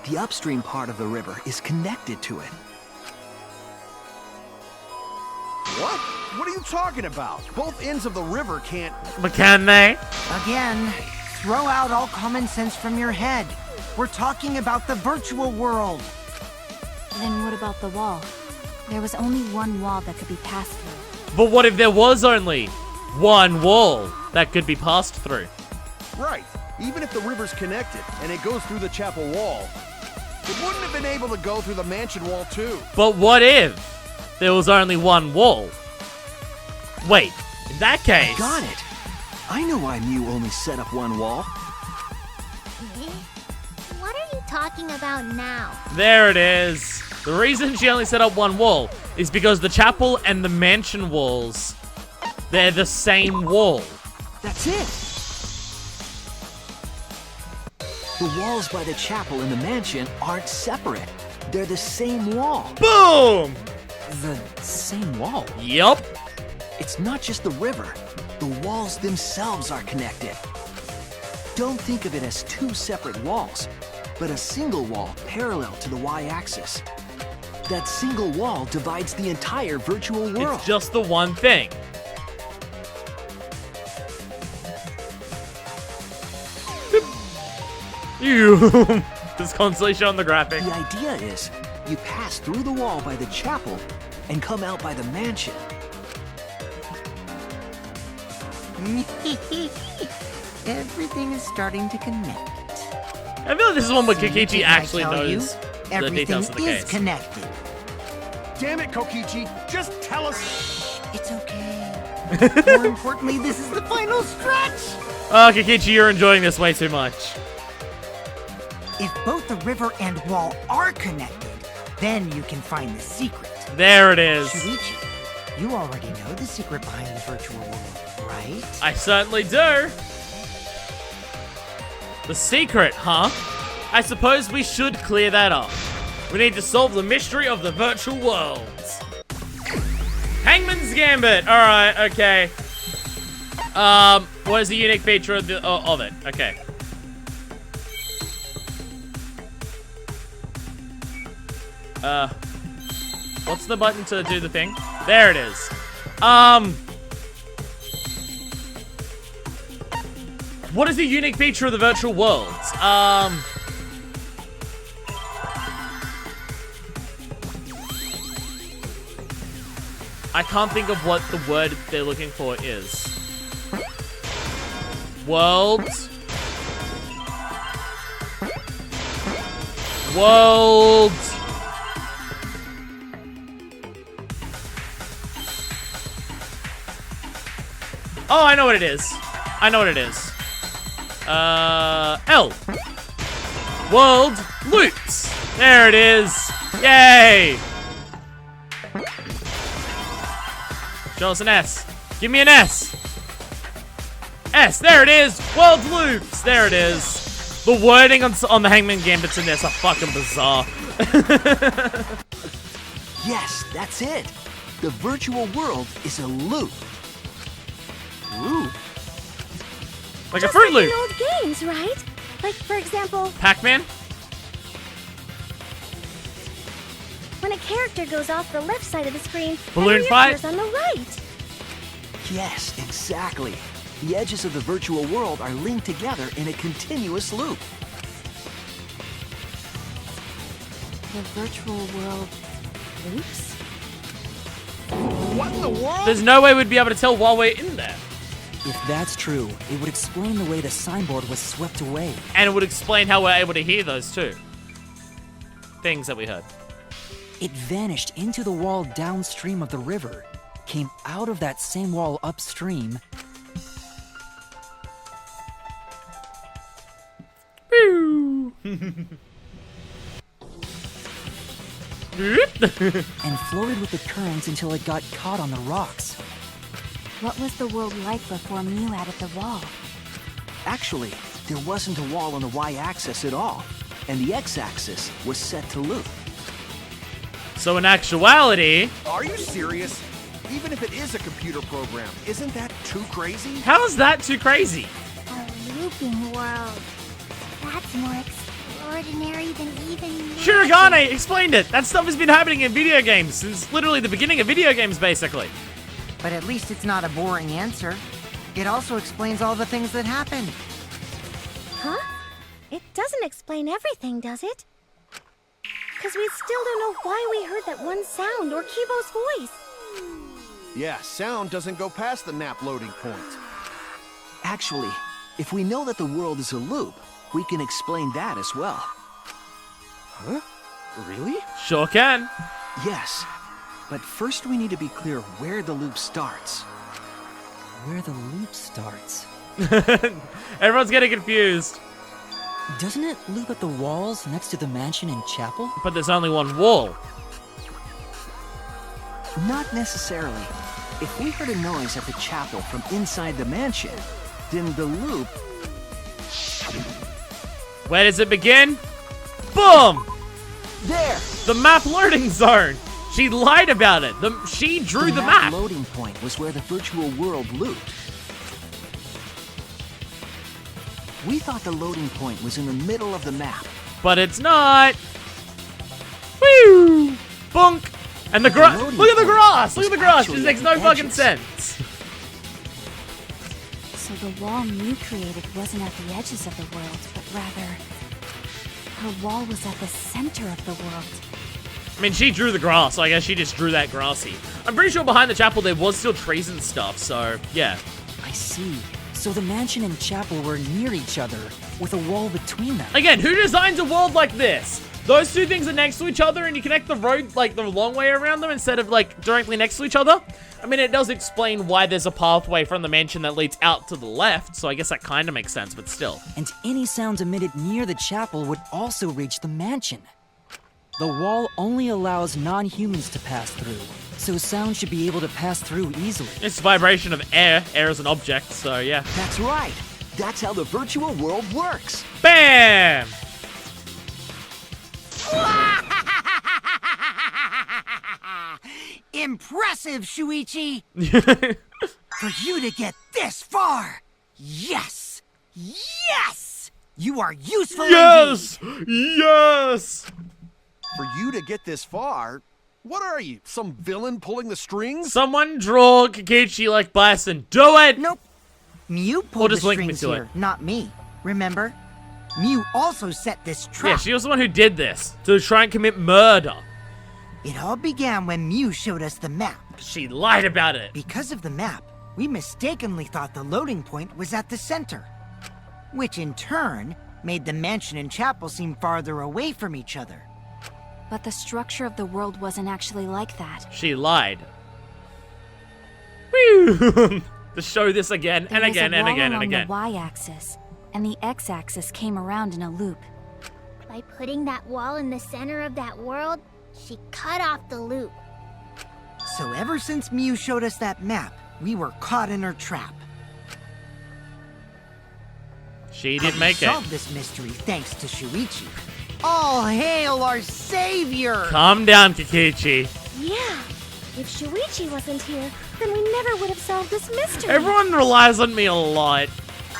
The upstream part of the river is connected to it. What? What are you talking about? Both ends of the river can't... But can they? Again, throw out all common sense from your head. We're talking about the virtual world. Then what about the wall? There was only one wall that could be passed through. But what if there was only one wall that could be passed through? Right. Even if the river's connected and it goes through the chapel wall, it wouldn't have been able to go through the mansion wall too. But what if there was only one wall? Wait, in that case... Got it. I know why Mew only set up one wall. What are you talking about now? There it is. The reason she only set up one wall is because the chapel and the mansion walls, they're the same wall. That's it. The walls by the chapel and the mansion aren't separate. They're the same wall. Boom! The same wall? Yup. It's not just the river. The walls themselves are connected. Don't think of it as two separate walls, but a single wall parallel to the y-axis. That single wall divides the entire virtual world. It's just the one thing. Ew. Just constantly showing the graphic. The idea is, you pass through the wall by the chapel and come out by the mansion. Everything is starting to connect. I feel like this is one where Kokichi Didn't I actually tell you? knows the Everything details of the is case. connected. Damn it, Kokichi! Just tell us. It's okay. More importantly, this is the final stretch. Oh, Kokichi, you're enjoying this way too much. If both the river and wall are connected, then you can find the secret. There it is. Shuichi, you already know the secret behind the virtual world, right? I certainly do. The secret, huh? I suppose we should clear that up. We need to solve the mystery of the virtual worlds. Hangman's Gambit. All right, okay. What is the unique feature of it? Okay. What's the button to do the thing? There it is. What is the unique feature of the virtual worlds? I can't think of what the word they're looking for is. Worlds. Worlds. Oh, I know what it is. I know what it is. L. World loops. There it is. Yay. Show us an S. Give me an S. S. There it is. World loops. There it is. The wording on the Hangman Gambits in this are fucking bizarre. Yes, that's it. The virtual world is a loop. Loop? Like Just a Fruit like Loop. in old games, right? Like, for example, Pac-Man? when a character goes off the left side of the screen, Balloon and fight? reappears on the right. Yes, exactly. The edges of the virtual world are linked together in a continuous loop. The virtual world loops? What in the world? There's no way we'd be able to tell while we're in there. If that's true, it would explain the way the signboard was swept away. And it would explain how we're able to hear those too. Things that we heard. It vanished into the wall downstream of the river, came out of that same wall upstream, and floated with the currents until it got caught on the rocks. What was the world like before Mew added the wall? Actually, there wasn't a wall on the y-axis at all, and the x-axis was set to loop. So in actuality, Are you serious? Even if it is a computer program, isn't that too crazy? how is that too crazy? A looping world. That's more extraordinary than even... Shirogane explained it. That stuff has been happening in video games since literally the beginning of video games, basically. But at least it's not a boring answer. It also explains all the things that happened. Huh? It doesn't explain everything, does it? Because we still don't know why we heard that one sound or Kibo's voice. Yeah, sound doesn't go past the map loading point. Actually, if we know that the world is a loop, we can explain that as well. Huh? Really? Sure can. Yes. But first we need to be clear where the loop starts. Where the loop starts. Everyone's getting confused. Doesn't it loop at the walls next to the mansion and chapel? But there's only one wall. Not necessarily. If we heard a noise at the chapel from inside the mansion, then the loop... Where does it begin? Boom! There! The map loading zone! She lied about it. She drew the map. The loading point was where the virtual world looped. We thought the loading point was in the middle of the map. But it's not. Woo! Bunk! And the grass. Look at the grass! Look at the grass! This makes no fucking sense. So the wall Mew created wasn't at the edges of the world, but rather... her wall was at the center of the world. I mean, she drew the grass, so I guess she just drew that grassy. I'm pretty sure behind the chapel there was still trees and stuff, so yeah. I see. So the mansion and chapel were near each other, with a wall between them. Again, who designs a world like this? Those two things are next to each other and you connect the road, like, the long way around them instead of, like, directly next to each other? I mean, it does explain why there's a pathway from the mansion that leads out to the left, so I guess that kind of makes sense, but still. And any sounds emitted near the chapel would also reach the mansion. The wall only allows non-humans to pass through, so sound should be able to pass through easily. It's vibration of air. Air is an object, so yeah. That's right. That's how the virtual world works. Bam! Impressive, Shuichi! For you to get this far! Yes! Yes! You are useful Yes! indeed! Yes! For you to get this far? What are you, some villain pulling the strings? Someone draw Kikichi like Bison. Do it! Nope. Mew Or pulled the just link me strings to here, it. not me. Remember? Mew also set this trap. Yeah, she was the one who did this, to try and commit murder. It all began when Mew showed us the map. She lied about it. Because of the map, we mistakenly thought the loading point was at the center. Which in turn, made the mansion and chapel seem farther away from each other. But the structure of the world wasn't actually like that. She lied. Woo! To show this again and There was again a and wall again and along again. the y-axis, and the x-axis came around in a loop. By putting that wall in the center of that world, she cut off the loop. So ever since Mew showed us that map, we were caught in her trap. She did make it. Solved this mystery thanks to Shuichi. All hail our savior! Calm down, Kikichi. Yeah. If Shuichi wasn't here, then we never would have solved this mystery. Everyone relies on me a lot.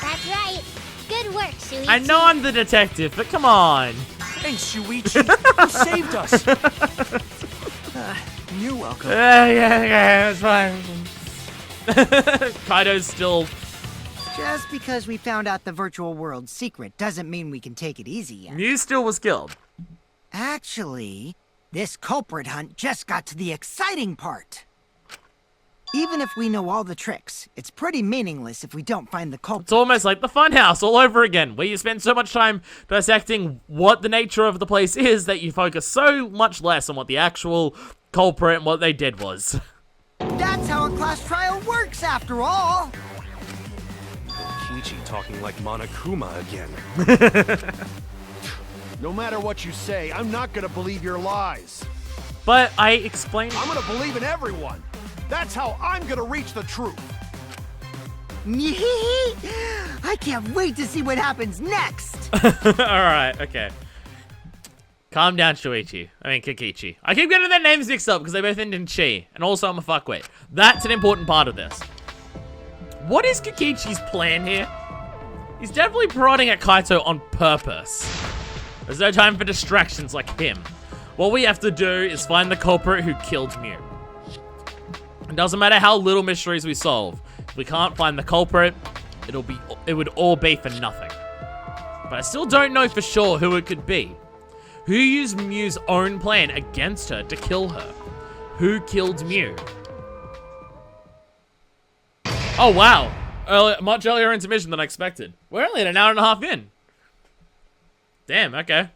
That's right. Good work, Shuichi. I know I'm the detective, but come on. Thanks, Shuichi. You saved us. You're welcome. Yeah, it's fine. Kaido's still... Just because we found out the virtual world's secret doesn't mean we can take it easy yet. Mew still was killed. Actually, this culprit hunt just got to the exciting part. Even if we know all the tricks, it's pretty meaningless if we don't find the culprit. It's almost like the Funhouse all over again, where you spend so much time dissecting what the nature of the place is that you focus so much less on what the actual culprit and what they did was. That's how a class trial works, after all. Kichi talking like Monokuma again. No matter what you say, I'm not gonna believe your lies. But I explained... I'm gonna believe in everyone. That's how I'm gonna reach the truth. I can't wait to see what happens next. Alright, okay. Calm down, Shuichi. I mean, Kikichi. I keep getting their names mixed up because they both end in chi. And also, I'm a fuckwit. That's an important part of this. What is Kikichi's plan here? He's definitely prodding at Kaito on purpose. There's no time for distractions like him. What we have to do is find the culprit who killed Mew. It doesn't matter how little mysteries we solve. If we can't find the culprit, it would all be for nothing. But I still don't know for sure who it could be. Who used Mew's own plan against her to kill her? Who killed Mew? Oh, wow. Much earlier intermission than I expected. We're only an hour and a half in. Damn, okay.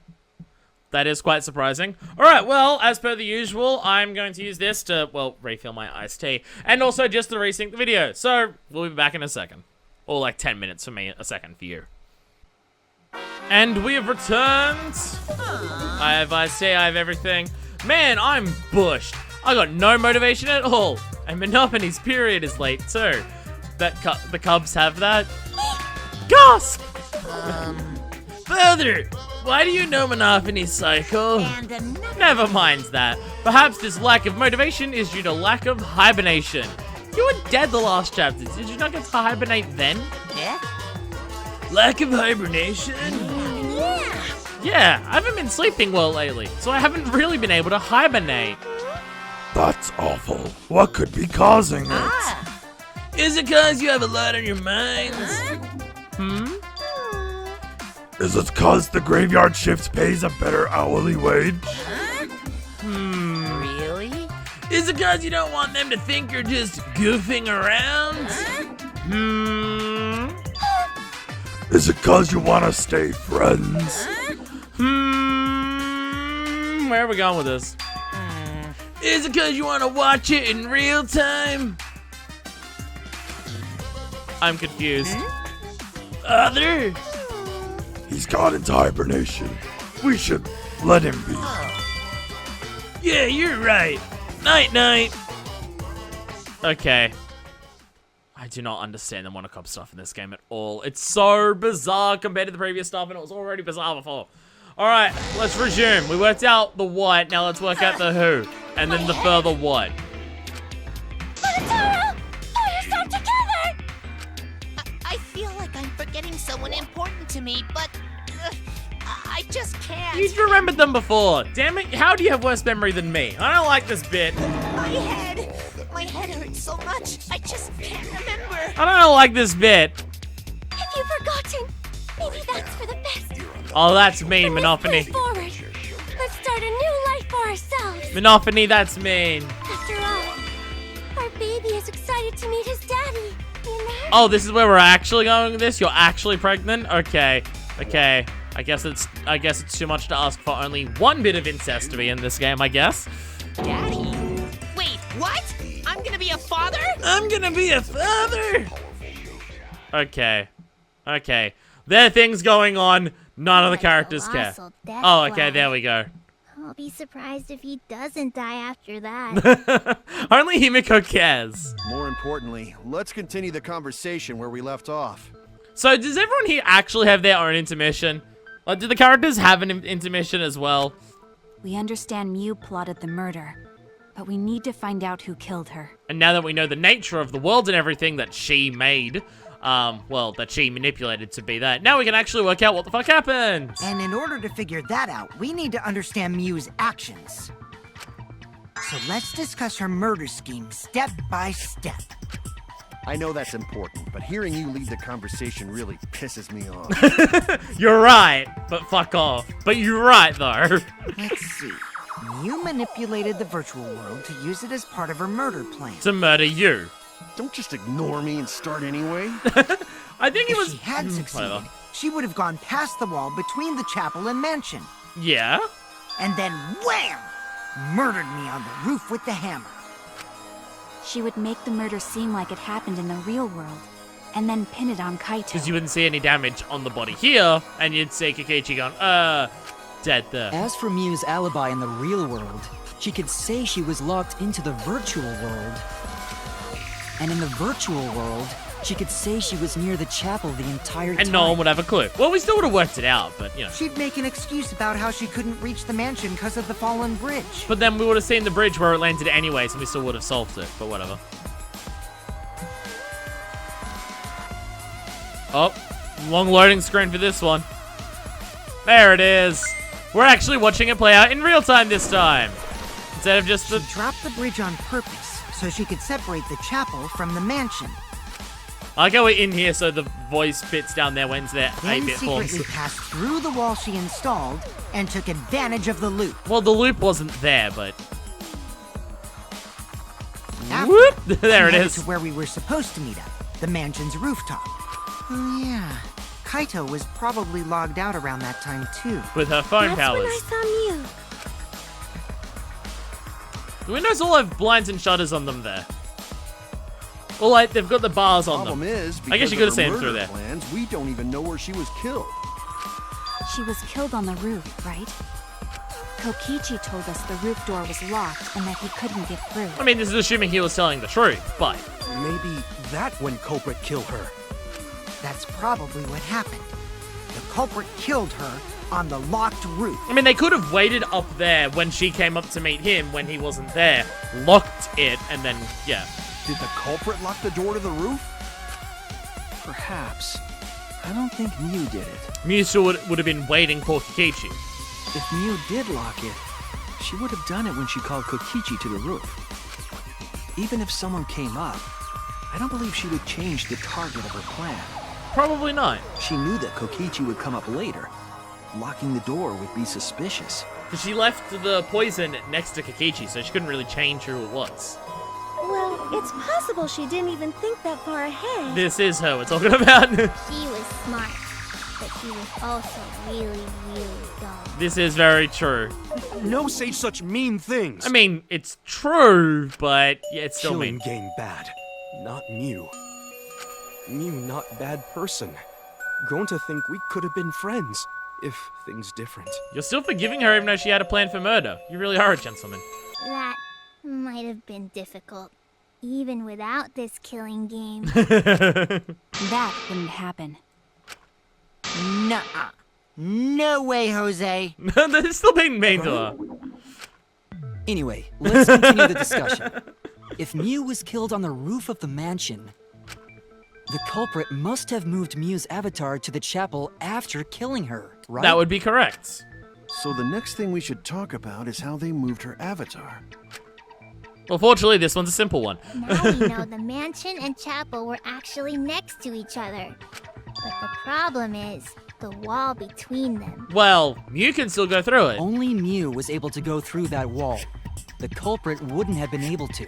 That is quite surprising. Alright, well, as per the usual, I'm going to use this to, well, refill my iced tea. And also just to resync the video. So, we'll be back in a second. Or like 10 minutes for me, a second for you. And we have returned. I have iced tea, I have everything. Man, I'm bushed. I got no motivation at all. And Monopony's period is late too. The Cubs have that. Gasp! Further, why do you know Monopony's cycle? Never mind that. Perhaps this lack of motivation is due to lack of hibernation. You were dead the last chapter. Did you not get to hibernate then? Yeah? Lack of hibernation? Yeah, I haven't been sleeping well lately, so I haven't really been able to hibernate. That's awful. What could be causing it? Is it cause you have a lot on your minds? Is it cause the graveyard shift pays a better hourly wage? Really? Is it cause you don't want them to think you're just goofing around? Is it cause you want to stay friends? Where are we going with this? Is it cause you want to watch it in real time? I'm confused. Other? He's gone into hibernation. We should let him be. Yeah, you're right. Night night. Okay. I do not understand the Monocop stuff in this game at all. It's so bizarre compared to the previous stuff, and it was already bizarre before. Alright, let's resume. We worked out the what, now let's work out the who. And then the further what. I feel like I'm forgetting someone important to me, but I just can't. You remembered them before. Damn it, how do you have worse memory than me? I don't like this bit. My head hurts so much, I just can't remember. I don't like this bit. Have you forgotten? Maybe that's for the best. Oh, that's mean, Let's Monopony. push forward. Let's start a new life for ourselves. Monopony, that's mean. After all, our baby is excited to meet his daddy. You know? Oh, this is where we're actually going with this? You're actually pregnant? Okay. Okay. I guess it's too much to ask for only one bit of incest to be in this game, I guess. Daddy? Wait, what? I'm gonna be a father? I'm gonna be a father! Okay. Okay. There are things going on. None of the characters care. Oh, okay, there we go. I'll be surprised if he doesn't die after that. Only Himiko cares. More importantly, let's continue the conversation where we left off. So, does everyone here actually have their own intermission? Like, do the characters have an intermission as well? We understand Mew plotted the murder, but we need to find out who killed her. And now that we know the nature of the world and everything that she made, well, that she manipulated to be that, now we can actually work out what the fuck happened. And in order to figure that out, we need to understand Mew's actions. So let's discuss her murder scheme step by step. I know that's important, but hearing you lead the conversation really pisses me off. You're right, but fuck off. But you're right, though. Let's see. Mew manipulated the virtual world to use it as part of her murder plan. To murder you. Don't just ignore me and start anyway. I think it was... If she had succeeded, whatever. she would have gone past the wall between the chapel and mansion. Yeah? And then wham! Murdered me on the roof with the hammer. She would make the murder seem like it happened in the real world, and then pin it on Kaito. Because you wouldn't see any damage on the body here, and you'd see Kikichi going, dead there. As for Mew's alibi in the real world, she could say she was locked into the virtual world. And in the virtual world, she could say she was near the chapel the entire time. And no one would have a clue. Well, we still would have worked it out, but, you know. She'd make an excuse about how she couldn't reach the mansion because of the fallen bridge. But then we would have seen the bridge where it landed anyways, and we still would have solved it, but whatever. Oh, long loading screen for this one. There it is. We're actually watching it play out in real time this time. Instead of just the... She dropped the bridge on purpose so she could separate the chapel from the mansion. I like how we're in here, so the voice bits down there when's their Then 8-bit secretly forms. passed through the wall she installed and took advantage of the loop. Well, the loop wasn't there, but... After, Whoop! she There it headed is. to where we were supposed to meet at, the mansion's rooftop. Oh yeah, Kaito was probably logged out around that time too. With her phone That's powers. when I saw Mew. The windows all have blinds and shutters on them there. Well, like, they've got the bars on them. Problem is, I guess because you could have of seen her them through murder there. plans, we don't even know where she was killed. She was killed on the roof, right? Kokichi told us the roof door was locked and that he couldn't get through. I mean, this is assuming he was telling the truth, but... Maybe that when culprit killed her. That's probably what happened. The culprit killed her on the locked roof. I mean, they could have waited up there when she came up to meet him when he wasn't there, locked it, and then, yeah. Did the culprit lock the door to the roof? Perhaps. I don't think Mew did it. Mew still would have been waiting for Kokichi. If Mew did lock it, she would have done it when she called Kokichi to the roof. Even if someone came up, I don't believe she would change the target of her plan. Probably not. She knew that Kokichi would come up later. Locking the door would be suspicious. Because she left the poison next to Kokichi, so she couldn't really change who it was. Well, it's possible she didn't even think that far ahead. This is her we're talking about. She was smart, but she was also really, really dumb. This is very true. No say such mean things. I mean, it's true, but yeah, it's still Killing mean. game bad, not Mew. Mew not bad person. Gonta think we could have been friends if things different. You're still forgiving her even though she had a plan for murder. You really are a gentleman. That might have been difficult, even without this killing game. That wouldn't happen. Nuh-uh. No way, Jose. They're still being mean to her. Anyway, let's continue the discussion. If Mew was killed on the roof of the mansion, the culprit must have moved Mew's avatar to the chapel after killing her, right? That would be correct. So the next thing we should talk about is how they moved her avatar. Well, fortunately, this one's a simple one. Now we know the mansion and chapel were actually next to each other. But the problem is the wall between them. Well, Mew can still go through it. Only Mew was able to go through that wall. The culprit wouldn't have been able to.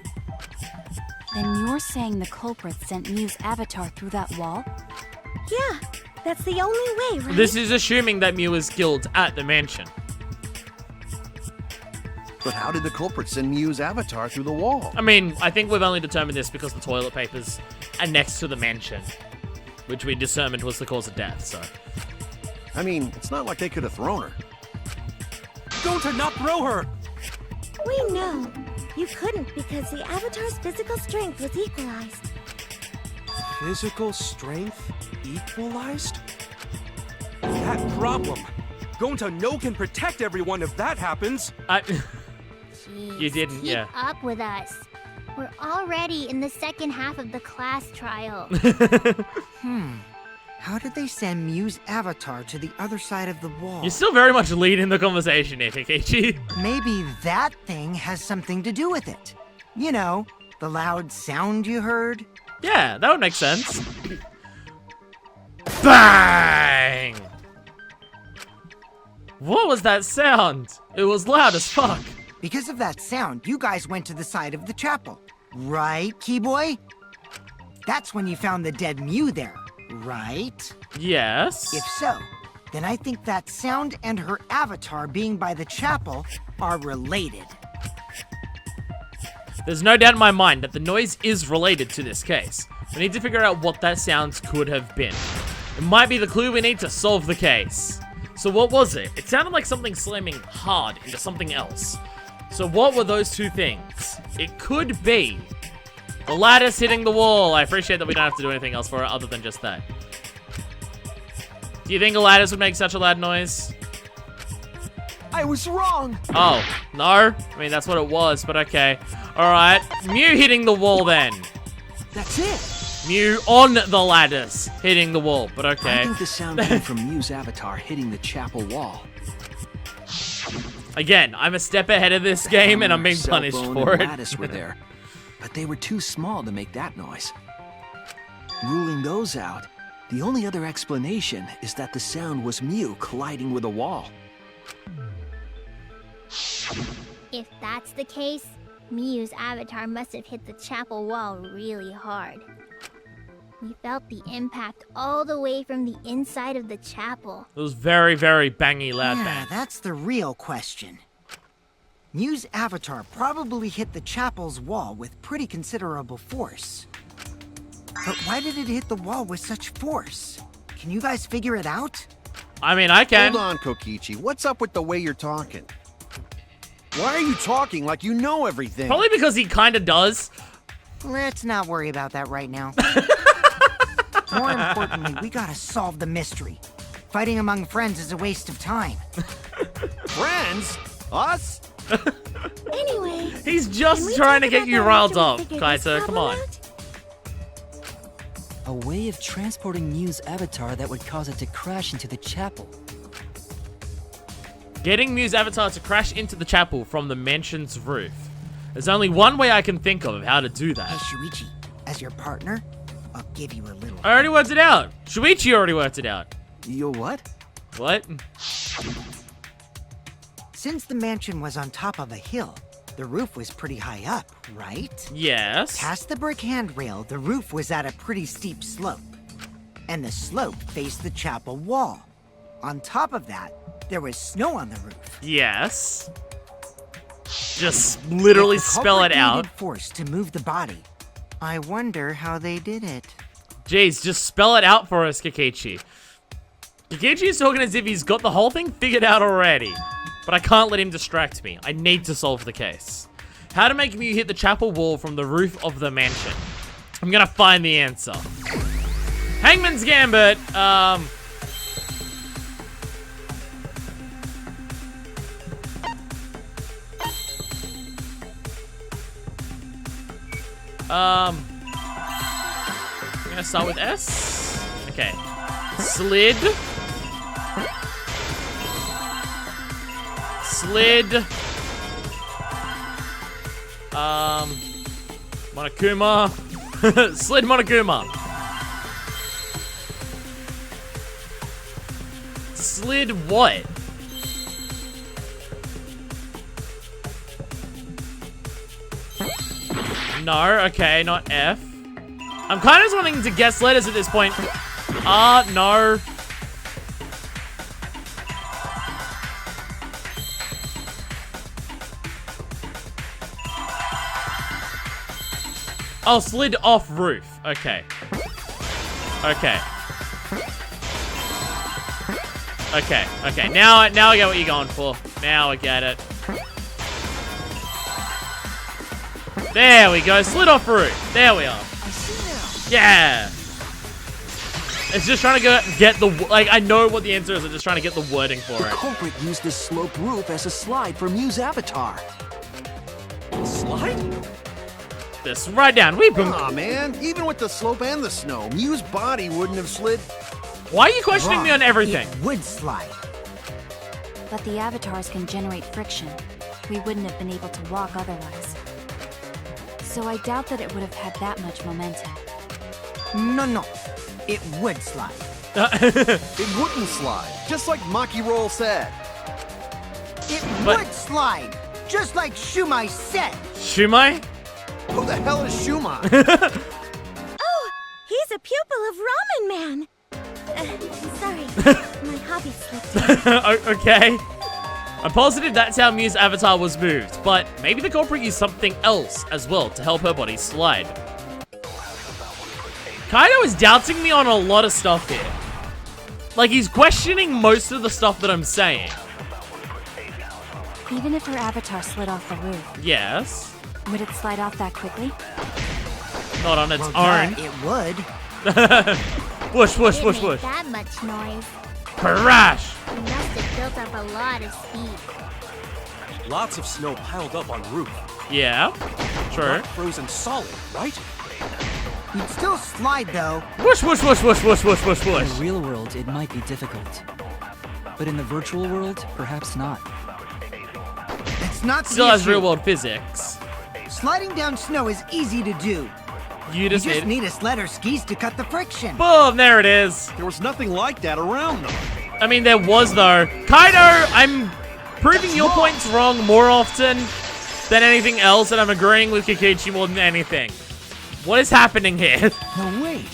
Then you're saying the culprit sent Mew's avatar through that wall? Yeah, that's the only way, right? This is assuming that Mew was killed at the mansion. But how did the culprit send Mew's avatar through the wall? I mean, I think we've only determined this because the toilet papers are next to the mansion, which we determined was the cause of death, so... I mean, it's not like they could have thrown her. Gonta not throw her! We know. You couldn't because the avatar's physical strength was equalized. Physical strength equalized? That problem. Gonta no can protect everyone if that happens. Jeez, You didn't, keep yeah. up with us. We're already in the second half of the class trial. How did they send Mew's avatar to the other side of the wall? You're still very much leading the conversation here, Kokichi. Maybe that thing has something to do with it. You know, the loud sound you heard? Yeah, that would make sense. Bang! What was that sound? It was loud as fuck. Because of that sound, you guys went to the side of the chapel. Right, Keyboy? That's when you found the dead Mew there, right? Yes. If so, then I think that sound and her avatar being by the chapel are related. There's no doubt in my mind that the noise is related to this case. We need to figure out what that sound could have been. It might be the clue we need to solve the case. So what was it? It sounded like something slamming hard into something else. So what were those two things? It could be the lattice hitting the wall. I appreciate that we don't have to do anything else for it other than just that. Do you think a lattice would make such a loud noise? I was wrong. Oh, no? I mean, that's what it was, but okay. Alright, Mew hitting the wall then. That's it. Mew on the lattice hitting the wall, but I okay. think the sound came from Mew's avatar hitting the chapel wall. Again, I'm a step ahead of this game and I'm being punished Cellphone for and it. lattice were there, but they were too small to make that noise. Ruling those out, the only other explanation is that the sound was Mew colliding with a wall. If that's the case, Mew's avatar must have hit the chapel wall really hard. We felt the impact all the way from the inside of the chapel. It was very, very bangy loud Yeah, bang. that's the real question. Mew's avatar probably hit the chapel's wall with pretty considerable force. But why did it hit the wall with such force? Can you guys figure it out? I mean, I can. Hold on, Kokichi. What's up with the way you're talking? Why are you talking like you know everything? Probably because he kind of does. Let's not worry about that right now. More importantly, we gotta solve the mystery. Fighting among friends is a waste of time. Friends? Us? Anyway, He's can just we trying to talk get about you that riled after we up, figure this Kaito. Come problem on. out? A way of transporting Mew's avatar that would cause it to crash into the chapel. Getting Mew's avatar to crash into the chapel from the mansion's roof. There's only one way I can think of how to do Hey, that. Shuichi, as your partner, I'll give you a little. I already worked it out. Shuichi already worked it out. Yo, what? What? Since the mansion was on top of a hill, the roof was pretty high up, right? Yes. Past the brick handrail, the roof was at a pretty steep slope. And the slope faced the chapel wall. On top of that, there was snow on the roof. Yes. Just literally If the spell it culprit out. needed force to move the body. I wonder how they did it. Jeez, just spell it out for us, Kakichi. Kakichi is talking as if he's got the whole thing figured out already. But I can't let him distract me. I need to solve the case. How to make Mew hit the chapel wall from the roof of the mansion. I'm gonna find the answer. Hangman's Gambit, I'm gonna start with S. Okay. Slid. Monokuma. Slid Monokuma. Slid what? No, okay, not F. I'm kind of just wanting to guess letters at this point. No. Oh, slid off roof. Okay. Okay. Okay, okay. Now I get what you're going for. Now I get it. There we go. Slid off roof. There we are. I see now. Yeah. It's just trying to get the, like, I know what the answer is. I'm just trying to get the wording for The it. culprit used this sloped roof as a slide for Mew's avatar. Slide? This right down. We've been. Aw, man. Even with the slope and the snow, Mew's body wouldn't have slid. Why are you questioning me on Wrong. everything? It would slide. But the avatars can generate friction. We wouldn't have been able to walk otherwise. So I doubt that it would have had that much momentum. No. It would slide. It wouldn't slide, just like Maki Roll said. It But- would slide, just like Shumai said. Shumai? Who the hell is Shumai? Oh, he's a pupil of Ramen Man. Sorry, my hobby slipped in. Okay. I'm positive that's how Mew's avatar was moved, but maybe the culprit used something else as well to help her body slide. Kaido is doubting me on a lot of stuff here. Like, he's questioning most of the stuff that I'm saying. Even if her avatar slid off the roof, Yes. would it slide off that quickly? Not on its Well, own. it would. Whoosh, whoosh, It whoosh, made whoosh. that much noise. Crash! He must have built up a lot of speed. Lots of snow piled up on roof. Yeah. True. Not frozen solid, right? You'd still slide, though. Whoosh, whoosh, whoosh, whoosh, whoosh, whoosh, whoosh, In whoosh. the real world, it might be difficult. But in the virtual world, perhaps not. It's not the Still has issue. real world physics. Sliding down snow is easy to do. You You just just need... need a sled or skis to cut the friction. Boom, there it is. There was nothing like that around them. I mean, there was, though. Kaido, I'm proving your points wrong more often than anything else, and I'm agreeing with Kikichi more than anything. What is happening here? No, wait.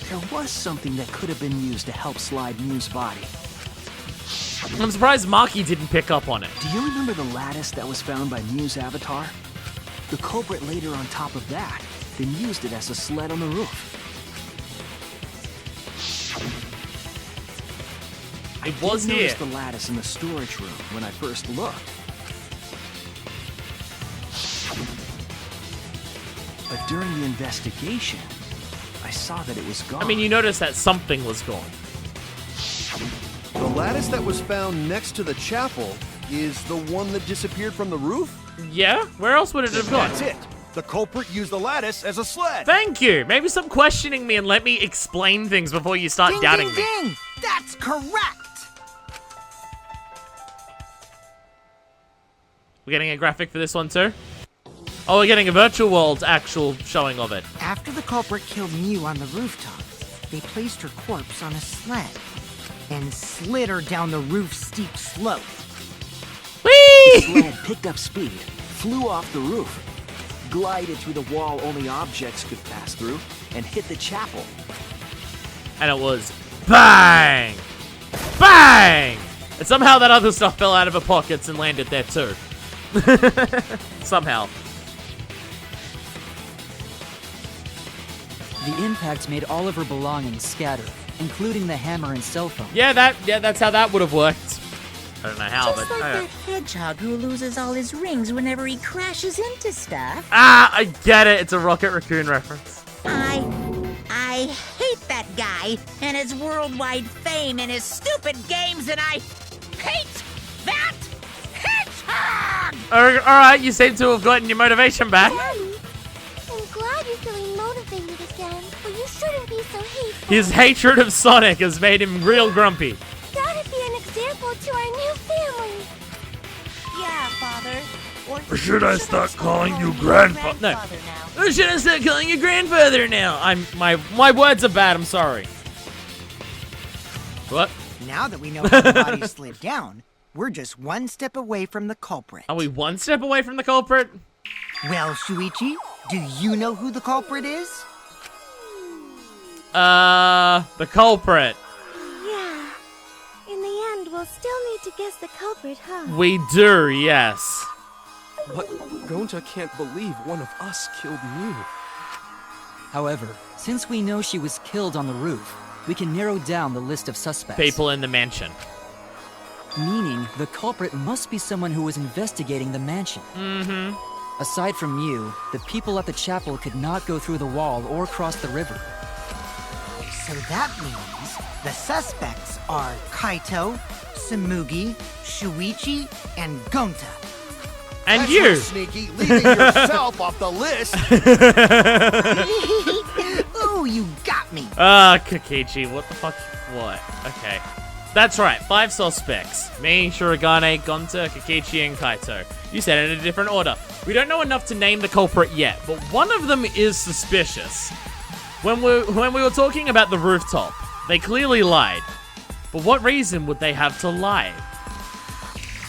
There was something that could have been used to help slide Mew's body. I'm surprised Maki didn't pick up on it. Do you remember the lattice that was found by Mew's avatar? The culprit laid her on top of that, then used it as a sled on the roof. It was I here. noticed the lattice in the storage room when I first looked. But during the investigation, I saw that it was gone. I mean, you noticed that something was gone. The lattice that was found next to the chapel is the one that disappeared from the roof? Yeah? Where else would it have gone? That's it. The culprit used the lattice as a sled. Thank you. Maybe stop questioning me and let me explain things before you start Ding, doubting ding, me. ding! That's correct! We're getting a graphic for this one too? Oh, we're getting a virtual world actual showing of it. After the culprit killed Mew on the rooftop, they placed her corpse on a sled and slid her down the roof's steep slope. The sled picked up speed, flew off the roof, glided through the wall only objects could pass through, and hit the chapel. And it was bang! Bang! And somehow that other stuff fell out of her pockets and landed there too. Somehow. The impact made all of her belongings scatter, including the hammer and cell phone. Yeah, that's how that would have worked. I don't know how, Just but like that hedgehog who loses all his rings whenever he crashes into stuff. I get it. It's a Rocket Raccoon reference. I hate that guy and his worldwide fame and his stupid games, and I hate that hedgehog! All right, you seem to have gotten your motivation back. Daddy, I'm glad you're feeling motivated again, but you shouldn't be so hateful. His hatred of Sonic has made him real grumpy. Gotta be an example to our new family. Yeah, Father. Or should I start calling you Grandpa? No. Or should I start calling you grandfather now? My words are bad. I'm sorry. What? Now that we know how the body slid down, we're just one step away from the culprit. Are we one step away from the culprit? Well, Shuichi, do you know who the culprit is? The culprit. Yeah. In the end, we'll still need to guess the culprit, huh? We do, yes. But Gonta can't believe one of us killed Mew. However, since we know she was killed on the roof, we can narrow down the list of suspects. People in the mansion. Meaning, the culprit must be someone who was investigating the mansion. Mm-hmm. Aside from Mew, the people at the chapel could not go through the wall or cross the river. So that means the suspects are Kaito, Samugi, Shuichi, and Gonta. And That's you. real sneaky, leaving yourself off the list. Ooh, you got me. Kikichi, what the fuck? What? Okay. That's right, 5 suspects. Me, Shirogane, Gonta, Kikichi, and Kaito. You said it in a different order. We don't know enough to name the culprit yet, but one of them is suspicious. When we were talking about the rooftop, they clearly lied. But what reason would they have to lie?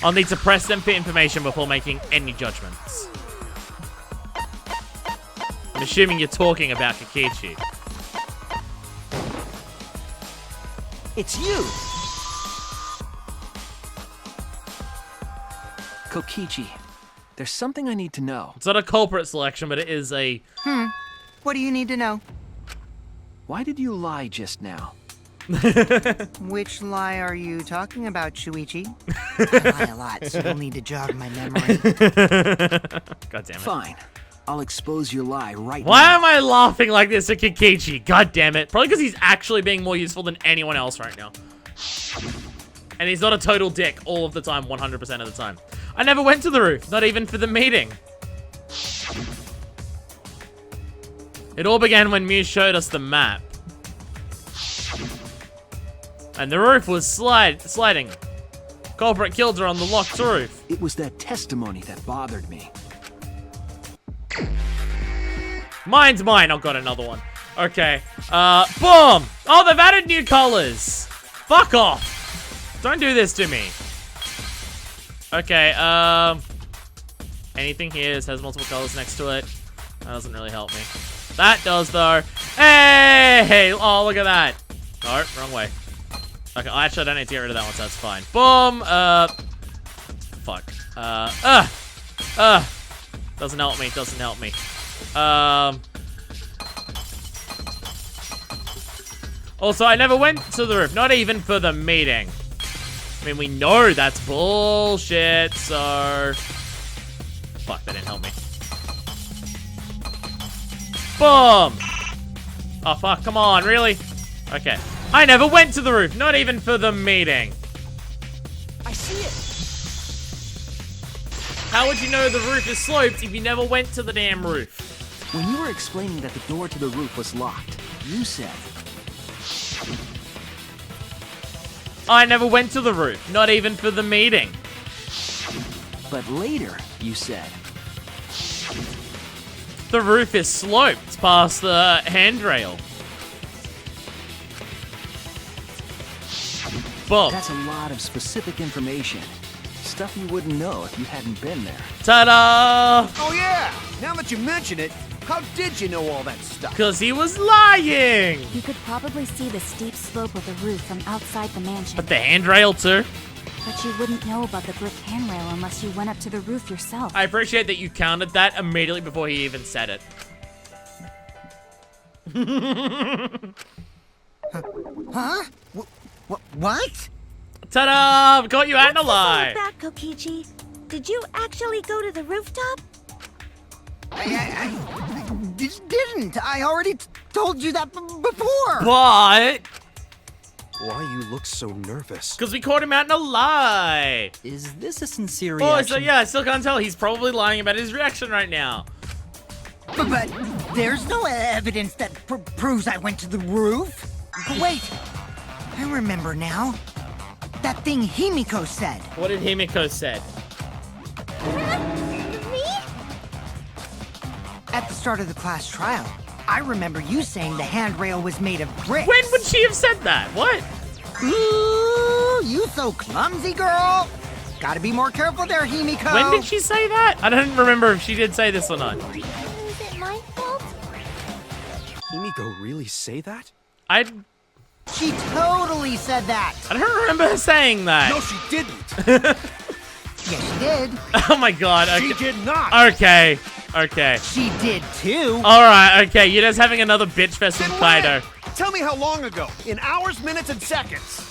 I'll need to press them for information before making any judgments. I'm assuming you're talking about Kikichi. It's you! Kokichi, there's something I need to know. It's not a culprit selection, but it is a... What do you need to know? Why did you lie just now? Which lie are you talking about, Shuichi? I lie a lot, so you'll need to jog my memory. God damn it. Fine. I'll expose your lie right Why now. am I laughing like this at Kikichi? God damn it. Probably because he's actually being more useful than anyone else right now. And he's not a total dick all of the time, 100% of the time. I never went to the roof, not even for the meeting. It all began when Mew showed us the map. And the roof was sliding. Culprit killed her on the locked roof. It was that testimony that bothered me. Mine's mine. I've got another one. Okay. Boom! Oh, they've added new colors. Fuck off. Don't do this to me. Okay, anything here has multiple colors next to it. That doesn't really help me. That does, though. Hey! Oh, look at that. No, wrong way. Okay, actually, I don't need to get rid of that one, so that's fine. Boom! Fuck. Doesn't help me, doesn't help me. Also, I never went to the roof, not even for the meeting. I mean, we know that's bullshit, so... Fuck, that didn't help me. Boom! Oh, fuck, come on, really? Okay. I never went to the roof, not even for the meeting. I see it. How would you know the roof is sloped if you never went to the damn roof? When you were explaining that the door to the roof was locked, you said... I never went to the roof, not even for the meeting. But later, you said... The roof is sloped past the handrail. Boom. That's a lot of specific information. Stuff you wouldn't know if you hadn't been there. Ta-da! Oh yeah! Now that you mention it, how did you know all that stuff? Because he was lying! You could probably see the steep slope of the roof from outside the mansion. But the handrail too? But you wouldn't know about the brick handrail unless you went up to the roof yourself. I appreciate that you countered that immediately before he even said it. Huh? What? Ta-da! Got you out in a lie! What's this all about, Kokichi? Did you actually go to the rooftop? I didn't. I already told you that before. But... Why you look so nervous? Because we caught him out in a lie! Is this a sincere Oh, reaction? so yeah, I still can't tell. He's probably lying about his reaction right now. But there's no evidence that proves I went to the roof. Wait, I remember now. That thing Himiko said. What did Himiko said? Me? At the start of the class trial, I remember you saying the handrail was made of bricks. When would she have said that? What? Ooh, you so clumsy, girl. Gotta be more careful there, Himiko. When did she say that? I don't remember if she did say this or not. Is it my fault? Himiko really say that? She totally said that. I don't remember her saying that. No, she didn't. Yes, she did. Oh my god. Okay. She did not. Okay. Okay. She did too. Alright, okay. You're just having another bitch fest with Then Kaido. when? Tell me how long ago. In hours, minutes, and seconds.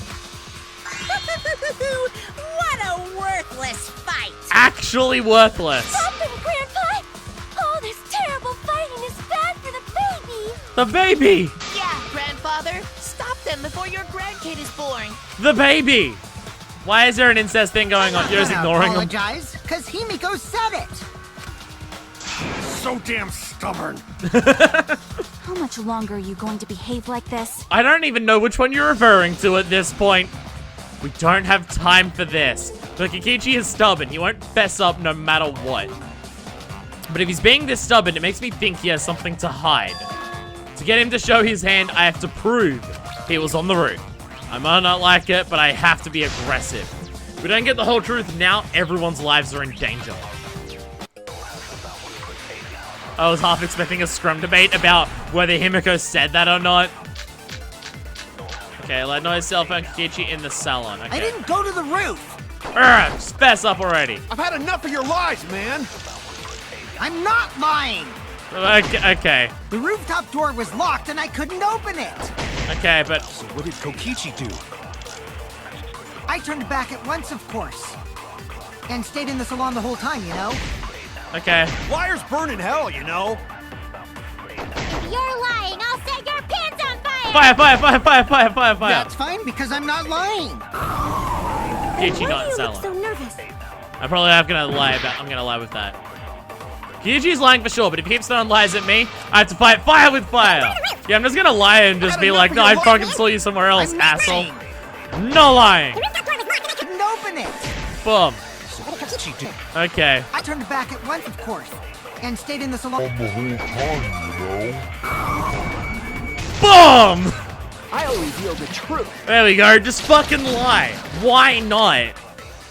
What a worthless fight! Actually worthless. Stop him, Grandpa! All this terrible fighting is bad for the baby! The baby. Yeah, grandfather, stop them before your grandkid is born. The baby. Why is there an incest thing going on? You're just ignoring him. Apologize, because Himiko said it. So damn stubborn. How much longer are you going to behave like this? I don't even know which one you're referring to at this point. We don't have time for this. But Kokichi is stubborn. He won't fess up no matter what. But if he's being this stubborn, it makes me think he has something to hide. To get him to show his hand, I have to prove he was on the roof. I might not like it, but I have to be aggressive. If we don't get the whole truth now, everyone's lives are in danger. I was half expecting a scrum debate about whether Himiko said that or not. Okay, let know cell phone Kokichi in the salon. Okay. I didn't go to the roof. Just fess up already. I've had enough of your lies, man. I'm not lying. Okay. The rooftop door was locked and I couldn't open it. Okay, but So what did Kokichi do? I turned back at once, of course. And stayed in the salon the whole time, you know? okay. Liars burn in hell, you know. You're lying. I'll set your pants on fire. Fire. That's fine because I'm not lying. Kokichi not in Why do you look salon. so nervous? I'm gonna lie with that. Kokichi's lying for sure, but if he keeps throwing lies at me, I have to fight fire with fire. Yeah, I'm just gonna lie and just be like, no, I'd fucking saw you somewhere else, I'm asshole. lying. No lying. I couldn't open it. Boom. So what did Kokichi do? Okay. I turned back at once, of course. and stayed in the salon. Boom! I'll reveal the truth. There we go. Just fucking lie. Why not?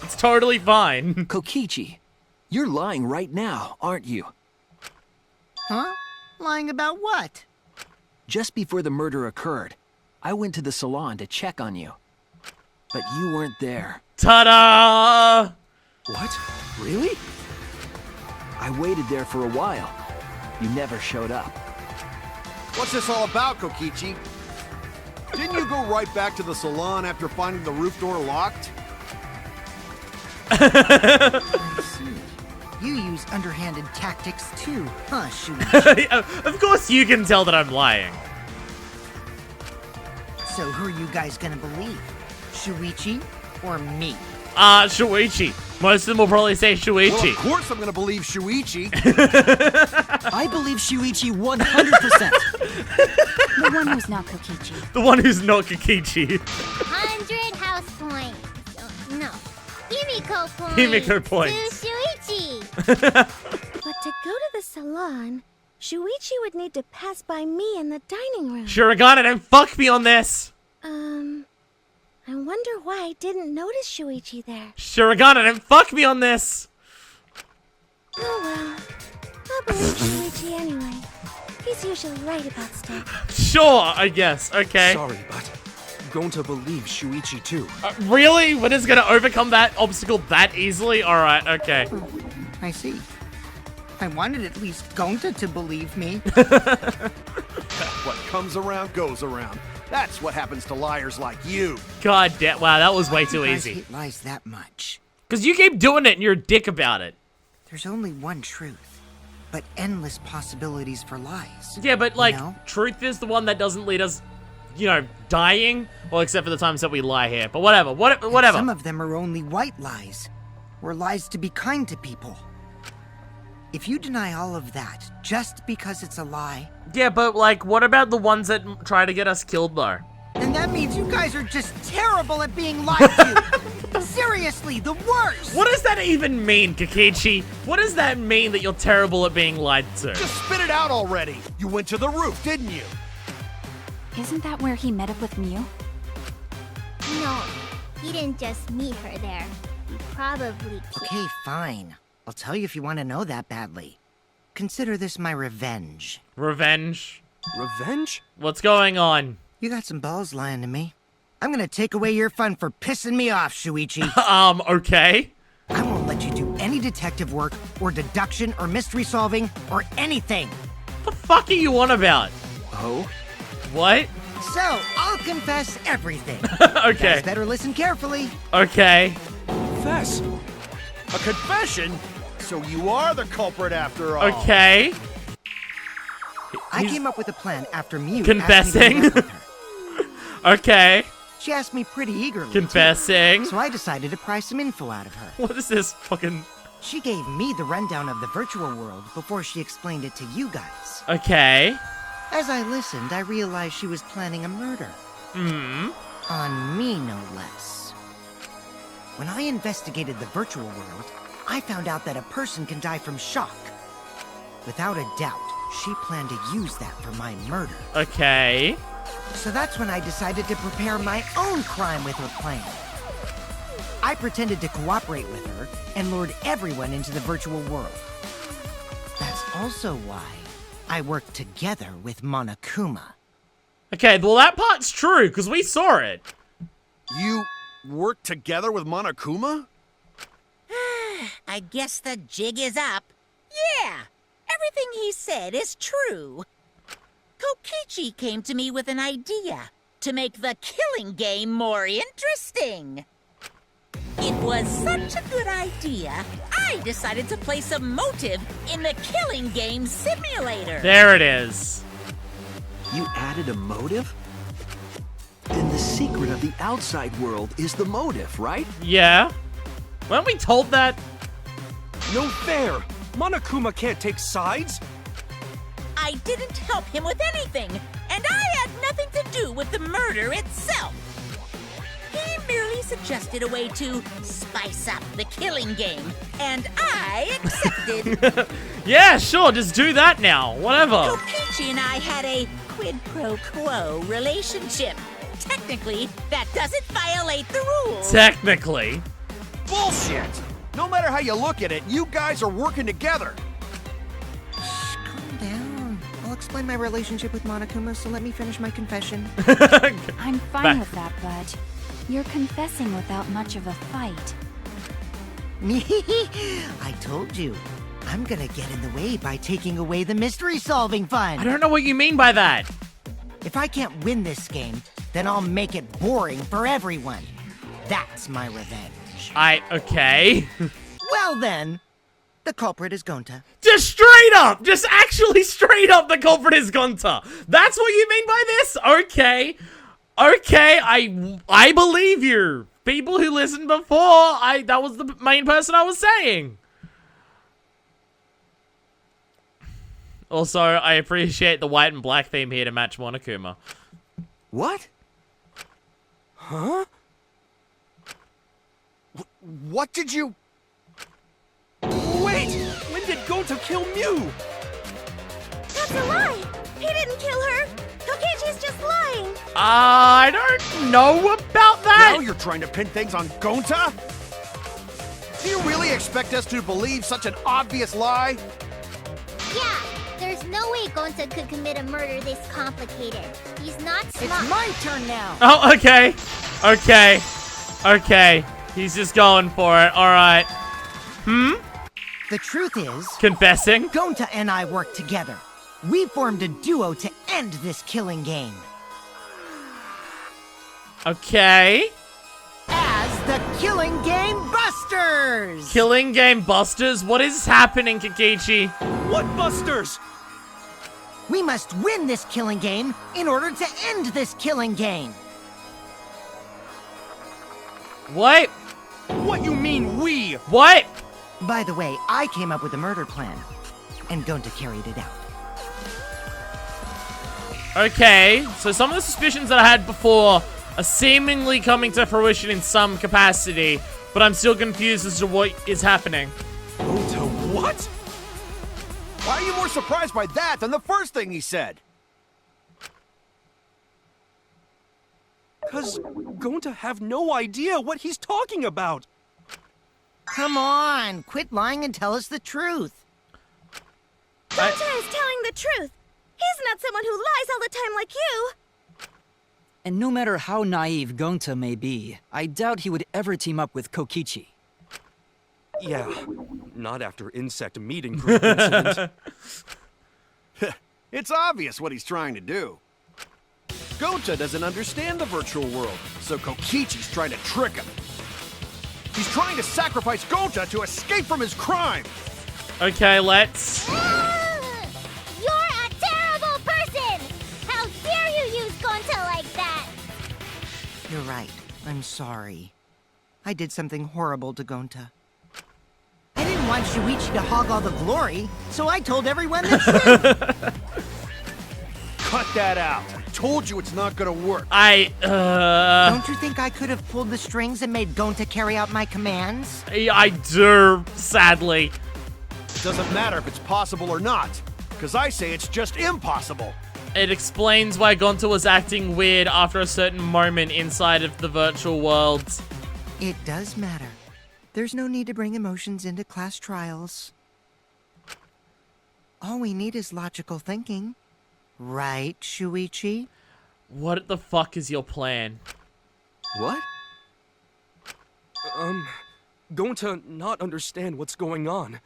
It's totally fine. Kokichi, you're lying right now, aren't you? Huh? Lying about what? Just before the murder occurred, I went to the salon to check on you. But you weren't there. Ta-da! What? Really? I waited there for a while. You never showed up. What's this all about, Kokichi? Didn't you go right back to the salon after finding the roof door locked? I see. You use underhanded tactics too, huh, Shuichi? Of course you can tell that I'm lying. So who are you guys gonna believe? Shuichi or me? Shuichi. Most of them will probably say Shuichi. Well, of course I'm gonna believe Shuichi. I believe Shuichi 100%. The one who's not Kokichi. The one who's not Kokichi. 100 house points. No. Himiko points. Himiko points. To Shuichi. But to go to the salon, Shuichi would need to pass by me in the dining room. Shurigana, don't fuck me on this. I wonder why I didn't notice Shuichi there. Shurigana, don't fuck me on this. Oh well. I'll believe Shuichi anyway. He's usually right about stuff. Sure, I guess. Okay. Sorry, but Gonta believes Shuichi too. Really? What is gonna overcome that obstacle that easily? Alright, okay. I see. I wanted at least Gonta to believe me. What comes around goes around. That's what happens to liars like you. God damn. Wow, that was way too You guys easy. hate lies that much. Because you keep doing it and you're a dick about it. There's only one truth, but endless possibilities for lies. Yeah, but like, You know? truth is the one that doesn't lead us, you know, dying. Well, except for the times that we lie here. But whatever, whatever. Some of them are only white lies, or lies to be kind to people. If you deny all of that just because it's a lie, Yeah, but like, what about the ones that try to get us killed, though? then that means you guys are just terrible at being lied to. Seriously, the worst. What does that even mean, Kokichi? What does that mean that you're terrible at being lied to? Just spit it out already. You went to the roof, didn't you? Isn't that where he met up with Mew? No. He didn't just meet her there. He probably Okay, fine. I'll tell you if you want to know that badly. Consider this my revenge. Revenge? Revenge? What's going on? You got some balls lying to me. I'm gonna take away your fun for pissing me off, Shuichi. Okay. I won't let you do any detective work, or deduction, or mystery solving, or anything. What the fuck are you on about? Oh? What? So, I'll confess everything. Okay. You guys better listen carefully. Okay. Confess. A confession? So you are the culprit after all. Okay. I He's came up with a plan after Mew confessing. asked me to meet up with her. Okay. She asked me pretty eagerly, too. Confessing. So I decided to pry some info out of her. What is this fucking... She gave me the rundown of the virtual world before she explained it to you guys. Okay. As I listened, I realized she was planning a murder. On me, no less. When I investigated the virtual world, I found out that a person can die from shock. Without a doubt, she planned to use that for my murder. Okay. So that's when I decided to prepare my own crime with her plan. I pretended to cooperate with her and lured everyone into the virtual world. That's also why I worked together with Monokuma. Okay, well that part's true, because we saw it. You worked together with Monokuma? I guess the jig is up. Yeah, everything he said is true. Kokichi came to me with an idea to make the killing game more interesting. It was such a good idea, I decided to place a motive in the killing game simulator. There it is. You added a motive? Then the secret of the outside world is the motive, right? Yeah. Weren't we told that? No fair! Monokuma can't take sides! I didn't help him with anything, and I had nothing to do with the murder itself. He merely suggested a way to spice up the killing game, and I accepted. Yeah, sure, just do that now. Whatever. Kokichi and I had a quid pro quo relationship. Technically, that doesn't violate the rules. Technically. Bullshit! No matter how you look at it, you guys are working together. Shh, calm down. I'll explain my relationship with Monokuma, so let me finish my confession. I'm fine with that, but you're confessing without much of a fight. Me? I told you. I'm gonna get in the way by taking away the mystery-solving fun. I don't know what you mean by that. If I can't win this game, then I'll make it boring for everyone. That's my revenge. Okay. Well then, the culprit is Gonta. Just straight up! Just actually straight up, the culprit is Gonta. That's what you mean by this? Okay. Okay, I believe you. People who listened before, that was the main person I was saying. Also, I appreciate the white and black theme here to match Monokuma. What? Huh? What did you... Wait! When did Gonta kill Mew? That's a lie! He didn't kill her! Kokichi's just lying! I don't know about that! Now you're trying to pin things on Gonta? Do you really expect us to believe such an obvious lie? Yeah, there's no way Gonta could commit a murder this complicated. He's not smart. It's my turn now. Oh, okay. Okay. Okay. He's just going for it. Alright. The truth is, Confessing? Gonta and I work together. We formed a duo to end this killing game. Okay. As the Killing Game Busters! Killing Game Busters? What is happening, Kokichi? What busters? We must win this killing game in order to end this killing game. What? What you mean, we? What? By the way, I came up with a murder plan, and Gonta carried it out. Okay, so some of the suspicions that I had before are seemingly coming to fruition in some capacity, but I'm still confused as to what is happening. Gonta, what? Why are you more surprised by that than the first thing he said? 'Cause Gonta have no idea what he's talking about. Come on, quit lying and tell us the truth. Gonta is telling the truth! He's not someone who lies all the time like you! And no matter how naive Gonta may be, I doubt he would ever team up with Kokichi. Yeah, not after insect meeting group incident. It's obvious what he's trying to do. Gonta doesn't understand the virtual world, so Kokichi's trying to trick him. He's trying to sacrifice Gonta to escape from his crime. Okay, let's... You're a terrible person! How dare you use Gonta like that? You're right. I'm sorry. I did something horrible to Gonta. I didn't want Shuichi to hog all the glory, so I told everyone the truth. Cut that out. I told you it's not gonna work. Don't you think I could have pulled the strings and made Gonta carry out my commands? I do, sadly. Doesn't matter if it's possible or not, because I say it's just impossible. It explains why Gonta was acting weird after a certain moment inside of the virtual world. It does matter. There's no need to bring emotions into class trials. All we need is logical thinking. Right, Shuichi? What the fuck is your plan? What? Gonta not understand what's going on.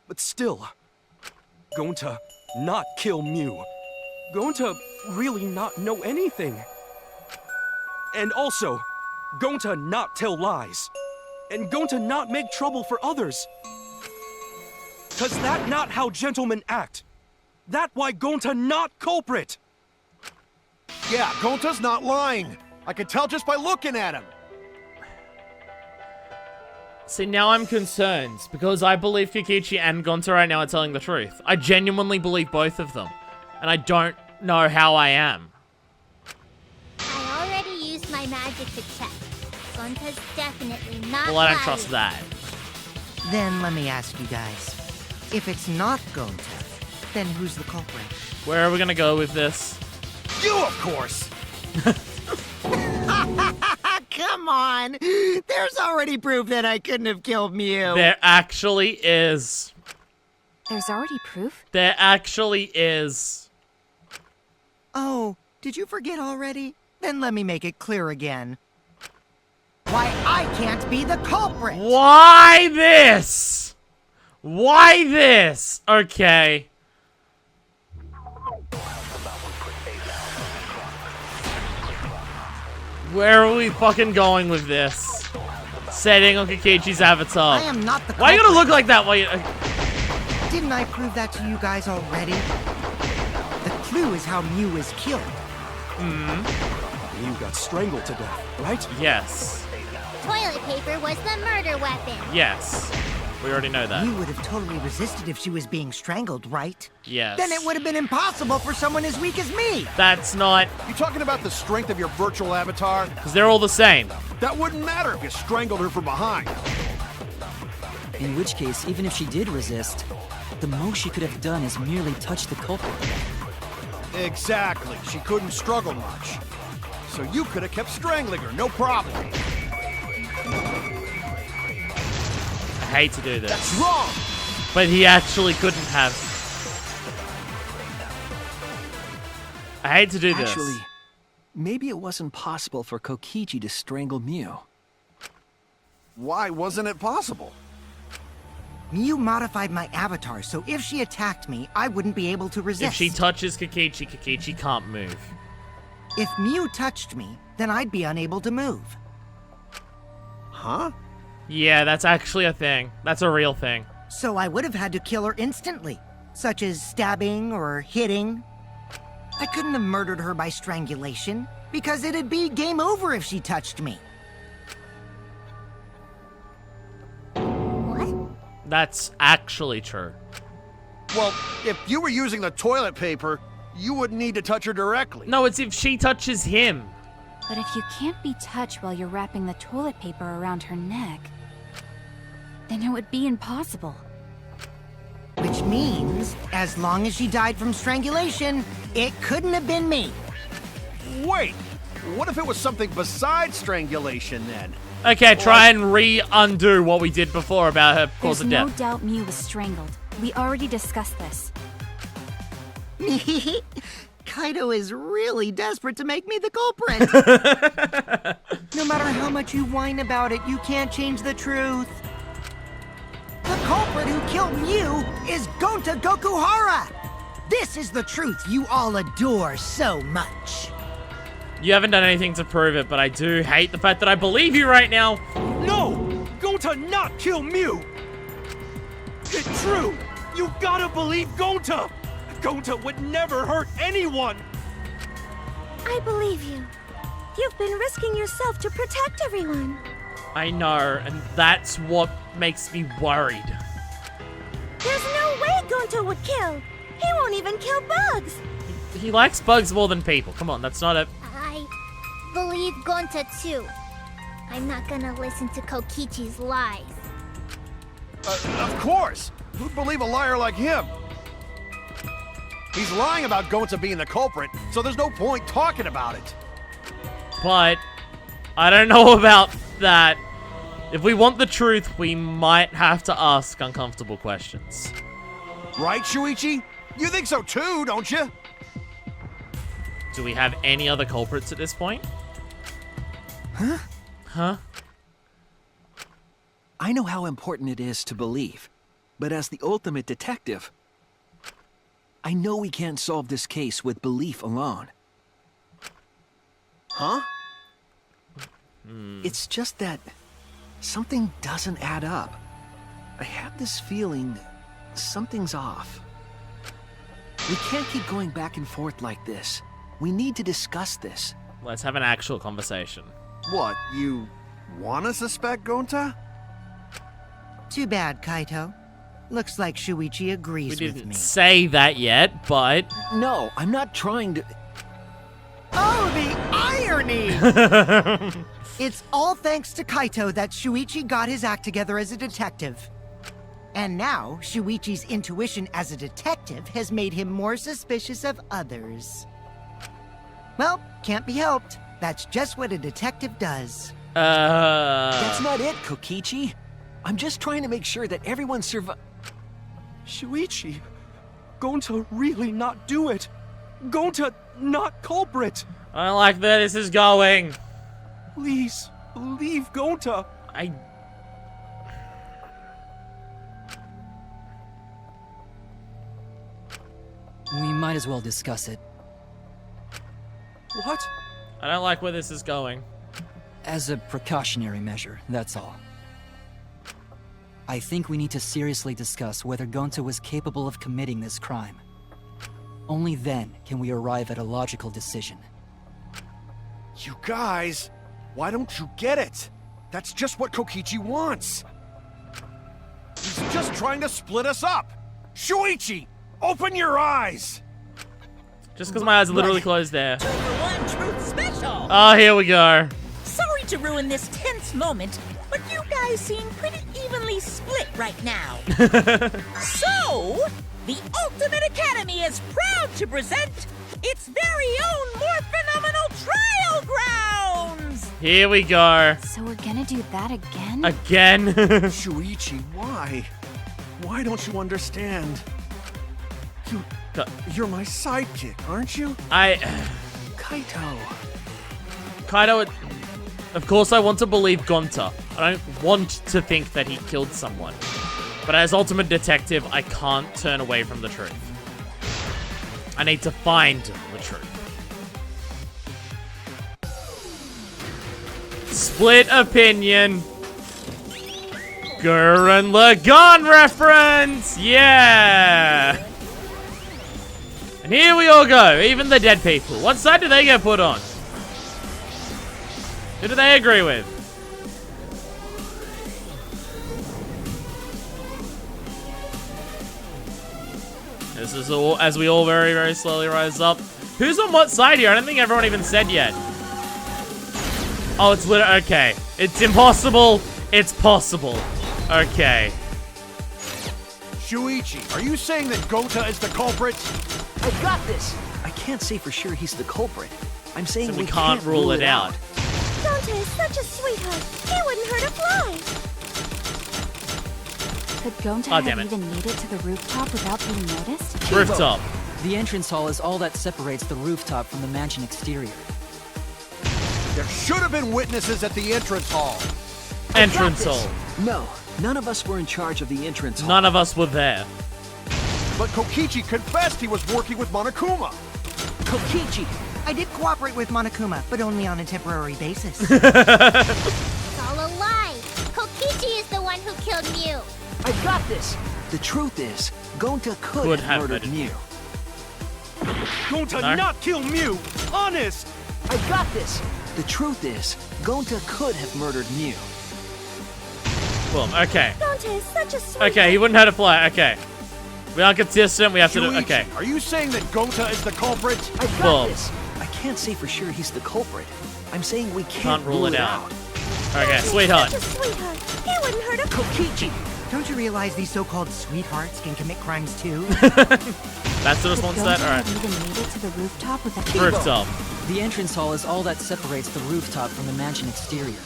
But still, Gonta not kill Mew. Gonta really not know anything. And also, Gonta not tell lies. And Gonta not make trouble for others. 'Cause that not how gentlemen act. That why Gonta not culprit. Yeah, Gonta's not lying. I can tell just by looking at him. See, now I'm concerned, because I believe Kokichi and Gonta right now are telling the truth. I genuinely believe both of them. And I don't know how I am. I already used my magic to check. Gonta's definitely not Well, I don't lying. trust that. Then let me ask you guys. If it's not Gonta, then who's the culprit? Where are we gonna go with this? You, of course! Come on! There's already proof that I couldn't have killed Mew. There actually is. There's already proof? There actually is. Oh, did you forget already? Then let me make it clear again. Why I can't be the culprit! Why this? Why this? Okay. Where are we fucking going with this? Setting on Kikichi's avatar. I am not the culprit. Why you gotta look like that? Why you... Didn't I prove that to you guys already? The clue is how Mew was killed. Mew got strangled to death, right? Yes. Toilet paper was the murder weapon. Yes. We already know that. Mew would have totally resisted if she was being strangled, right? Yes. Then it would have been impossible for someone as weak as me. That's not... You talking about the strength of your virtual avatar? Because they're all the same. That wouldn't matter if you strangled her from behind. In which case, even if she did resist, the most she could have done is merely touch the culprit. Exactly. She couldn't struggle much. So you could have kept strangling her, no problem. I hate to do this. That's wrong! But he actually couldn't have. I hate to do this. Actually, maybe it wasn't possible for Kokichi to strangle Mew. Why wasn't it possible? Mew modified my avatar, so if she attacked me, I wouldn't be able to resist. If she touches Kikichi, Kikichi can't move. If Mew touched me, then I'd be unable to move. Huh? Yeah, that's actually a thing. That's a real thing. So I would have had to kill her instantly, such as stabbing or hitting. I couldn't have murdered her by strangulation, because it'd be game over if she touched me. What? That's actually true. Well, if you were using the toilet paper, you wouldn't need to touch her directly. No, it's if she touches him. But if you can't be touched while you're wrapping the toilet paper around her neck, then it would be impossible. Which means, as long as she died from strangulation, it couldn't have been me. Wait! What if it was something besides strangulation then? Okay, try and undo what we did before about her cause There's of no death. doubt Mew was strangled. We already discussed this. Kaido is really desperate to make me the culprit. No matter how much you whine about it, you can't change the truth. The culprit who killed Mew is Gonta Gokuhara! This is the truth you all adore so much. You haven't done anything to prove it, but I do hate the fact that I believe you right now. No! Gonta not kill Mew! It's true! You gotta believe Gonta! Gonta would never hurt anyone! I believe you. You've been risking yourself to protect everyone. I know, and that's what makes me worried. There's no way Gonta would kill. He won't even kill bugs. He likes bugs more than people. Come on, that's not a... I believe Gonta too. I'm not gonna listen to Kokichi's lies. Of course! Who'd believe a liar like him? He's lying about Gonta being the culprit, so there's no point talking about it. But I don't know about that. If we want the truth, we might have to ask uncomfortable questions. Right, Shuichi? You think so too, don't you? Do we have any other culprits at this point? Huh? Huh? I know how important it is to believe, but as the ultimate detective, I know we can't solve this case with belief alone. Huh? It's just that something doesn't add up. I have this feeling something's off. We can't keep going back and forth like this. We need to discuss this. Let's have an actual conversation. What, you wanna suspect Gonta? Too bad, Kaito. Looks like Shuichi We agrees with didn't me. say that yet, but... No, I'm not trying to... Oh, the irony! It's all thanks to Kaito that Shuichi got his act together as a detective. And now, Shuichi's intuition as a detective has made him more suspicious of others. Well, can't be helped. That's just what a detective does. That's not it, Kokichi. I'm just trying to make sure that everyone Shuichi, Gonta really not do it. Gonta not culprit. I don't like where this is going. Please, believe Gonta. We might as well discuss it. What? I don't like where this is going. As a precautionary measure, that's all. I think we need to seriously discuss whether Gonta was capable of committing this crime. Only then can we arrive at a logical decision. You guys, why don't you get it? That's just what Kokichi wants. He's just trying to split us up. Shuichi, open your eyes. Just because my eyes are literally closed there. 2-for-1 Truth Special! Oh, here we go. Sorry to ruin this tense moment, but you guys seem pretty evenly split right now. So, the Ultimate Academy is proud to present its very own more phenomenal trial grounds! Here we go. So we're gonna do that again? Again? Shuichi, why? Why don't you understand? You're my sidekick, aren't you? Kaito. Kaito, of course I want to believe Gonta. I don't want to think that he killed someone. But as Ultimate Detective, I can't turn away from the truth. I need to find the truth. Split opinion. Gurren Lagann reference! Yeah! And here we all go, even the dead people. What side do they get put on? Who do they agree with? This is all, as we all very, very slowly rise up. Who's on what side here? I don't think everyone even said yet. Oh, it's literally, okay. It's impossible. It's possible. Okay. Shuichi, are you saying that Gonta is the culprit? I got this. I can't say for sure he's the culprit. I'm saying So we can't rule it out. Gonta is such a sweetheart. He wouldn't hurt a fly. Could Gonta Oh, damn have it. even made it to the rooftop without being noticed? Rooftop. The entrance hall is all that separates the rooftop from the mansion exterior. There should have been witnesses at the entrance hall. Entrance hall. No, none of us were in charge of the entrance hall. None of us were there. But Kokichi confessed he was working with Monokuma. Kokichi! I did cooperate with Monokuma, but only on a temporary basis. It's all a lie. Kokichi is the one who killed Mew. I got this. The truth is, Gonta could have murdered Mew. Gonta No. not kill Mew. Honest. I got this. The truth is, Gonta could have murdered Mew. Boom. Okay. Gonta is such a sweetheart. Okay, he wouldn't hurt a fly. Okay. We are consistent. We have to do. Shuichi, Okay. are you saying that Gonta is the culprit? I got Boom. this. I can't say for sure he's the culprit. I'm saying we Can't rule it out. Okay, Gonta is sweetheart. Such a sweetheart. He wouldn't hurt a Kokichi! Don't you realize these so-called sweethearts can commit crimes too? That's the response to that. Gonta All right. have even made it to the rooftop without Rooftop. The entrance hall is all that separates the rooftop from the mansion exterior.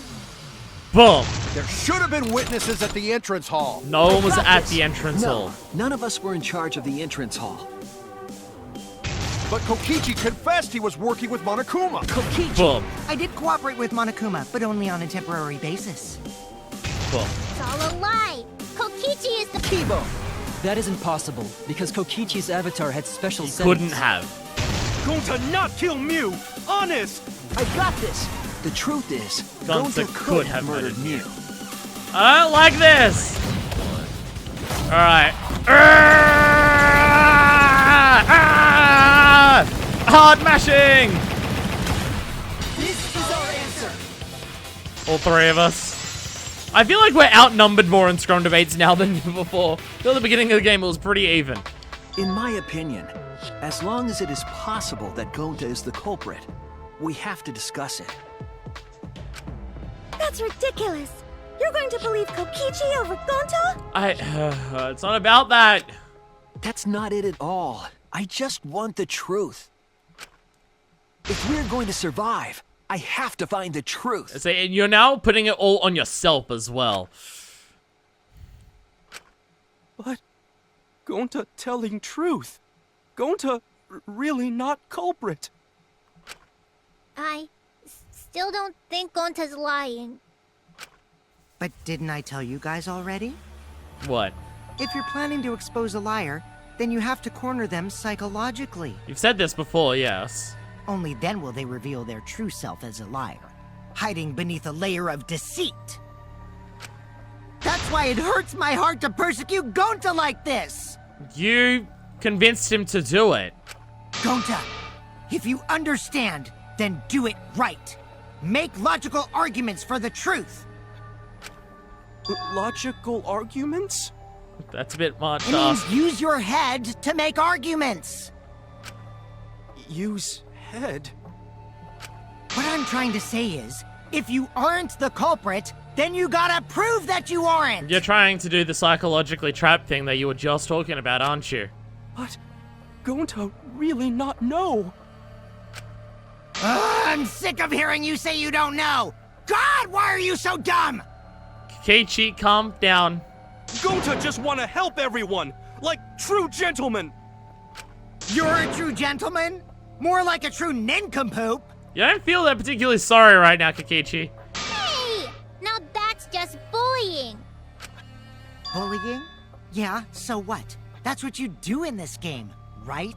Boom. There should have been witnesses at the entrance hall. No one was got at this. the entrance No, hall. none of us were in charge of the entrance hall. But Kokichi confessed he was working with Monokuma. Kokichi! Boom. I did cooperate with Monokuma, but only on a temporary basis. Boom. It's all a lie. Kokichi is the Kibo! That isn't possible, because Kokichi's avatar had special He settings. couldn't have. Gonta not kill Mew. Honest. I got this. The truth is, Gonta Gonta could have murdered murdered Mew. I don't like this. All right. Hard mashing. This is our answer! All three of us. I feel like we're outnumbered more in Scrum debates now than before. Till the beginning of the game, it was pretty even. In my opinion, as long as it is possible that Gonta is the culprit, we have to discuss it. That's ridiculous. You're going to believe Kokichi over Gonta? It's not about that. That's not it at all. I just want the truth. If we're going to survive, I have to find the truth. And you're now putting it all on yourself as well. But Gonta telling truth. Gonta really not culprit. I still don't think Gonta's lying. But didn't I tell you guys already? What? If you're planning to expose a liar, then you have to corner them psychologically. You've said this before, yes. Only then will they reveal their true self as a liar, hiding beneath a layer of deceit. That's why it hurts my heart to persecute Gonta like this! You convinced him to do it. Gonta, if you understand, then do it right. Make logical arguments for the truth. Logical arguments? That's a bit much. It means use your head to make arguments. Use head? What I'm trying to say is, if you aren't the culprit, then you gotta prove that you aren't! You're trying to do the psychologically trapped thing that you were just talking about, aren't you? But Gonta really not know. I'm sick of hearing you say you don't know! God, why are you so dumb? Keiichi, calm down. Gonta just want to help everyone, like true gentlemen. You're a true gentleman? More like a true nincompoop. You don't feel that particularly sorry right now, Keiichi. Hey! Now that's just bullying. Bullying? Yeah, so what? That's what you do in this game, right?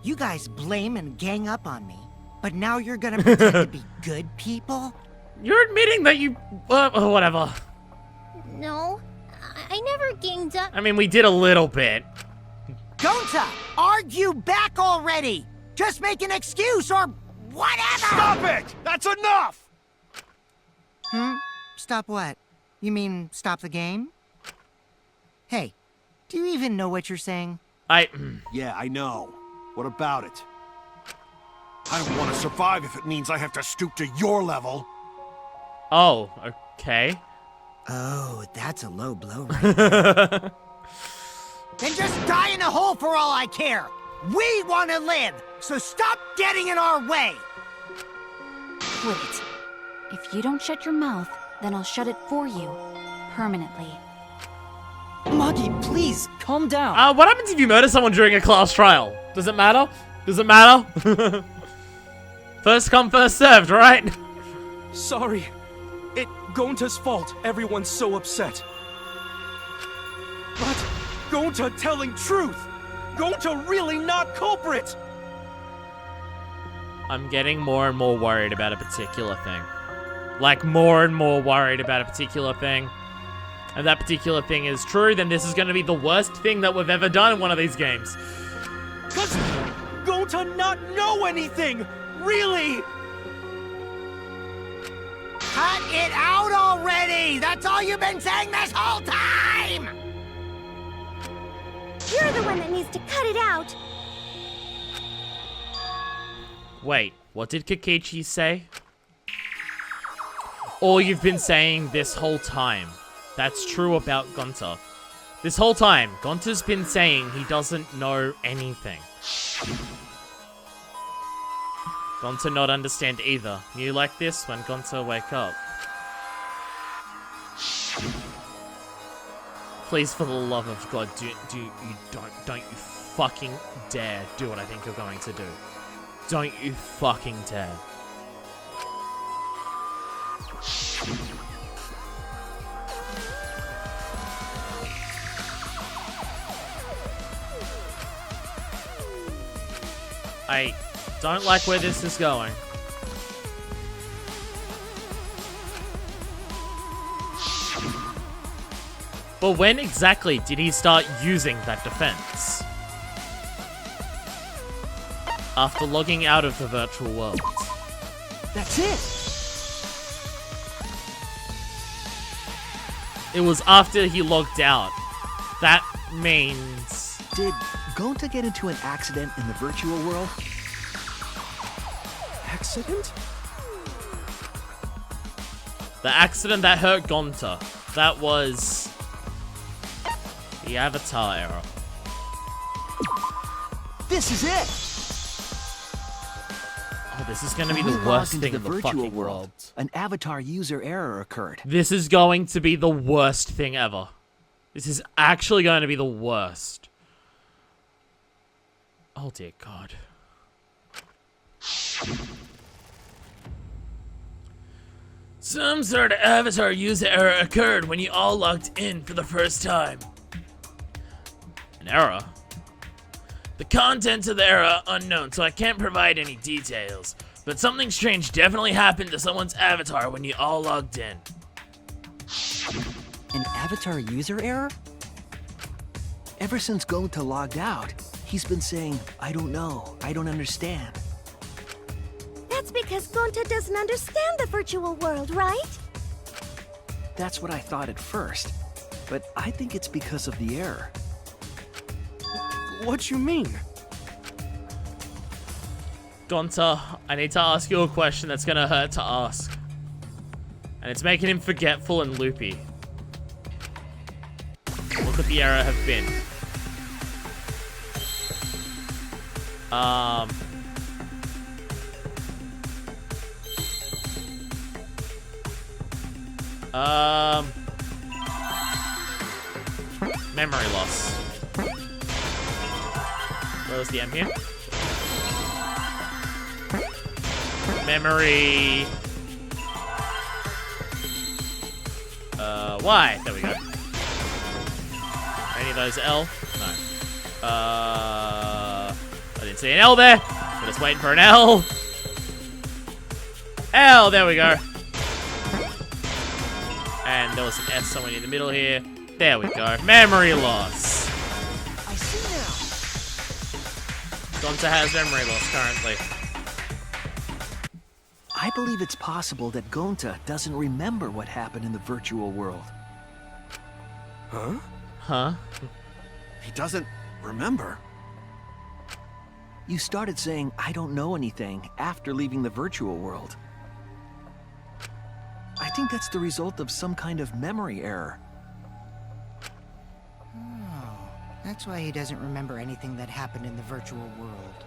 You guys blame and gang up on me, but now you're gonna pretend to be good people? You're admitting that you... whatever. No, I never ganged up. I mean, we did a little bit. Gonta, argue back already! Just make an excuse or whatever! Stop it! That's enough! Stop what? You mean stop the game? Hey, do you even know what you're saying? Yeah, I know. What about it? I don't want to survive if it means I have to stoop to your level. Oh, okay. Oh, that's a low blow right there. Then just die in a hole for all I care! We want to live, so stop getting in our way! Quit it. If you don't shut your mouth, then I'll shut it for you. Permanently. Maki, please, calm down. What happens if you murder someone during a class trial? Does it matter? Does it matter? First come, first served, right? Sorry. It Gonta's fault everyone's so upset. But Gonta telling truth! Gonta really not culprit! I'm getting more and more worried about a particular thing. Like, more and more worried about a particular thing. And that particular thing is true, then this is going to be the worst thing that we've ever done in one of these games. Cause Gonta not know anything! Really! Cut it out already! That's all you've been saying this whole time! You're the one that needs to cut it out. Wait, what did Keiichi say? All you've been saying this whole time. That's true about Gonta. This whole time, Gonta's been saying he doesn't know anything. Gonta not understand either. You like this when Gonta wake up. Please, for the love of God, don't you fucking dare do what I think you're going to do. Don't you fucking dare. I don't like where this is going. But when exactly did he start using that defense? After logging out of the virtual world. That's it! It was after he logged out. That means... Did Gonta get into an accident in the virtual world? Accident? The accident that hurt Gonta. That was the Avatar error. This is it! Oh, this is gonna be When the we worst logged into thing in the virtual fucking world. An Avatar user error occurred. This is going to be the worst thing ever. This is actually going to be the worst. Oh dear God. Some sort of Avatar user error occurred when you all logged in for the first time. An error? The contents of the error are unknown, so I can't provide any details. But something strange definitely happened to someone's avatar when you all logged in. An Avatar user error? Ever since Gonta logged out, he's been saying, I don't know, I don't understand. That's because Gonta doesn't understand the virtual world, right? That's what I thought at first, but I think it's because of the error. What you mean? Gonta, I need to ask you a question that's gonna hurt to ask. And it's making him forgetful and loopy. What could the error have been? Memory loss. Where was the M here? Memory. Y. There we go. Any of those L? No. I didn't see an L there. We're just waiting for an L. L. There we go. And there was an S somewhere in the middle here. There we go. Memory loss. I see now. Gonta has memory loss currently. I believe it's possible that Gonta doesn't remember what happened in the virtual world. Huh? Huh? He doesn't remember. You started saying, I don't know anything, after leaving the virtual world. I think that's the result of some kind of memory error. Oh, that's why he doesn't remember anything that happened in the virtual world.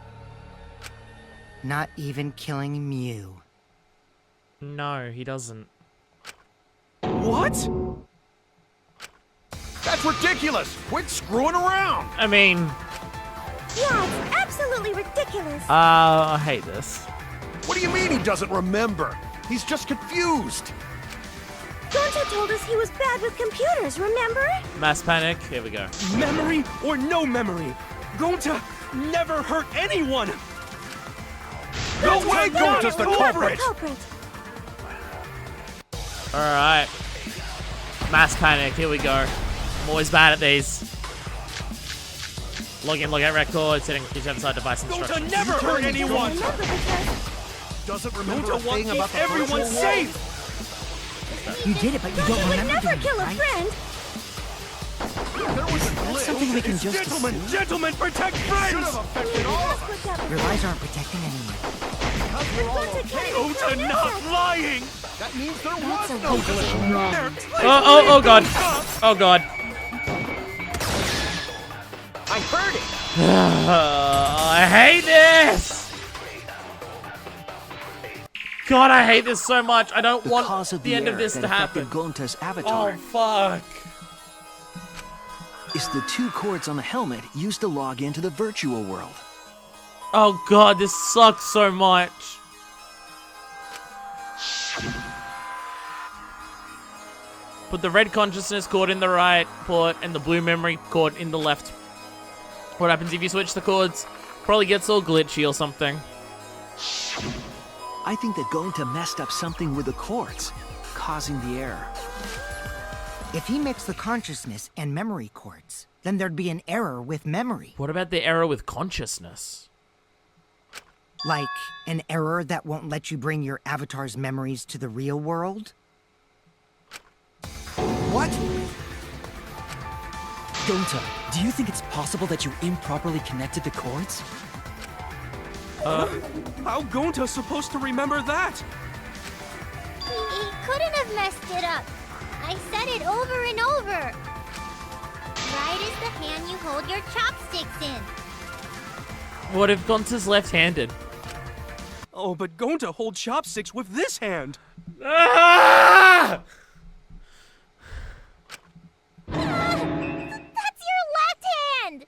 Not even killing Mew. No, he doesn't. What? That's ridiculous! Quit screwing around! I mean, Yeah, it's absolutely ridiculous. I hate this. What do you mean he doesn't remember? He's just confused! Gonta told us he was bad with computers, remember? Mass panic. Here we go. Memory or no memory, Gonta never hurt anyone! No way Gonta's the culprit! Alright. Mass panic. Here we go. I'm always bad at these. Log in, log out record, setting each outside device instructions. Gonta never hurt anyone! Remember because Doesn't remember a Gonta wants thing about the everyone virtual safe! You did it, but you don't he would remember never doing it, kill a right? friend. There was a glitch. Something we can just Gentlemen, assume. gentlemen, protect Should friends! have affected all of us. Your lies aren't protecting anyone. Because we're all okay. Gonta not lying! That means there was no glitch. Oh god. Oh god. I heard it! I hate this! God, I hate this so much. I don't The want cause of the end of error this that to happen. affected Gonta's Oh, avatar fuck. is the 2 cords on the helmet used to log into the virtual world. Oh god, this sucks so much. Put the red consciousness cord in the right port and the blue memory cord in the left. What happens if you switch the cords? Probably gets all glitchy or something. I think that Gonta messed up something with the cords, causing the error. If he mixed the consciousness and memory cords, then there'd be an error with memory. What about the error with consciousness? Like an error that won't let you bring your avatar's memories to the real world? What? Gonta, do you think it's possible that you improperly connected the cords? How Gonta supposed to remember that? He couldn't have messed it up. I said it over and over. Right is the hand you hold your chopsticks in. What if Gonta's left-handed? Oh, but Gonta hold chopsticks with this hand. Ah! That's your left hand!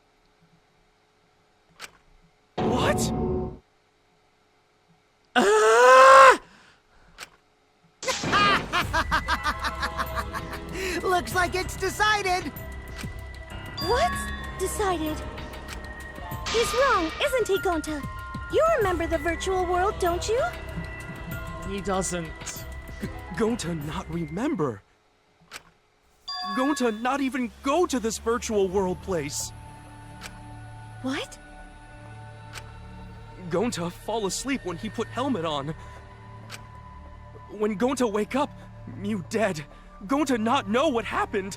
What? Ah! Looks like it's decided. What? Decided. He's wrong, isn't he, Gonta? You remember the virtual world, don't you? He doesn't. Gonta not remember. Gonta not even go to this virtual world place. What? Gonta fall asleep when he put helmet on. When Gonta wake up, Mew dead. Gonta not know what happened.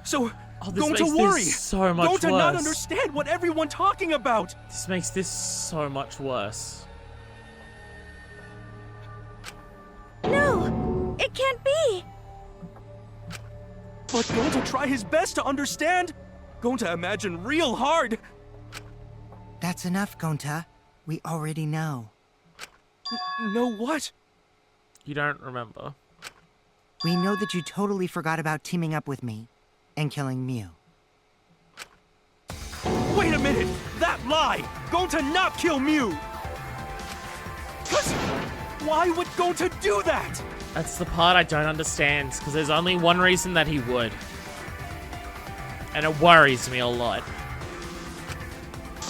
So, this Gonta makes worry. this so much Gonta worse. not understand what everyone talking about. This makes this so much worse. No! It can't be! But Gonta try his best to understand. Gonta imagine real hard. That's enough, Gonta. We already know. Know what? You don't remember. We know that you totally forgot about teaming up with me and killing Mew. Wait a minute! That lie! Gonta not kill Mew! Why would Gonta do that? That's the part I don't understand, because there's only one reason that he would. And it worries me a lot.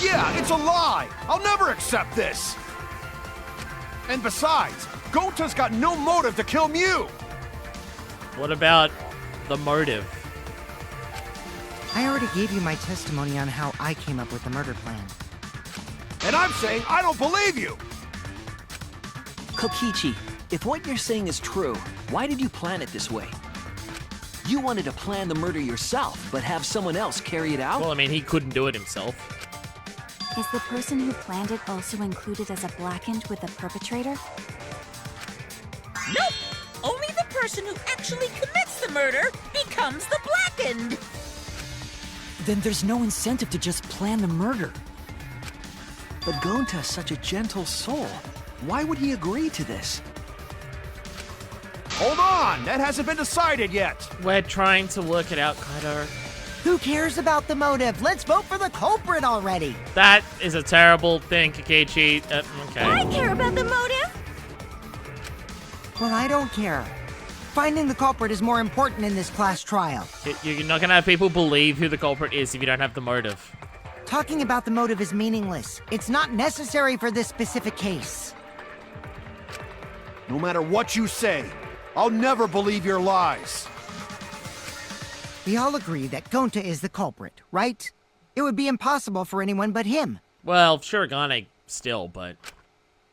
Yeah, it's a lie! I'll never accept this! And besides, Gonta's got no motive to kill Mew! What about the motive? I already gave you my testimony on how I came up with the murder plan. And I'm saying I don't believe you! Kokichi, if what you're saying is true, why did you plan it this way? You wanted to plan the murder yourself, but have someone else carry it out? Well, I mean, he couldn't do it himself. Is the person who planned it also included as a blackened with the perpetrator? Nope! Only the person who actually commits the murder becomes the blackened! Then there's no incentive to just plan the murder. But Gonta's such a gentle soul. Why would he agree to this? Hold on! That hasn't been decided yet! We're trying to work it out, Kaido. Who cares about the motive? Let's vote for the culprit already! That is a terrible thing, Kokichi. Okay. I care about the motive! Well, I don't care. Finding the culprit is more important in this class trial. You're not gonna have people believe who the culprit is if you don't have the motive. Talking about the motive is meaningless. It's not necessary for this specific case. No matter what you say, I'll never believe your lies. We all agree that Gonta is the culprit, right? It would be impossible for anyone but him. Well, Shirogane still, but...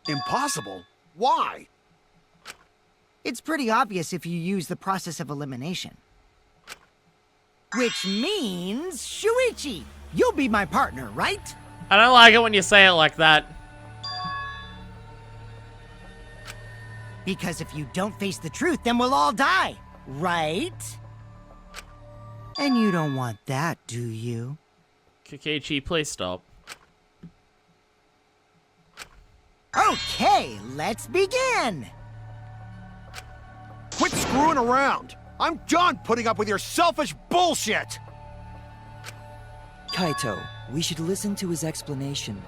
Impossible? Why? It's pretty obvious if you use the process of elimination. Which means, Shuichi, you'll be my partner, right? I don't like it when you say it like that. Because if you don't face the truth, then we'll all die, right? And you don't want that, do you? Kokichi, please stop. Okay, let's begin! Quit screwing around! I'm done putting up with your selfish bullshit! Kaito, we should listen to his explanation.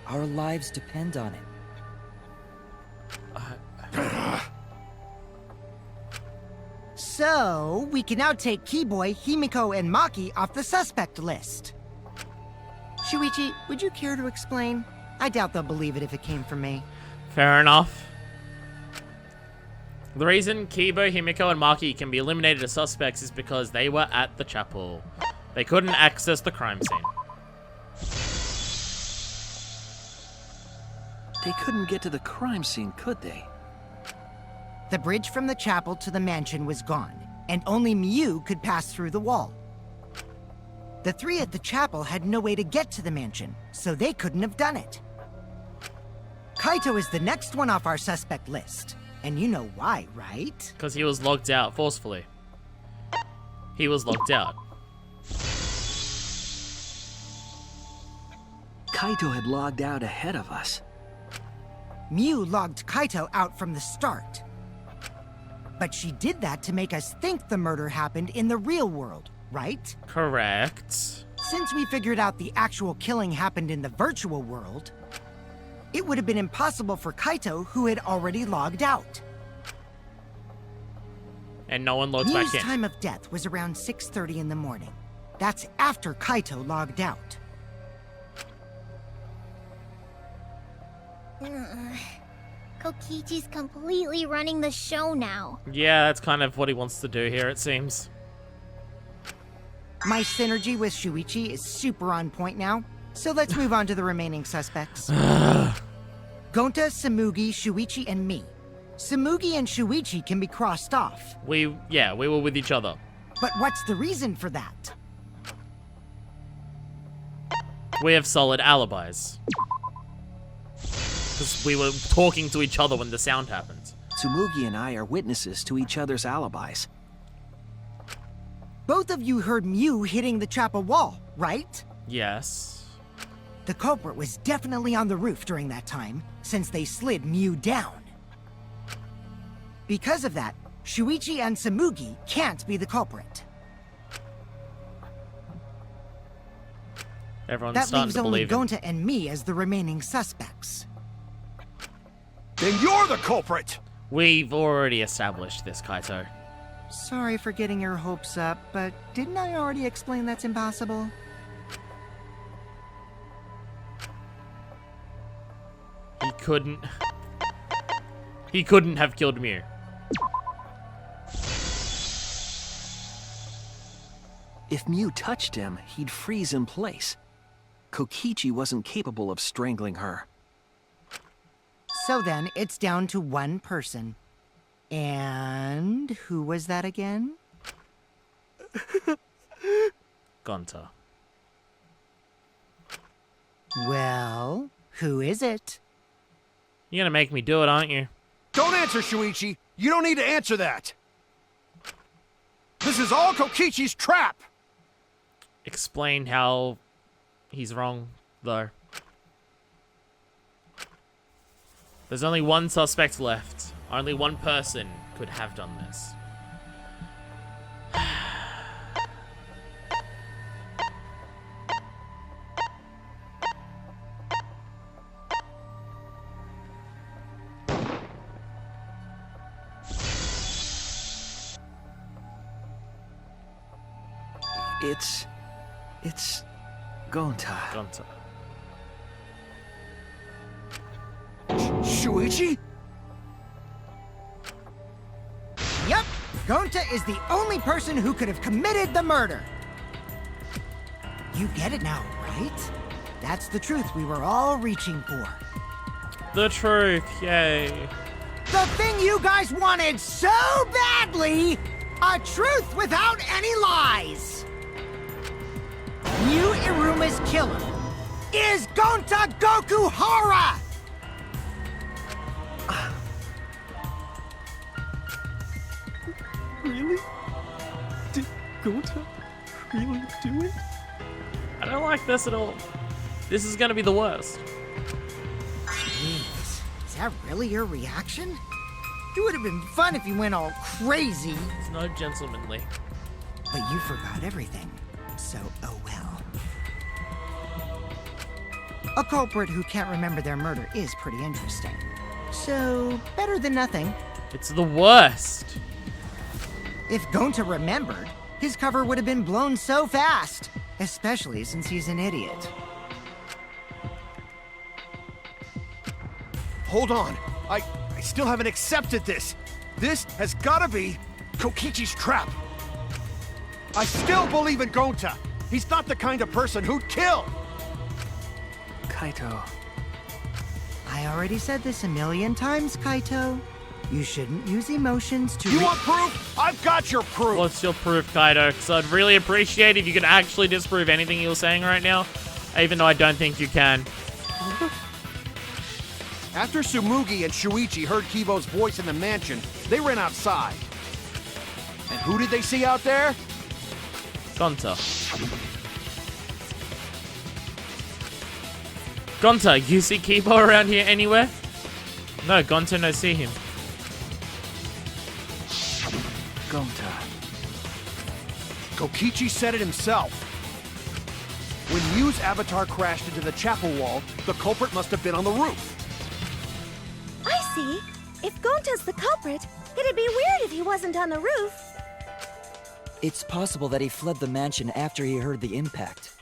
Our lives depend on it. So, we can now take Keyboy, Himiko, and Maki off the suspect list. Shuichi, would you care to explain? I doubt they'll believe it if it came from me. Fair enough. The reason Kibo, Himiko, and Maki can be eliminated as suspects is because they were at the chapel. They couldn't access the crime scene. They couldn't get to the crime scene, could they? The bridge from the chapel to the mansion was gone, and only Mew could pass through the wall. The three at the chapel had no way to get to the mansion, so they couldn't have done it. Kaito is the next one off our suspect list. And you know why, right? Because he was locked out forcefully. He was locked out. Kaito had logged out ahead of us. Miu logged Kaito out from the start. But she did that to make us think the murder happened in the real world, right? Correct. Since we figured out the actual killing happened in the virtual world, it would have been impossible for Kaito, who had already logged out. And no one logs back Miu's in. time of death was around 6:30 in the morning. That's after Kaito logged out. Kokichi's completely running the show now. Yeah, that's kind of what he wants to do here, it seems. My synergy with Shuichi is super on point now, so let's move on to the remaining suspects. Gonta, Samugi, Shuichi, and me. Samugi and Shuichi can be crossed off. We were with each other. But what's the reason for that? We have solid alibis. Because we were talking to each other when the sound happened. Tsumugi and I are witnesses to each other's alibis. Both of you heard Miu hitting the chapel wall, right? Yes. The culprit was definitely on the roof during that time, since they slid Miu down. Because of that, Shuichi and Samugi can't be the culprit. Everyone's That starting leaves to only believe it. Gonta and me as the remaining suspects. Then you're the culprit! We've already established this, Kaito. Sorry for getting your hopes up, but didn't I already explain that's impossible? He couldn't have killed Miu. If Miu touched him, he'd freeze in place. Kokichi wasn't capable of strangling her. So then, it's down to one person. And who was that again? Gonta. Well, who is it? You're gonna make me do it, aren't you? Don't answer, Shuichi! You don't need to answer that! This is all Kokichi's trap! Explain how he's wrong, though. There's only one suspect left. Only one person could have done this. It's Gonta. Gonta. Shuichi? Yep, Gonta is the only person who could have committed the murder. You get it now, right? That's the truth we were all reaching for. The truth, yay. The thing you guys wanted so badly! A truth without any lies! Miu Iruma's killer is Gonta Gokuhara! Really? Did Gonta really do it? I don't like this at all. This is gonna be the worst. Jeez, is that really your reaction? It would have been fun if you went all crazy. It's not gentlemanly. But you forgot everything, so oh well. A culprit who can't remember their murder is pretty interesting. So, better than nothing. It's the worst. If Gonta remembered, his cover would have been blown so fast. Especially since he's an idiot. Hold on. I still haven't accepted this. This has gotta be Kokichi's trap. I still believe in Gonta. He's not the kind of person who'd kill. Kaito. I already said this a million times, Kaito. You shouldn't use emotions to— You want proof? I've got your proof. What's your proof, Kaito? Because I'd really appreciate if you could actually disprove anything you're saying right now. Even though I don't think you can. After Tsumugi and Shuichi heard Kibo's voice in the mansion, they ran outside. And who did they see out there? Gonta. Gonta, you see Kibo around here anywhere? No, Gonta no see him. Gonta. Kokichi said it himself. When Miu's avatar crashed into the chapel wall, the culprit must have been on the roof. I see. If Gonta's the culprit, it'd be weird if he wasn't on the roof. It's possible that he fled the mansion after he heard the impact.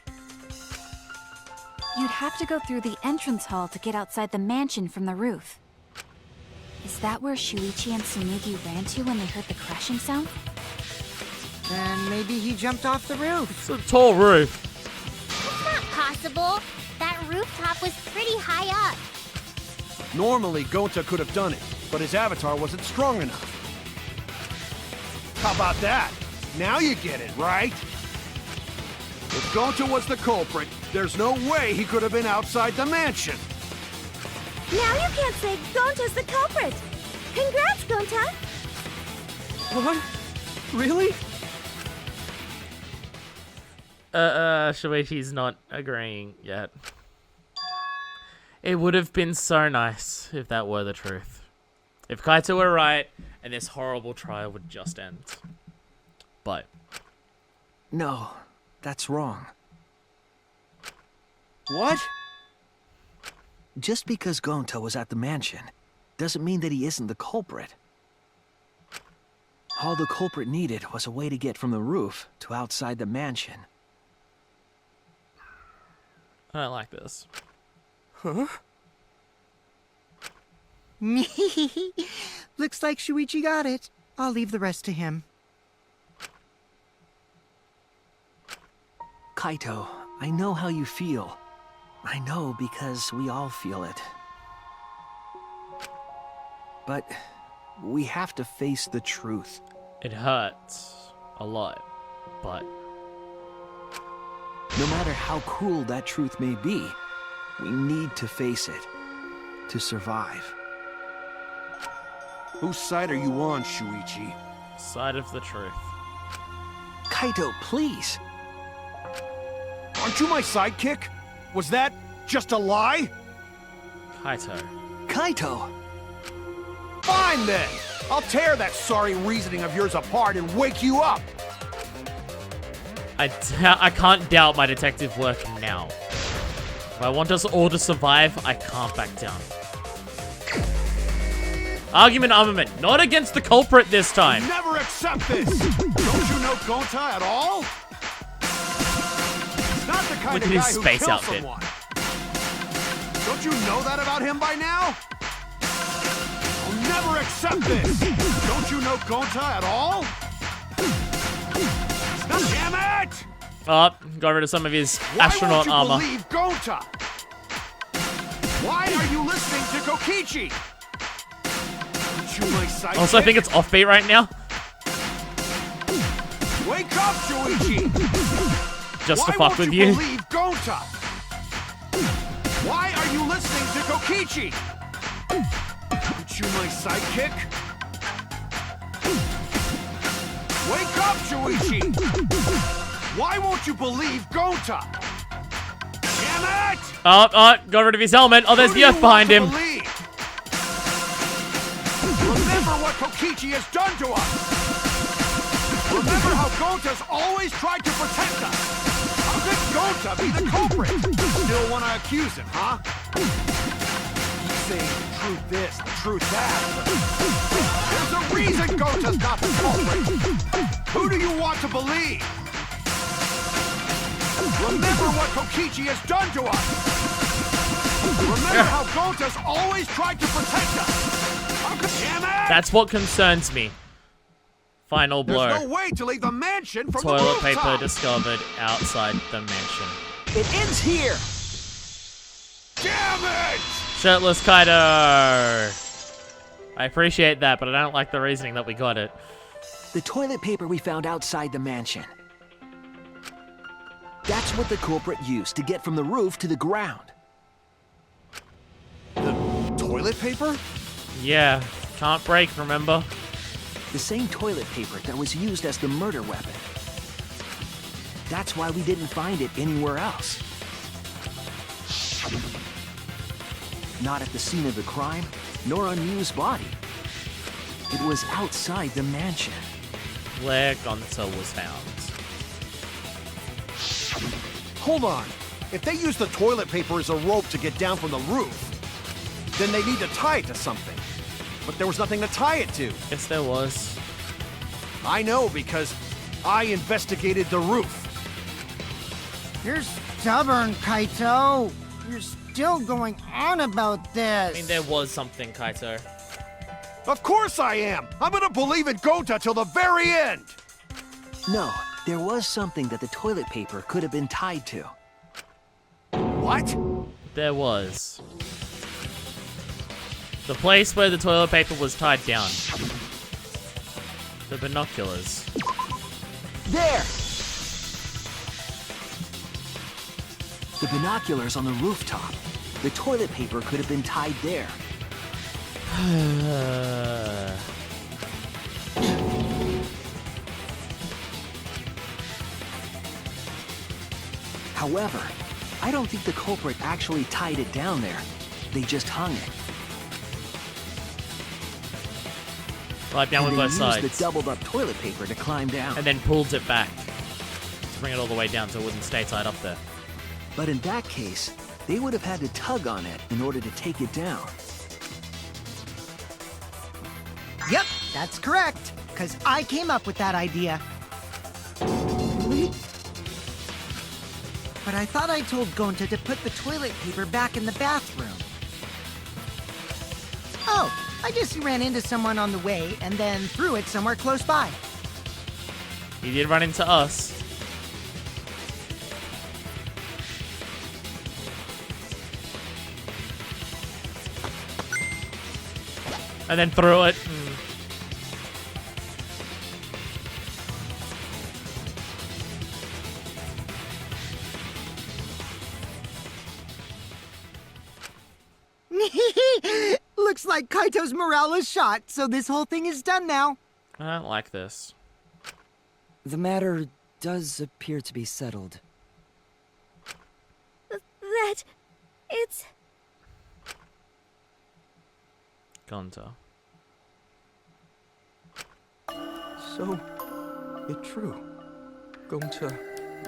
You'd have to go through the entrance hall to get outside the mansion from the roof. Is that where Shuichi and Tsumugi ran to when they heard the crashing sound? Then maybe he jumped off the roof. It's a tall roof. It's not possible. That rooftop was pretty high up. Normally, Gonta could have done it, but his avatar wasn't strong enough. How about that? Now you get it, right? If Gonta was the culprit, there's no way he could have been outside the mansion. Now you can't say Gonta's the culprit. Congrats, Gonta. What? Really? Shuichi's not agreeing yet. It would have been so nice if that were the truth. If Kaito were right, and this horrible trial would just end. But... No, that's wrong. What? Just because Gonta was at the mansion doesn't mean that he isn't the culprit. All the culprit needed was a way to get from the roof to outside the mansion. I don't like this. Huh? Looks like Shuichi got it. I'll leave the rest to him. Kaito, I know how you feel. I know because we all feel it. But we have to face the truth. It hurts a lot, but... No matter how cruel that truth may be, we need to face it to survive. Whose side are you on, Shuichi? Side of the truth. Kaito, please. Aren't you my sidekick? Was that just a lie? Kaito. Kaito! Fine then! I'll tear that sorry reasoning of yours apart and wake you up! I can't doubt my detective work now. If I want us all to survive, I can't back down. Argument armament, not against the culprit this time. Never accept this! Don't you know Gonta at all? Not the kind Look of at his guy who space kills outfit. someone. Don't you know that about him by now? I'll never accept this! Don't you know Gonta at all? Damn it! Oh, got rid of some of his astronaut Why won't armor. you believe Gonta? Why are you listening to Kokichi? Aren't you my sidekick? Also, I think it's offbeat right now. Wake up, Shuichi! Just to Why fuck won't with you you. believe Gonta? Why are you listening to Kokichi? Aren't you my sidekick? Wake up, Shuichi! Why won't you believe Gonta? Damn it! Oh, got rid of his helmet. Oh, there's Who the do earth you behind want him. to believe? Remember what Kokichi has done to us! Remember how Gonta's always tried to protect us! How could Gonta be the culprit? Still want to accuse him, huh? You say the truth this, the truth that. There's a reason Gonta's not the culprit! Who do you want to believe? Remember what Kokichi has done to us! Remember how Gonta's always tried to protect us! How could... Damn it! That's what concerns me. Final blow. There's no way to leave the mansion from Toilet the rooftop! paper discovered outside the mansion. It ends here! Damn it! Shirtless Kaido! I appreciate that, but I don't like the reasoning that we got it. The toilet paper we found outside the mansion. That's what the culprit used to get from the roof to the ground. The toilet toilet paper? Yeah, can't break, remember? The same toilet paper that was used as the murder weapon. That's why we didn't find it anywhere else. Not at the scene of the crime, nor on Miu's body. It was outside the mansion. Where Gonta was found. Hold on. If they used the toilet paper as a rope to get down from the roof, then they need to tie it to something. But there was nothing to tie it to. Yes, there was. I know because I investigated the roof. You're stubborn, Kaito. You're still going on about this. I mean, there was something, Kaito. Of course I am! I'm gonna believe in Gonta till the very end! No, there was something that the toilet paper could have been tied to. What? There was. The place where the toilet paper was tied down. The binoculars. There! The binoculars on the rooftop. The toilet paper could have been tied there. However, I don't think the culprit actually tied it down there. They just hung it. Right down with And they both used sides. the doubled up toilet paper to climb down. And then pulled it back to bring it all the way down so it wouldn't stay tied up there. But in that case, they would have had to tug on it in order to take it down. Yep, that's correct. Because I came up with that idea. But I thought I told Gonta to put the toilet paper back in the bathroom. Oh, I guess he ran into someone on the way and then threw it somewhere close by. He did run into us. And then threw it. Looks like Kaito's morale is shot, so this whole thing is done now. I don't like this. The matter does appear to be settled. It's... Gonta. So, it's true. Gonta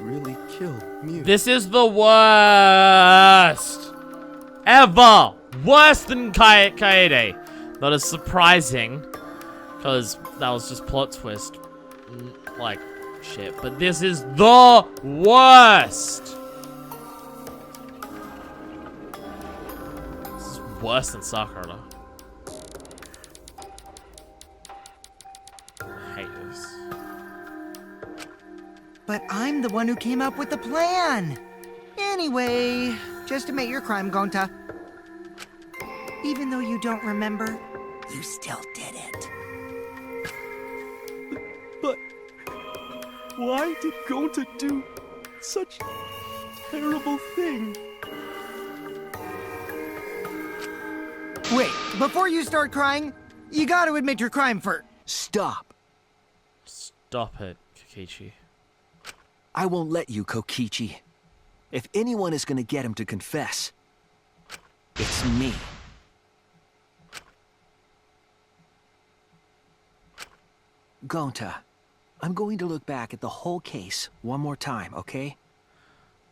really killed Miu. This is the worst ever. Worse than Kaede. Not as surprising, because that was just plot twist. Like, shit. But this is the worst. This is worse than Sakura. I hate this. But I'm the one who came up with the plan. Anyway, just admit your crime, Gonta. Even though you don't remember, you still did it. But why did Gonta do such a terrible thing? Wait, before you start crying, you gotta admit your crime first. Stop. Stop it, Kokichi. I won't let you, Kokichi. If anyone is gonna get him to confess, it's me. Gonta, I'm going to look back at the whole case one more time, okay?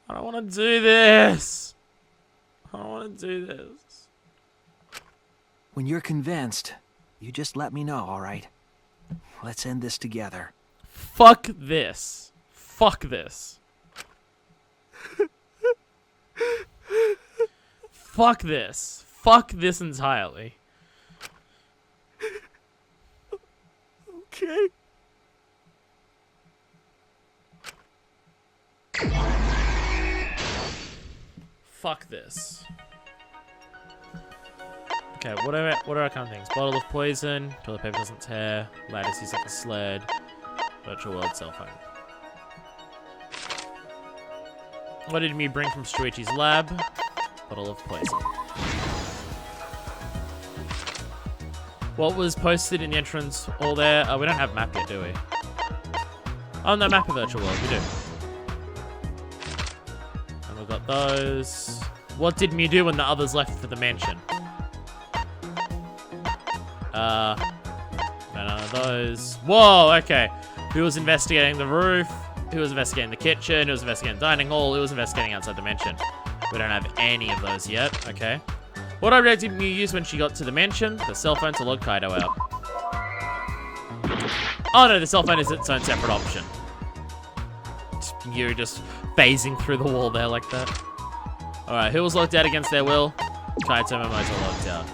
I don't want to do this. I don't want to do this. When you're convinced, you just let me know, alright? Let's end this together. Fuck this. Fuck this. Fuck this. Fuck this entirely. Okay. Fuck this. Okay, what are our kind of things? Bottle of poison, toilet paper doesn't tear, ladder sees like a sled, virtual world cell phone. What did me bring from Shuichi's lab? Bottle of poison. What was posted in the entrance hall there? We don't have a map yet, do we? Oh, no, map of virtual world. We do. And we've got those. What did Mew do when the others left for the mansion? None of those. Whoa, okay. Who was investigating the roof? Who was investigating the kitchen? Who was investigating the dining hall? Who was investigating outside the mansion? We don't have any of those yet. Okay. What object did Mew use when she got to the mansion? The cell phone to log Kaido out. Oh no, the cell phone is its own separate option. Mew just phasing through the wall there like that. Alright, who was locked out against their will? Kaito and Momoto locked out.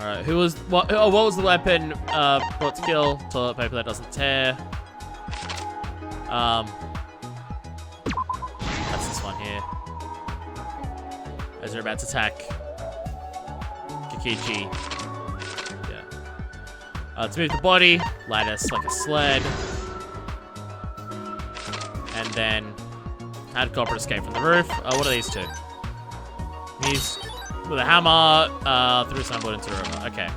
Alright, who was... what was the weapon brought to kill? Toilet paper that doesn't tear. That's this one here. As they're about to attack Kikichi. Yeah. To move the body, lattice like a sled. And then had culprit escape from the roof. What are these two? He's with a hammer, threw a signboard into the river. Okay.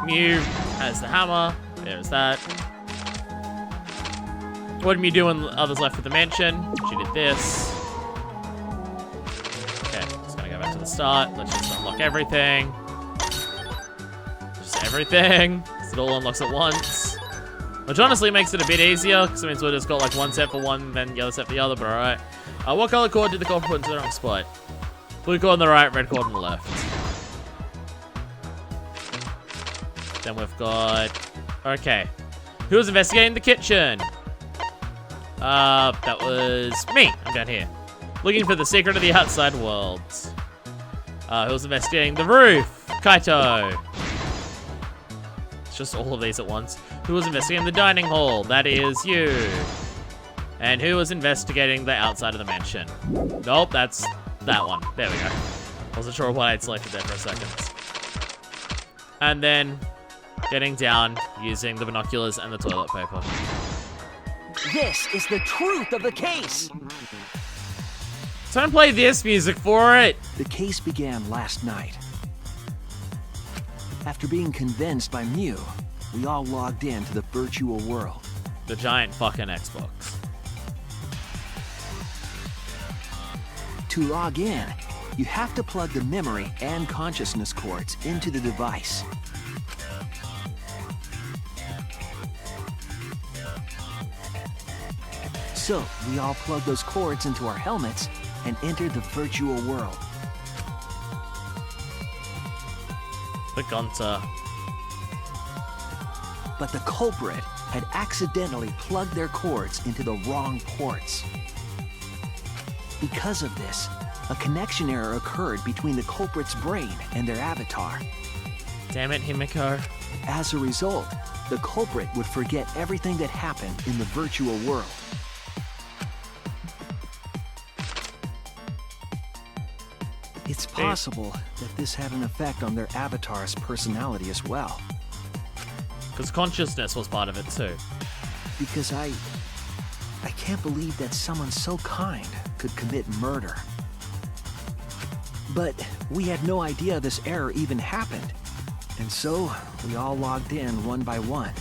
Mew has the hammer. There's that. What did Mew do when the others left for the mansion? She did this. Okay, just gonna go back to the start. Let's just unlock everything. Just everything. So it all unlocks at once. Which honestly makes it a bit easier, because it means we've just got like one set for one, then the other set for the other, but alright. What color cord did the culprit put into the wrong spot? Blue cord on the right, red cord on the left. Then we've got... okay. Who was investigating the kitchen? That was me. I'm down here. Looking for the secret of the outside world. Who was investigating the roof? Kaito. It's just all of these at once. Who was investigating the dining hall? That is you. And who was investigating the outside of the mansion? Nope, that's that one. There we go. Wasn't sure why I'd selected that for a second. And then getting down using the binoculars and the toilet paper. This is the truth of the case! Don't play this music for it! The case began last night. After being convinced by Mew, we all logged in to the virtual world. The giant fucking Xbox. To log in, you have to plug the memory and consciousness cords into the device. So, we all plugged those cords into our helmets and entered the virtual world. The Gonta. But the culprit had accidentally plugged their cords into the wrong ports. Because of this, a connection error occurred between the culprit's brain and their avatar. Damn it, Himiko. As a result, the culprit would forget everything that happened in the virtual world. It's possible that this had an effect on their avatar's personality as well. Because consciousness was part of it too. Because I can't believe that someone so kind could commit murder. But we had no idea this error even happened. And so, we all logged in one by one.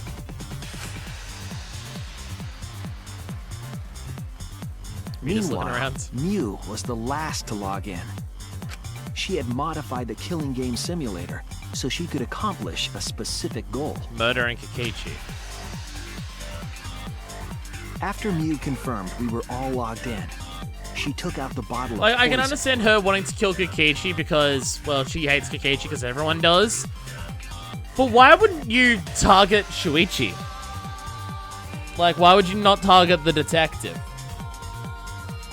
Meanwhile, Mew was the last to log in. She had modified the killing game simulator so she could accomplish a specific goal. Murdering Kikichi. After Mew confirmed we were all logged in, she took out the bottle of Like, I can poison. understand her wanting to kill Kikichi because, well, she hates Kikichi because everyone does. But why wouldn't you target Shuichi? Like, why would you not target the detective?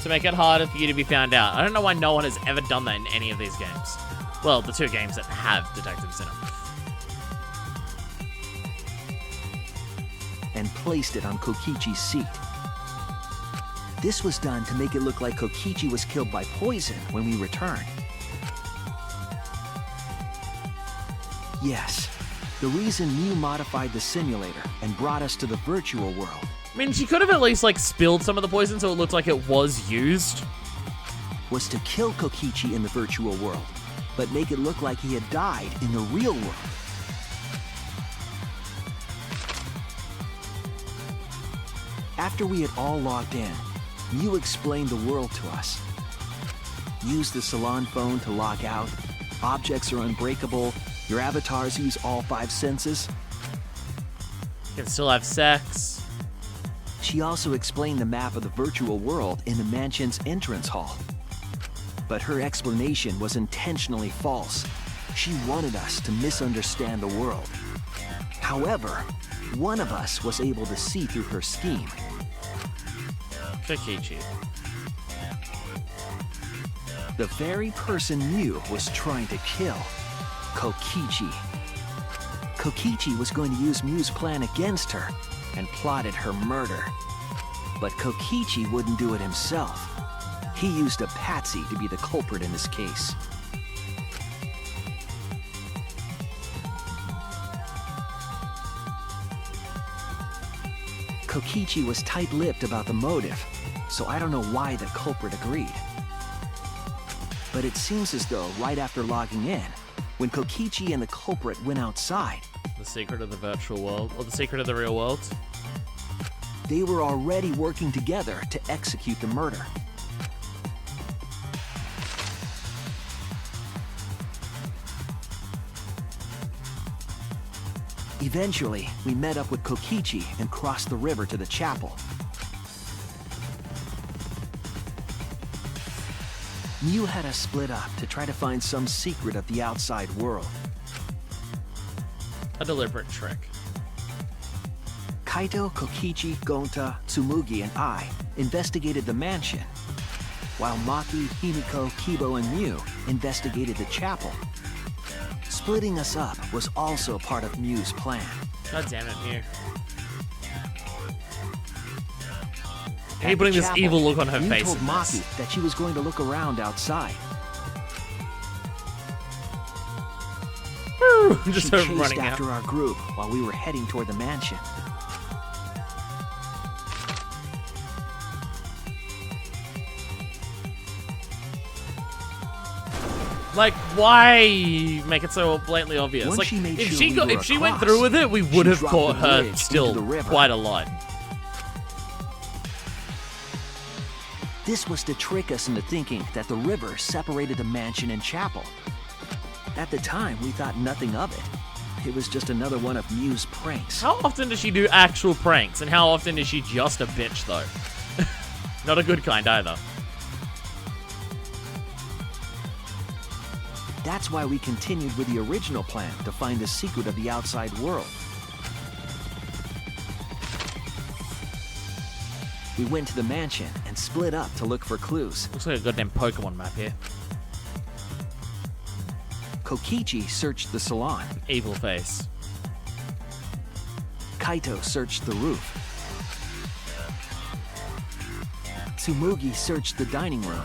To make it harder for you to be found out. I don't know why no one has ever done that in any of these games. Well, the two games that have detectives in them. And placed it on Kokichi's seat. This was done to make it look like Kokichi was killed by poison when we returned. Yes, the reason Mew modified the simulator and brought us to the virtual world I mean, she could have at least, like, spilled some of the poison so it looked like it was used. Was to kill Kokichi in the virtual world, but make it look like he had died in the real world. After we had all logged in, Mew explained the world to us. Use the salon phone to log out. Objects are unbreakable. Your avatars use all 5 senses. You can still have sex. She also explained the map of the virtual world in the mansion's entrance hall. But her explanation was intentionally false. She wanted us to misunderstand the world. However, one of us was able to see through her scheme. Kokichi. The very person Mew was trying to kill, Kokichi. Kokichi was going to use Mew's plan against her and plotted her murder. But Kokichi wouldn't do it himself. He used a patsy to be the culprit in this case. Kokichi was tight-lipped about the motive, so I don't know why the culprit agreed. But it seems as though right after logging in, when Kokichi and the culprit went outside, The secret of the virtual world, or the secret of the real world. they were already working together to execute the murder. Eventually, we met up with Kokichi and crossed the river to the chapel. Mew had us split up to try to find some secret of the outside world. A deliberate trick. Kaito, Kokichi, Gonta, Tsumugi, and I investigated the mansion, while Maki, Himiko, Kibo, and Mew investigated the chapel. Splitting us up was also part of Mew's plan. God damn it, Mew. I hate putting this evil look on her Mew face told in this. Maki that she was going to look around outside. Just She her chased running out. after our group while we were heading toward the mansion. Like, why make it so blatantly obvious? Once Like, she made if sure she we got, were if she went across, through with it, we would she have dropped caught the her bridge into still the river. quite a lot. This was to trick us into thinking that the river separated the mansion and chapel. At the time, we thought nothing of it. It was just another one of Mew's pranks. How often does she do actual pranks, and how often is she just a bitch, though? Not a good kind, either. That's why we continued with the original plan to find the secret of the outside world. We went to the mansion and split up to look for clues. Looks like a goddamn Pokemon map here. Kokichi searched the salon. Evil face. Kaito searched the roof. Tsumugi searched the dining room.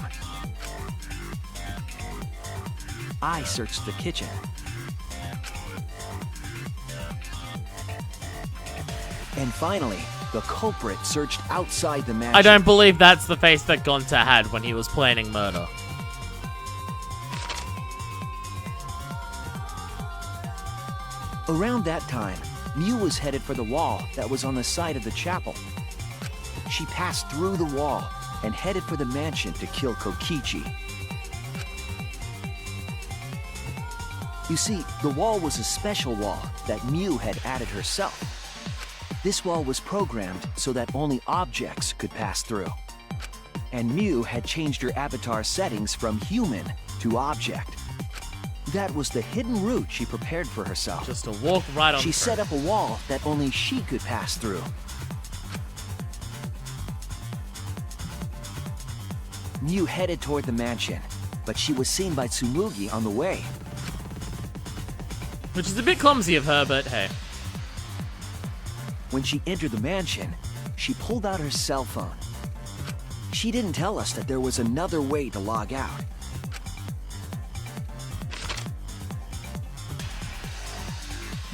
I searched the kitchen. And finally, the culprit searched outside the mansion. I don't believe that's the face that Gonta had when he was planning murder. Around that time, Mew was headed for the wall that was on the side of the chapel. She passed through the wall and headed for the mansion to kill Kokichi. You see, the wall was a special wall that Mew had added herself. This wall was programmed so that only objects could pass through. And Mew had changed her avatar settings from human to object. That was the hidden route she prepared for herself. Just to walk right on She through. set up a wall that only she could pass through. Mew headed toward the mansion, but she was seen by Tsumugi on the way. Which is a bit clumsy of her, but hey. When she entered the mansion, she pulled out her cell phone. She didn't tell us that there was another way to log out.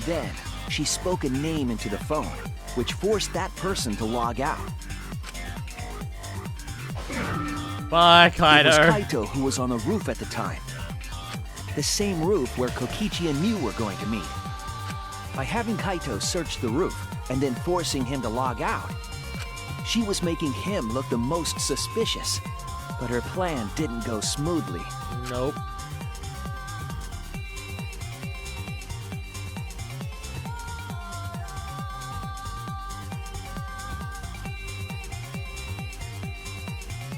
Then, she spoke a name into the phone. which forced that person to log out. Bye, It was Kaito. Kaito who was on the roof at the time. The same roof where Kokichi and Mew were going to meet. By having Kaito search the roof and then forcing him to log out, she was making him look the most suspicious. But her plan didn't go smoothly. Nope.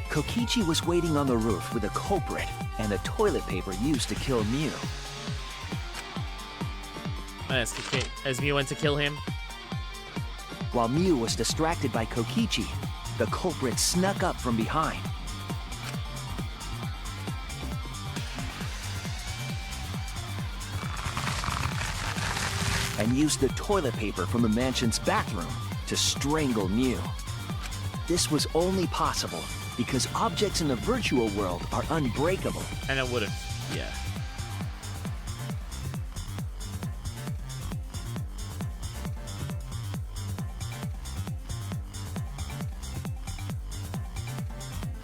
Kokichi was waiting on the roof with a culprit and the toilet paper used to kill Mew. As Mew went to kill him. While Mew was distracted by Kokichi, the culprit snuck up from behind. And used the toilet paper from the mansion's bathroom to strangle Mew. This was only possible because objects in the virtual world are unbreakable. And it would have, yeah.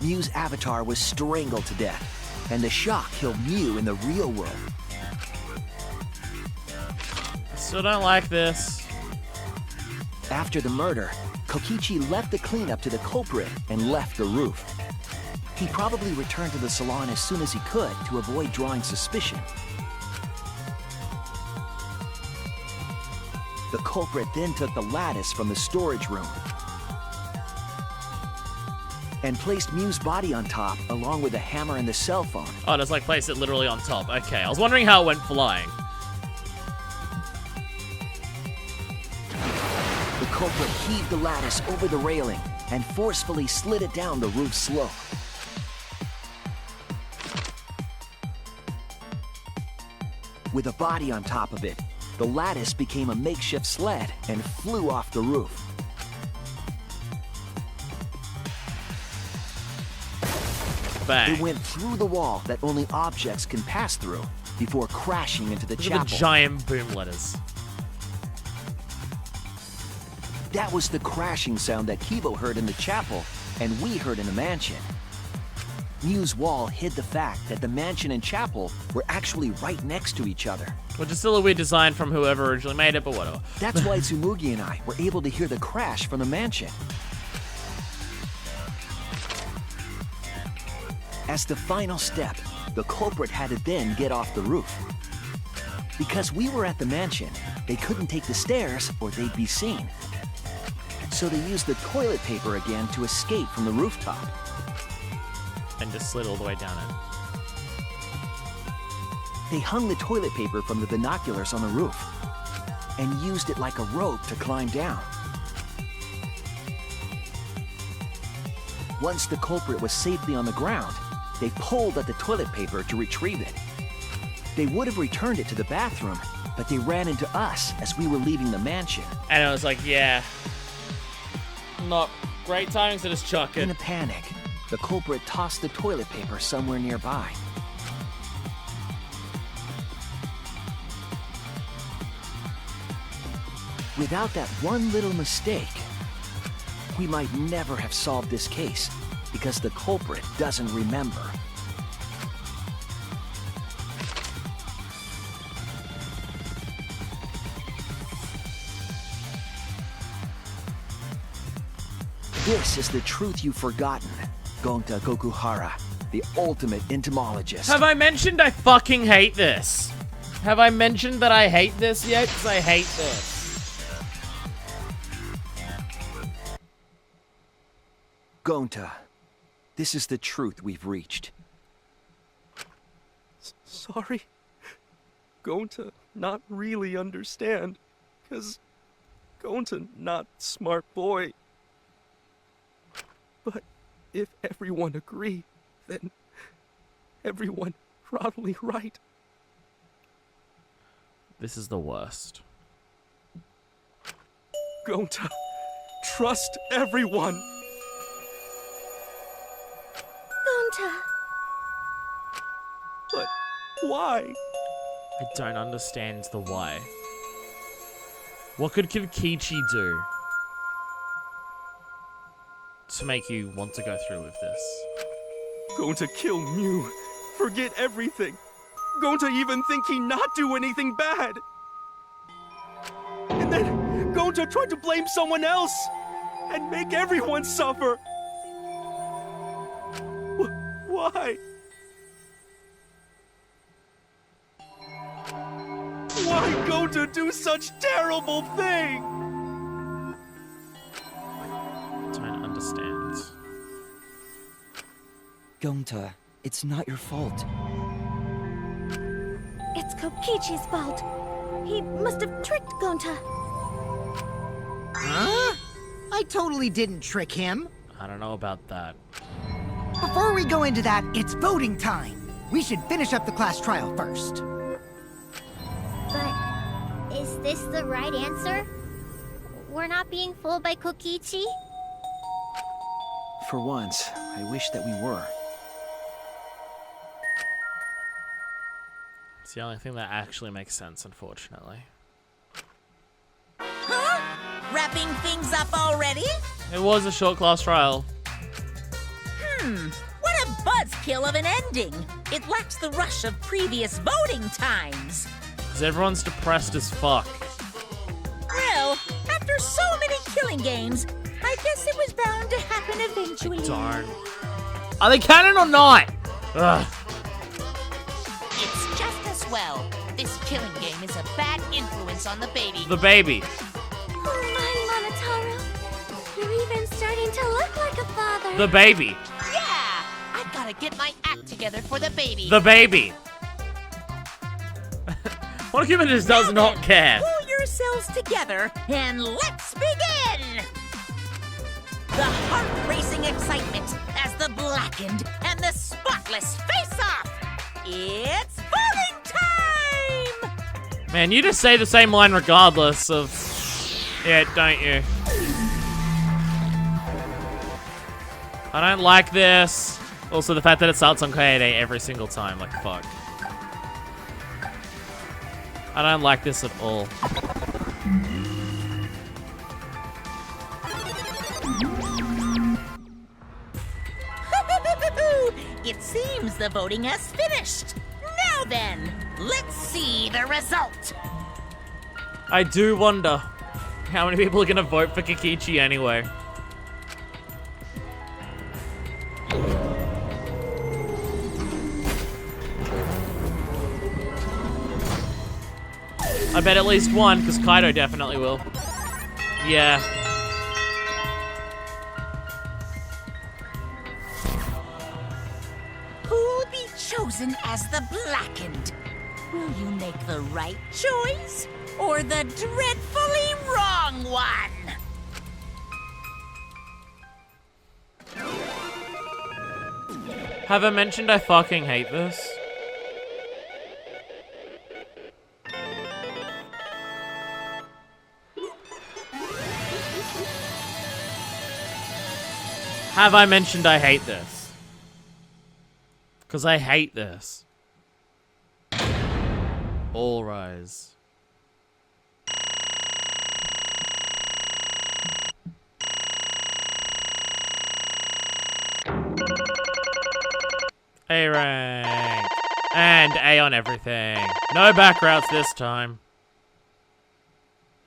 Mew's avatar was strangled to death, and the shock killed Mew in the real world. I still don't like this. After the murder, Kokichi left the cleanup to the culprit and left the roof. He probably returned to the salon as soon as he could to avoid drawing suspicion. The culprit then took the lattice from the storage room and placed Mew's body on top along with the hammer and the cell phone. Oh, just like place it literally on top. Okay, I was wondering how it went flying. The culprit heaved the lattice over the railing and forcefully slid it down the roof slope. With a body on top of it, the lattice became a makeshift sled and flew off the roof. Bang. It went through the wall that only objects can pass through before crashing into the Look chapel. at the giant boom letters. That was the crashing sound that Kibo heard in the chapel and we heard in the mansion. Mew's wall hid the fact that the mansion and chapel were actually right next to each other. Which is still a weird design from whoever originally made it, but whatever. That's why Tsumugi and I were able to hear the crash from the mansion. As the final step, the culprit had to then get off the roof. Because we were at the mansion, they couldn't take the stairs or they'd be seen. So they used the toilet paper again to escape from the rooftop. And just slid all the way down it. They hung the toilet paper from the binoculars on the roof and used it like a rope to climb down. Once the culprit was safely on the ground, they pulled at the toilet paper to retrieve it. They would have returned it to the bathroom, but they ran into us as we were leaving the mansion. And I was like, yeah. Not great timing, so just chuck it. In a panic, the culprit tossed the toilet paper somewhere nearby. Without that one little mistake, we might never have solved this case because the culprit doesn't remember. This is the truth you've forgotten, Gonta Gokuhara, the ultimate entomologist. Have I mentioned I fucking hate this? Have I mentioned that I hate this yet? Because I hate this. Gonta, this is the truth we've reached. Sorry. Gonta not really understand, 'cause Gonta not smart boy. But if everyone agree, then everyone probably right. This is the worst. Gonta, trust everyone. Gonta. But why? I don't understand the why. What could Kokichi do? to make you want to go through with this? Going to kill Mew. Forget everything. Going to even think he not do anything bad. And then going to try to blame someone else and make everyone suffer. Why? Why go to do such terrible thing? Don't understand. Gonta, it's not your fault. It's Kokichi's fault. He must have tricked Gonta. Huh? I totally didn't trick him. I don't know about that. Before we go into that, it's voting time. We should finish up the class trial first. But is this the right answer? We're not being fooled by Kokichi? For once, I wish that we were. It's the only thing that actually makes sense, unfortunately. Huh? Wrapping things up already? It was a short class trial. What a buzzkill of an ending. It lacks the rush of previous voting times. Because everyone's depressed as fuck. Well, after so many killing games, I guess it was bound to happen eventually. Darn. Are they canon or not? Ugh. It's just as well. This killing game is a bad influence on the baby. The baby. Oh my, Monotaro. You're even starting to look like a father. The baby. Yeah! I've got to get my act together for the baby. The baby. What human just does not care? Pull yourselves together and let's begin! The heart-racing excitement as the blackened and the spotless face off! It's voting time! Man, you just say the same line regardless of it, don't you? I don't like this. Also, the fact that it starts on Kaede every single time, like, fuck. I don't like this at all. It seems the voting has finished. Now then, let's see the result. I do wonder how many people are gonna vote for Kokichi anyway. I bet at least one, because Kaido definitely will. Yeah. Who'll be chosen as the blackened? Will you make the right choice or the dreadfully wrong one? Have I mentioned I fucking hate this? Have I mentioned I hate this? Because I hate this. All rise. A rank. And A on everything. No back routes this time.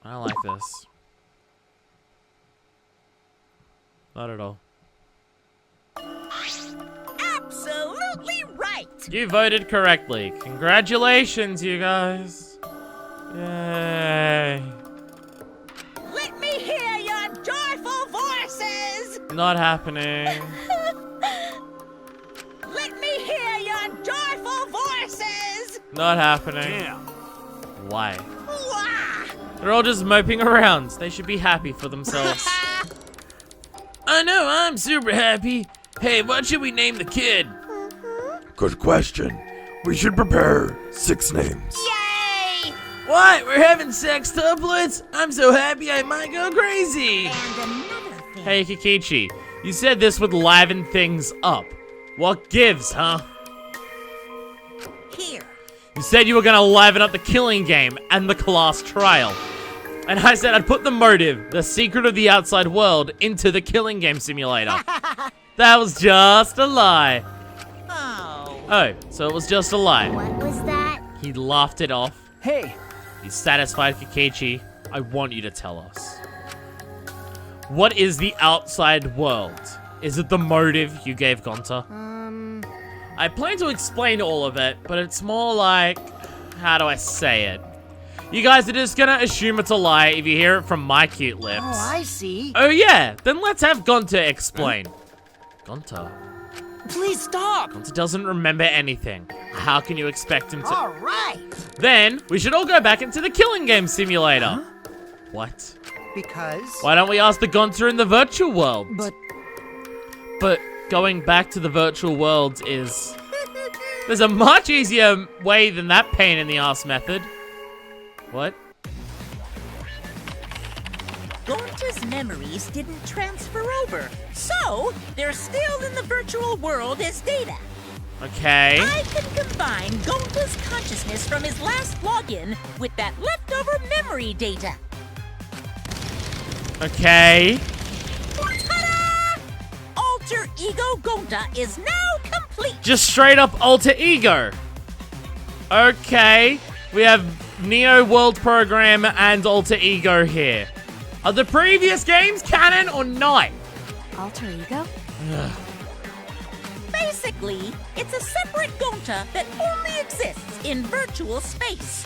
I don't like this. Not at all. Absolutely right! You voted correctly. Congratulations, you guys. Yay. Let me hear your joyful voices! Not happening. Let me hear your joyful voices! Not happening. Damn. Why? Wah! They're all just moping around. They should be happy for themselves. I know, I'm super happy. Hey, what should we name the kid? Good question. We should prepare 6 names. Yay! What? We're having sextuplets? I'm so happy I might go crazy. And another thing. Hey, Kokichi, you said this would liven things up. What gives, huh? Here. You said you were gonna liven up the killing game and the class trial. And I said I'd put the motive, the secret of the outside world, into the killing game simulator. That was just a lie. Oh, so it was just a lie. What was that? He laughed it off. Hey, He's satisfied, Kokichi. I want you to tell us. What is the outside world? Is it the motive you gave Gonta? I plan to explain all of it, but it's more like... How do I say it? You guys are just gonna assume it's a lie if you hear it from my cute lips. Oh, I see. Oh yeah, then let's have Gonta explain. Gonta? Please stop. Gonta doesn't remember anything. How can you expect him to... All right. Then, we should all go back into the killing game simulator. What? Because... Why don't we ask the Gonta in the virtual world? But going back to the virtual worlds is... There's a much easier way than that pain in the ass method. What? Gonta's memories didn't transfer over, so they're still in the virtual world as data. Okay. I can combine Gonta's consciousness from his last login with that leftover memory data. Okay. Ta-da! Alter Ego Gonta is now complete. Just straight up alter ego. Okay. We have Neo World Program and Alter Ego here. Are the previous games canon or not? Alter ego? Basically, it's a separate Gonta that only exists in virtual space.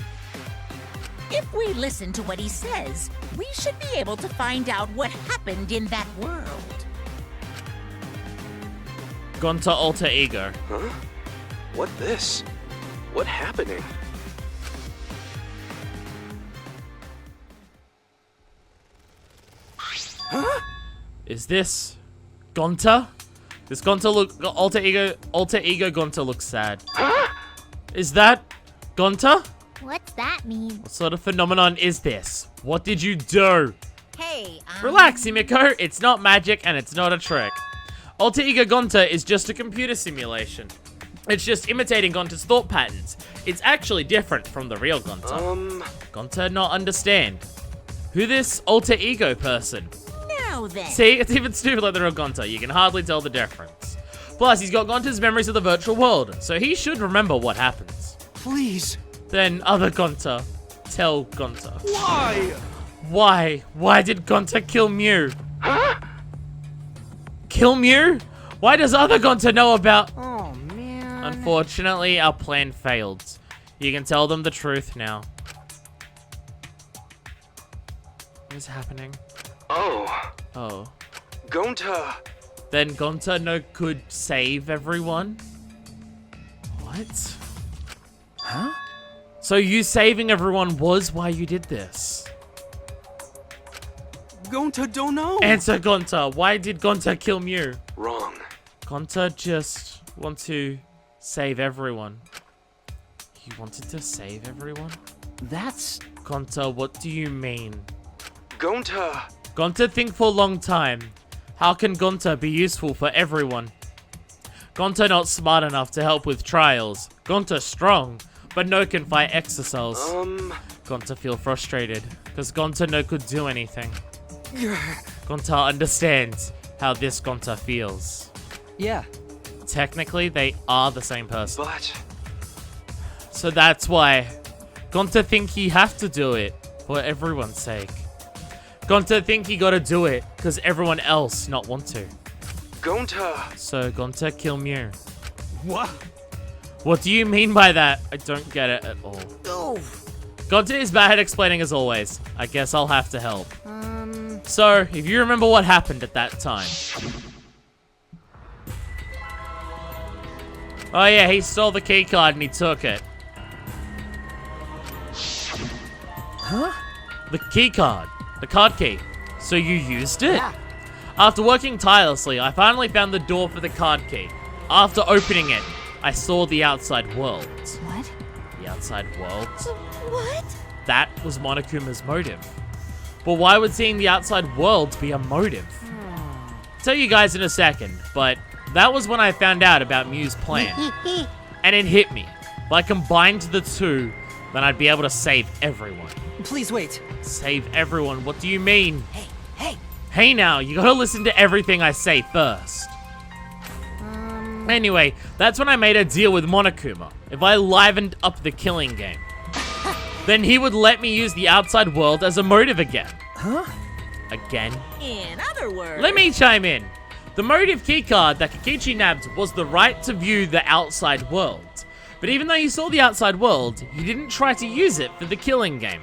If we listen to what he says, we should be able to find out what happened in that world. Gonta Alter Ego. Huh? What this? What happening? Huh? Is this Gonta? This Gonta look Alter Ego Gonta looks sad. Huh? Is that Gonta? What's that mean? What sort of phenomenon is this? What did you do? Hey, Relax, Himiko. It's not magic and it's not a trick. Alter Ego Gonta is just a computer simulation. It's just imitating Gonta's thought patterns. It's actually different from the real Gonta. Gonta not understand. Who this Alter Ego person? Now then. See, it's even stupider like the real Gonta. You can hardly tell the difference. Plus, he's got Gonta's memories of the virtual world, so he should remember what happens. Please. Then other Gonta, tell Gonta. Why? Why? Why did Gonta kill Mew? Huh? Kill Mew? Why does other Gonta know about... oh man. Unfortunately, our plan failed. You can tell them the truth now. What is happening? Oh. Oh. Gonta. Then Gonta no could save everyone? What? Huh? So you saving everyone was why you did this? Gonta don't know. Answer Gonta. Why did Gonta kill Mew? Wrong. Gonta just want to save everyone. You wanted to save everyone? That's... Gonta, what do you mean? Gonta. Gonta think for a long time. How can Gonta be useful for everyone? Gonta not smart enough to help with trials. Gonta strong, but no can fight exercise. Gonta feel frustrated, because Gonta no could do anything. Gonta understands how this Gonta feels. Yeah. Technically, they are the same person. But... So that's why Gonta think he have to do it for everyone's sake. Gonta think he gotta do it because everyone else not want to. Gonta. So Gonta kill Mew. What? What do you mean by that? I don't get it at all. Oh. Gonta is bad at explaining as always. I guess I'll have to help. So, if you remember what happened at that time. Oh yeah, he stole the key card and he took it. Huh? The key card. The card key. So you used it? Yeah. After working tirelessly, I finally found the door for the card key. After opening it, I saw the outside world. What? The outside world? What? That was Monokuma's motive. But why would seeing the outside world be a motive? Tell you guys in a second, but that was when I found out about Mew's plan. And it hit me. I combined the two, then I'd be able to save everyone. Please wait. Save everyone? What do you mean? Hey, Hey now, you gotta listen to everything I say first. Anyway, that's when I made a deal with Monokuma. If I livened up the killing game, then he would let me use the outside world as a motive again. Huh? Again? In other words... Let me chime in. The motive keycard that Kikichi nabbed was the right to view the outside world. But even though he saw the outside world, he didn't try to use it for the killing game.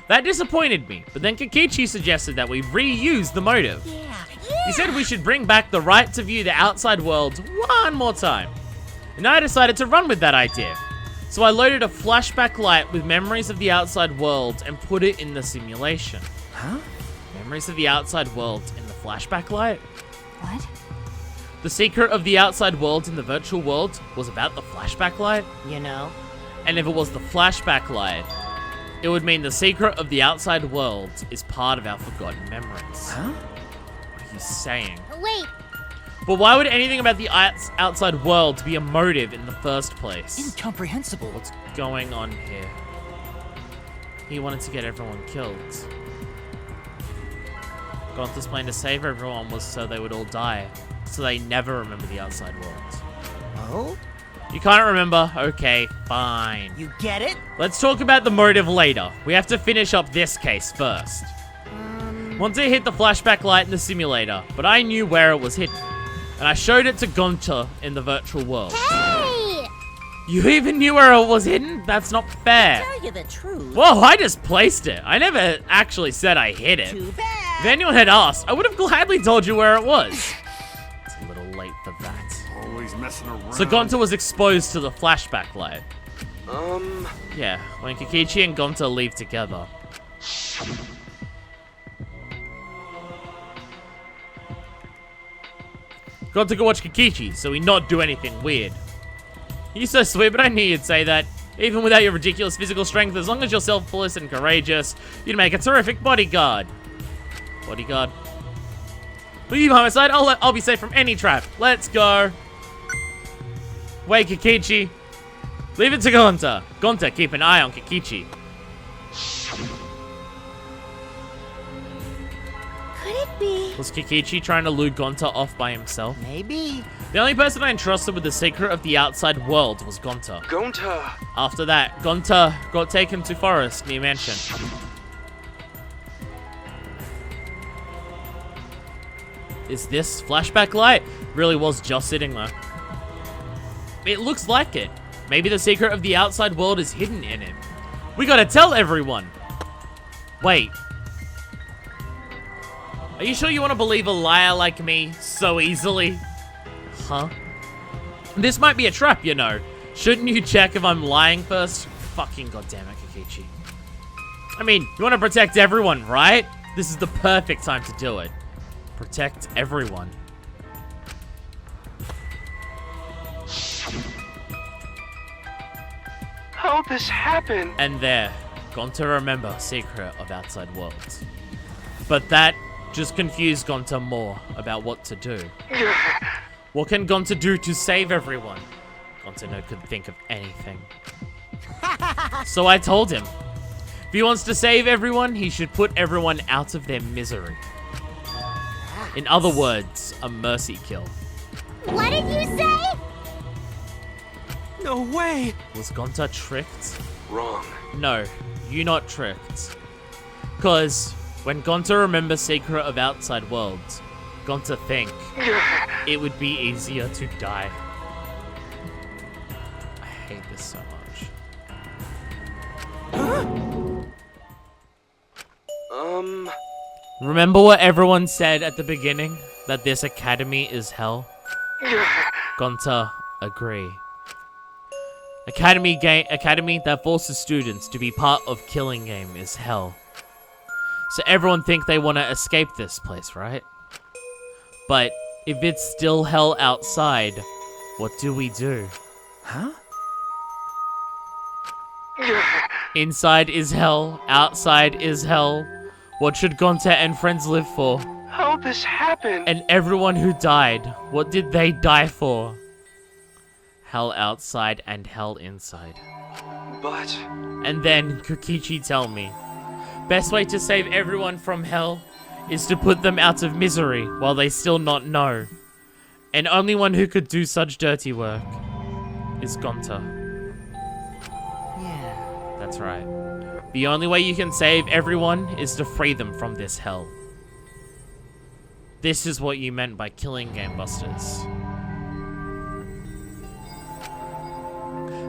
That disappointed me, but then Kikichi suggested that we reuse the motive. He said we should bring back the right to view the outside world one more time. And I decided to run with that idea. So I loaded a flashback light with memories of the outside world and put it in the simulation. Huh? Memories of the outside world in the flashback light? What? The secret of the outside world in the virtual world was about the flashback light? You know? And if it was the flashback light, it would mean the secret of the outside world is part of our forgotten memories. Huh? What are you saying? Wait, But why would anything about the outside world be a motive in the first place? Incomprehensible. What's going on here? He wanted to get everyone killed. Gonta's plan to save everyone was so they would all die, so they never remember the outside world. Oh? You can't remember? Okay, fine. You get it? Let's talk about the motive later. We have to finish up this case first. Gonta hit the flashback light in the simulator, but I knew where it was hidden. And I showed it to Gonta in the virtual world. hey! You even knew where it was hidden? That's not fair. Tell you the truth. Whoa, I just placed it. I never actually said I hid it. Too If bad. anyone had asked, I would have gladly told you where it was. It's a little late for that. Always messing around. So Gonta was exposed to the flashback light. Yeah, when Kikichi and Gonta leave together. Gonta go watch Kikichi, so he not do anything weird. You're so sweet, but I knew you'd say that. Even without your ridiculous physical strength, as long as you're selfless and courageous, you'd make a terrific bodyguard. Bodyguard? Leave you by my side, I'll be safe from any trap. Let's go. Wait, Kikichi. Leave it to Gonta. Gonta, keep an eye on Kikichi. Could it be? Was Kikichi trying to lure Gonta off by himself? Maybe. The only person I entrusted with the secret of the outside world was Gonta. Gonta! After that, Gonta got taken to forest near mansion. Is this flashback light? Really was just sitting there. It looks like it. Maybe the secret of the outside world is hidden in it. We gotta tell everyone. Wait. Are you sure you want to believe a liar like me so easily? Huh? This might be a trap, you know. Shouldn't you check if I'm lying first? Fucking goddamn it, Kikichi. I mean, you want to protect everyone, right? This is the perfect time to do it. Protect everyone. How'd this happen? And there, Gonta remember secret of outside worlds. But that just confused Gonta more about what to do. What can Gonta do to save everyone? Gonta no could think of anything. So I told him, if he wants to save everyone, he should put everyone out of their misery. In other words, a mercy kill. What did you say? No way! Was Gonta tricked? Wrong. No, you not tricked. Cause when Gonta remembers secret of outside worlds, Gonta think it would be easier to die. I hate this so much. Remember what everyone said at the beginning? That this academy is hell? Gonta agree. Academy that forces students to be part of killing game is hell. So everyone think they want to escape this place, right? But if it's still hell outside, what do we do? Huh? Inside is hell, outside is hell. What should Gonta and friends live for? How'd this happen? And everyone who died, what did they die for? Hell outside and hell inside. But... And then Kokichi tell me, best way to save everyone from hell is to put them out of misery while they still not know. And only one who could do such dirty work is Gonta. Yeah. That's right. The only way you can save everyone is to free them from this hell. This is what you meant by killing Game Busters.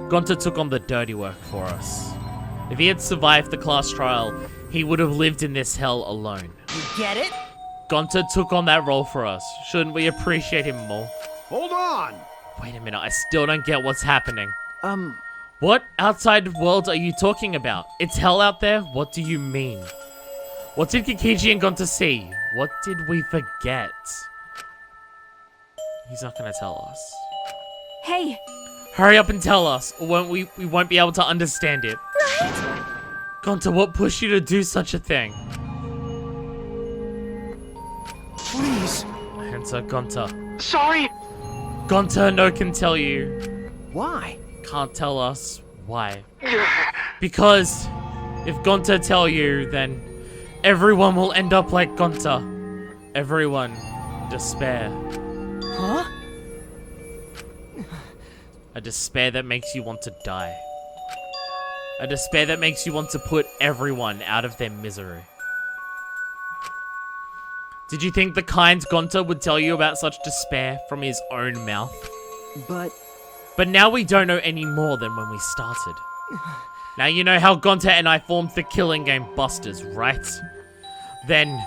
Gonta took on the dirty work for us. If he had survived the class trial, he would have lived in this hell alone. You get it? Gonta took on that role for us. Shouldn't we appreciate him more? Hold on! Wait a minute, I still don't get what's happening. Um, What outside world are you talking about? It's hell out there? What do you mean? What did Kokichi and Gonta see? What did we forget? He's not gonna tell us. Hey, Hurry up and tell us, or we won't be able to understand it. right? Gonta, what pushed you to do such a thing? Please. Answer, Gonta. Sorry. Gonta no can tell you. why? Can't tell us why. Because if Gonta tell you, then everyone will end up like Gonta. Everyone despair. Huh? A despair that makes you want to die. A despair that makes you want to put everyone out of their misery. Did you think the kind Gonta would tell you about such despair from his own mouth? But now we don't know any more than when we started. Now you know how Gonta and I formed the Killing Game Busters, right? Then,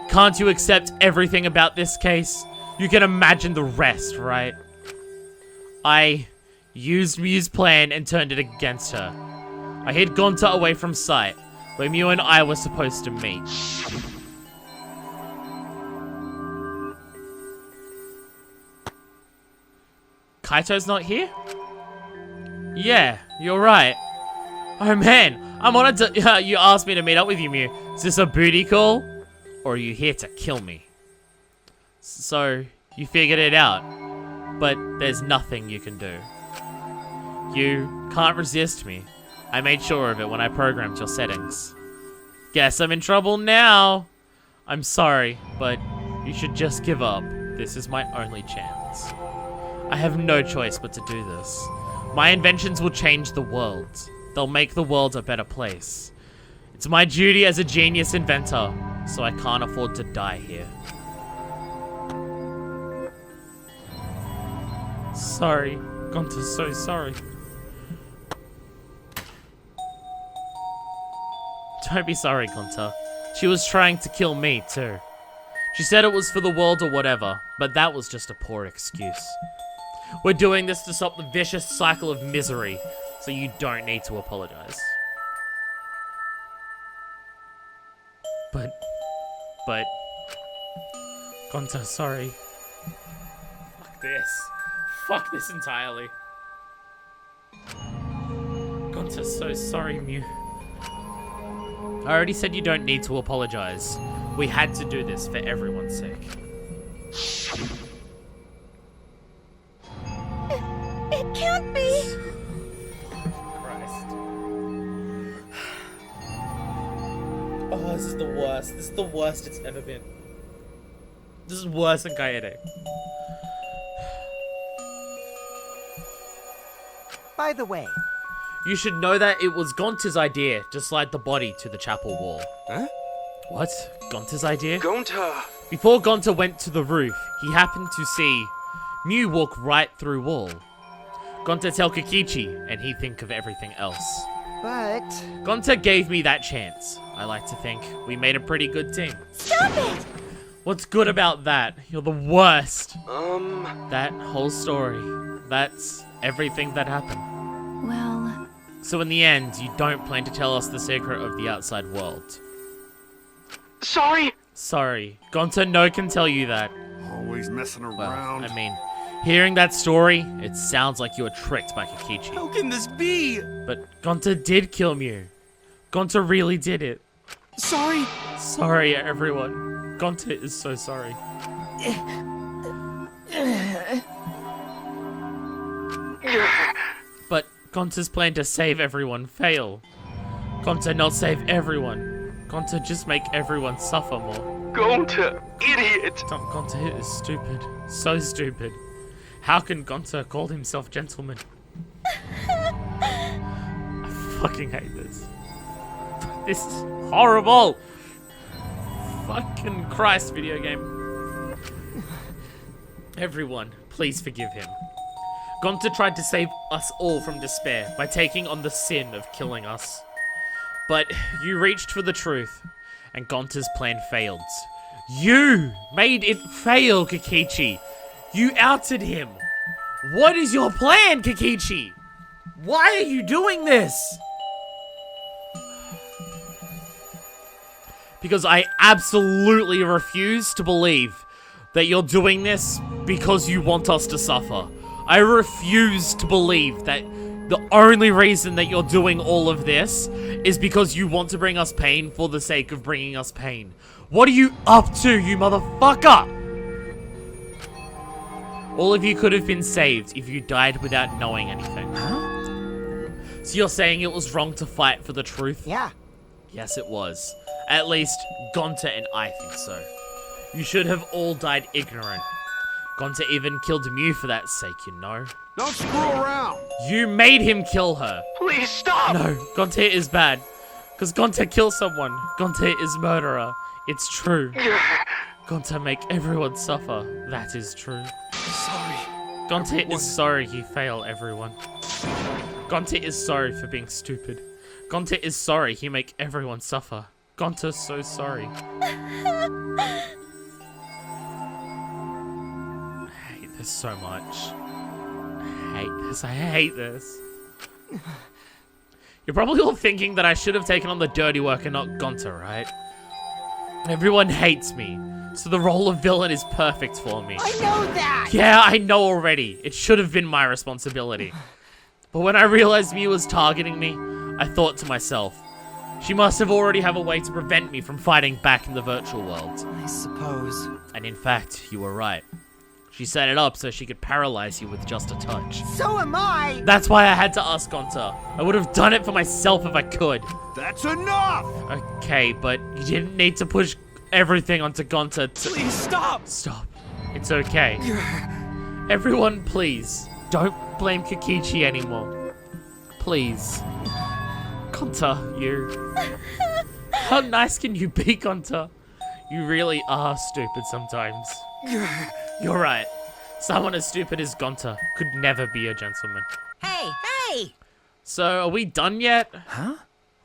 can't you accept everything about this case? You can imagine the rest, right? I used Mew's plan and turned it against her. I hid Gonta away from sight, where Mew and I were supposed to meet. Kaito's not here? Yeah, you're right. Oh man, I'm honored to you asked me to meet up with you, Mew. Is this a booty call? Or are you here to kill me? So, you figured it out. But there's nothing you can do. You can't resist me. I made sure of it when I programmed your settings. Guess I'm in trouble now. I'm sorry, but you should just give up. This is my only chance. I have no choice but to do this. My inventions will change the world. They'll make the world a better place. It's my duty as a genius inventor, so I can't afford to die here. Sorry. Gonta's so sorry. Don't be sorry, Gonta. She was trying to kill me, too. She said it was for the world or whatever, but that was just a poor excuse. We're doing this to stop the vicious cycle of misery, so you don't need to apologize. But... Gonta, sorry. Fuck this. Fuck this entirely. Gonta's so sorry, Mew. I already said you don't need to apologize. We had to do this for everyone's sake. It can't be. Christ. Oh, this is the worst. This is the worst it's ever been. This is worse than Kaede. By the way, You should know that it was Gonta's idea to slide the body to the chapel wall. Huh? What? Gonta's idea? Gonta! Before Gonta went to the roof, he happened to see Mew walk right through wall. Gonta tell Kokichi, and he think of everything else. but... Gonta gave me that chance. I like to think we made a pretty good team. Stop it! What's good about that? You're the worst. That whole story. That's everything that happened. Well, So in the end, you don't plan to tell us the secret of the outside world. Sorry! Sorry. Gonta no can tell you that. Always messing Well, around. I mean, hearing that story, it sounds like you were tricked by Kokichi. How can this be? But Gonta did kill Mew. Gonta really did it. Sorry! Sorry, everyone. Gonta is so sorry. But Gonta's plan to save everyone fail. Gonta not save everyone. Gonta just make everyone suffer more. Gonta, idiot! Gonta is stupid. So stupid. How can Gonta call himself gentleman? I fucking hate this. This is horrible! Fucking Christ, video game. Everyone, please forgive him. Gonta tried to save us all from despair by taking on the sin of killing us. But you reached for the truth, and Gonta's plan failed. You made it fail, Kokichi. You outed him. What is your plan, Kokichi? Why are you doing this? Because I absolutely refuse to believe that you're doing this because you want us to suffer. I refuse to believe that the only reason that you're doing all of this is because you want to bring us pain for the sake of bringing us pain. What are you up to, you motherfucker? All of you could have been saved if you died without knowing anything. Huh? So you're saying it was wrong to fight for the truth? Yeah. Yes, it was. At least, Gonta and I think so. You should have all died ignorant. Gonta even killed Mew for that sake, you know. Don't screw around! You made him kill her. Please stop! No, Gonta is bad. Because Gonta kills someone. Gonta is murderer. It's true. Gonta make everyone suffer. That is true. Sorry. Gonta is sorry he failed everyone. Gonta is sorry for being stupid. Gonta is sorry he make everyone suffer. Gonta's so sorry. I hate this so much. I hate this. You're probably all thinking that I should have taken on the dirty work and not Gonta, right? Everyone hates me, so the role of villain is perfect for me. I know that! Yeah, I know already. It should have been my responsibility. But when I realized Mew was targeting me, I thought to myself, she must have already have a way to prevent me from fighting back in the virtual world. I suppose. And in fact, you were right. She set it up so she could paralyze you with just a touch. So am I! That's why I had to ask Gonta. I would have done it for myself if I could. That's enough! Okay, but you didn't need to push everything onto Gonta to— Please stop! Stop. It's okay. Everyone, please, don't blame Kokichi anymore. Please. Gonta, you... How nice can you be, Gonta? You really are stupid sometimes. You're right. Someone as stupid as Gonta could never be a gentleman. Hey, hey! So, are we done yet? Huh?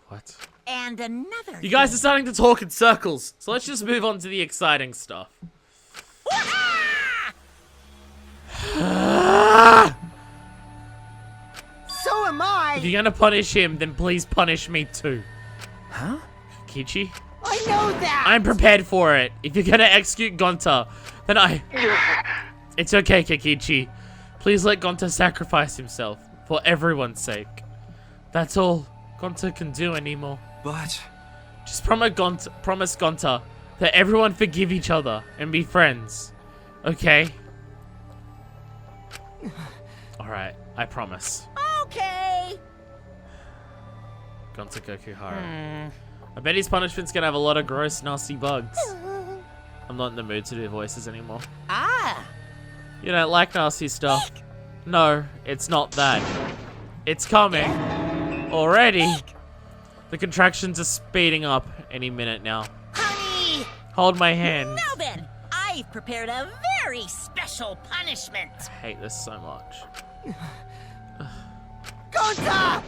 What? And another. You guys are starting to talk in circles, so let's just move on to the exciting stuff. So am I! If you're gonna punish him, then please punish me too. Huh? Kichi? I know that! I'm prepared for it. If you're gonna execute Gonta, then It's okay, Kokichi. Please let Gonta sacrifice himself, for everyone's sake. That's all Gonta can do anymore. But... Just promise Gonta that everyone forgive each other and be friends. Okay? Alright, I promise. Okay. Gonta Gokuhara. I bet his punishment's gonna have a lot of gross, nasty bugs. I'm not in the mood to do voices anymore. Ah. You don't like nasty stuff. No, it's not that. It's coming. Already. The contractions are speeding up any minute now. Honey! Hold my hand. Now then, I've prepared a very special punishment. I hate this so much. Gonta!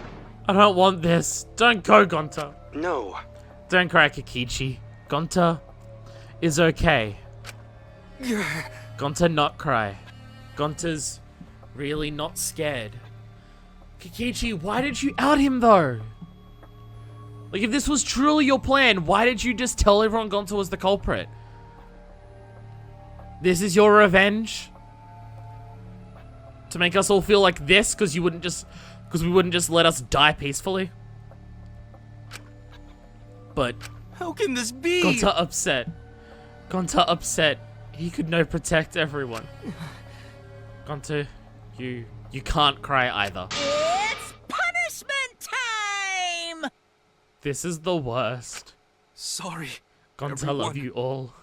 I don't want this. Don't go, Gonta. No. Don't cry, Kokichi. Gonta is okay. Gonta not cry. Gonta's really not scared. Kokichi, why did you out him though? Like, if this was truly your plan, why did you just tell everyone Gonta was the culprit? This is your revenge? To make us all feel like this because we wouldn't just let us die peacefully? But how can this be? Gonta upset. Gonta upset. He could no protect everyone. Gonta, you can't cry either. It's This is the worst. Sorry, Gonta, I love everyone. you all.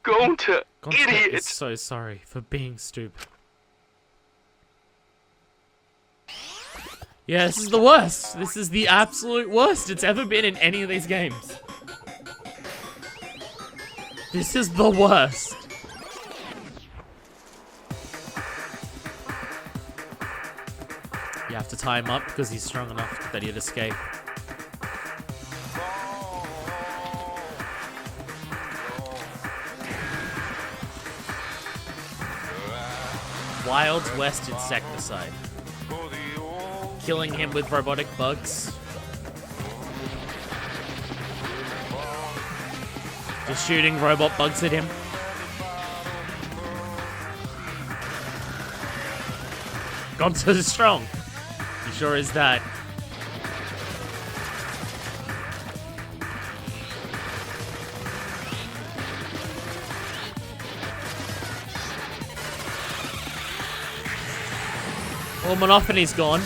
Gonta, Gonta is idiot! so sorry for being stupid. Yeah, this is the worst. This is the absolute worst it's ever been in any of these games. This is the worst. You have to tie him up because he's strong enough that he'd escape. Wild West insecticide. Killing him with robotic bugs. Just shooting robot bugs at him. Gonta's strong. He sure is that. Well, Monophanie's gone.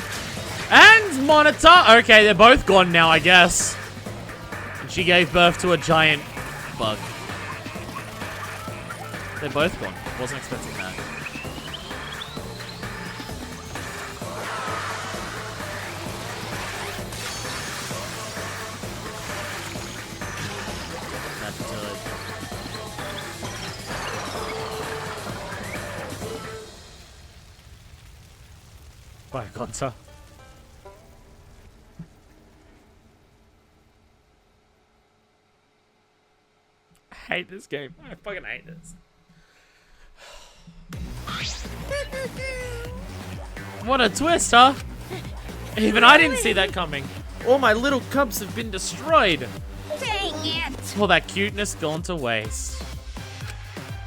And Monitor! Okay, they're both gone now, I guess. And she gave birth to a giant bug. They're both gone. Wasn't expecting that. That did it. Bye, Gonta. I hate this game. I fucking hate this. What a twist, huh? Even I didn't see that coming. All my little cubs have been destroyed. Dang it! All that cuteness gone to waste.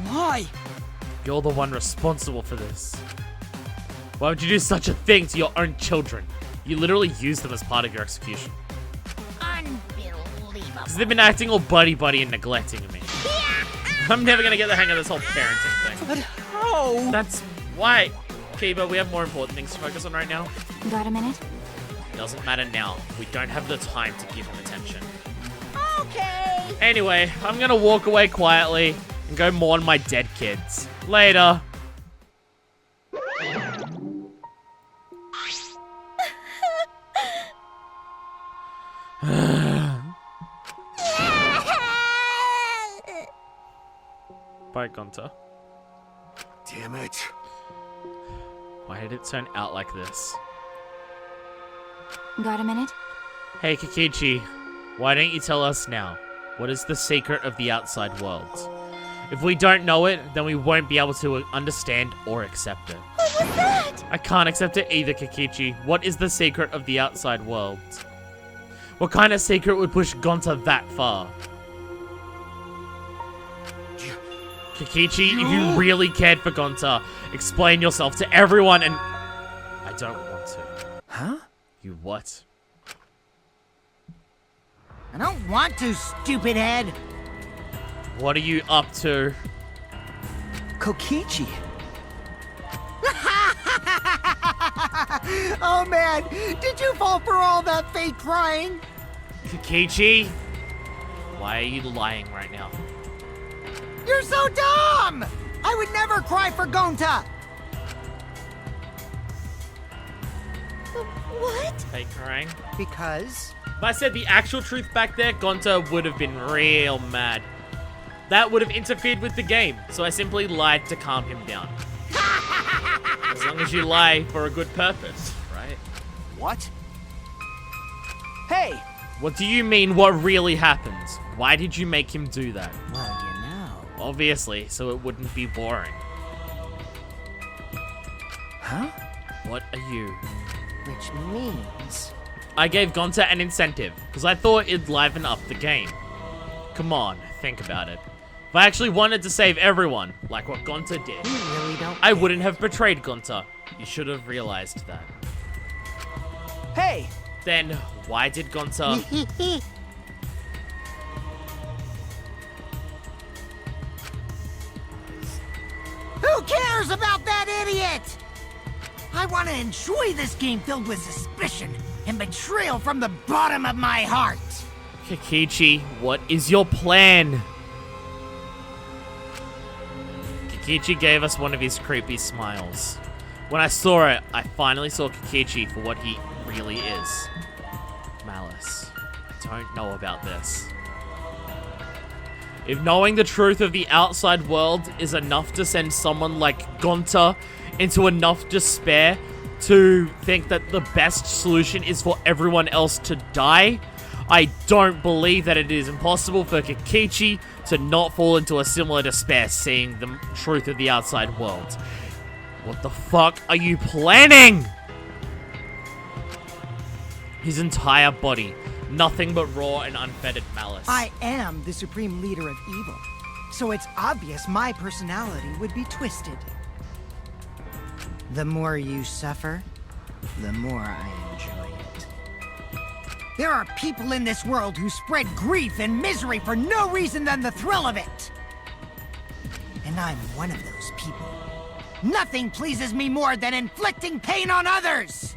Why? You're the one responsible for this. Why would you do such a thing to your own children? You literally used them as part of your execution. Unbelievable. Because they've been acting all buddy-buddy and neglecting me. I'm never gonna get the hang of this whole parenting thing. But how? That's why. Kiba, we have more important things to focus on right now. Got a minute? Doesn't matter now. We don't have the time to give him attention. Okay. Anyway, I'm gonna walk away quietly and go mourn my dead kids. Later. Bye, Gonta. Damn it. Why did it turn out like this? Got a minute? Hey, Kikichi, why don't you tell us now? What is the secret of the outside world? If we don't know it, then we won't be able to understand or accept it. What was that? I can't accept it either, Kikichi. What is the secret of the outside world? What kind of secret would push Gonta that far? Kikichi, if you really cared for Gonta, explain yourself to everyone and... I don't want to. Huh? You what? I don't want to, stupid head. What are you up to? Kokichi. Oh man, did you fall for all that fake crying? Kikichi? Why are you lying right now? You're so dumb! I would never cry for Gonta! What? Fake crying? Because? If I said the actual truth back there, Gonta would have been real mad. That would have interfered with the game, so I simply lied to calm him down. As long as you lie for a good purpose, right? What? Hey! What do you mean, what really happened? Why did you make him do that? Well, you know. Obviously, so it wouldn't be boring. Huh? What are you? Which means... I gave Gonta an incentive, because I thought it'd liven up the game. Come on, think about it. If I actually wanted to save everyone, like what Gonta did, You really don't... I wouldn't have betrayed Gonta. You should have realized that. Hey! Then, why did Gonta... Who cares about that idiot? I want to enjoy this game filled with suspicion and betrayal from the bottom of my heart. Kikichi, what is your plan? Kikichi gave us one of his creepy smiles. When I saw it, I finally saw Kikichi for what he really is. Malice. I don't know about this. If knowing the truth of the outside world is enough to send someone like Gonta into enough despair to think that the best solution is for everyone else to die, I don't believe that it is impossible for Kikichi to not fall into a similar despair seeing the truth of the outside world. What the fuck are you planning? His entire body, nothing but raw and unfettered malice. I am the supreme leader of evil, so it's obvious my personality would be twisted. The more you suffer, the more I enjoy it. There are people in this world who spread grief and misery for no reason than the thrill of it. And I'm one of those people. Nothing pleases me more than inflicting pain on others!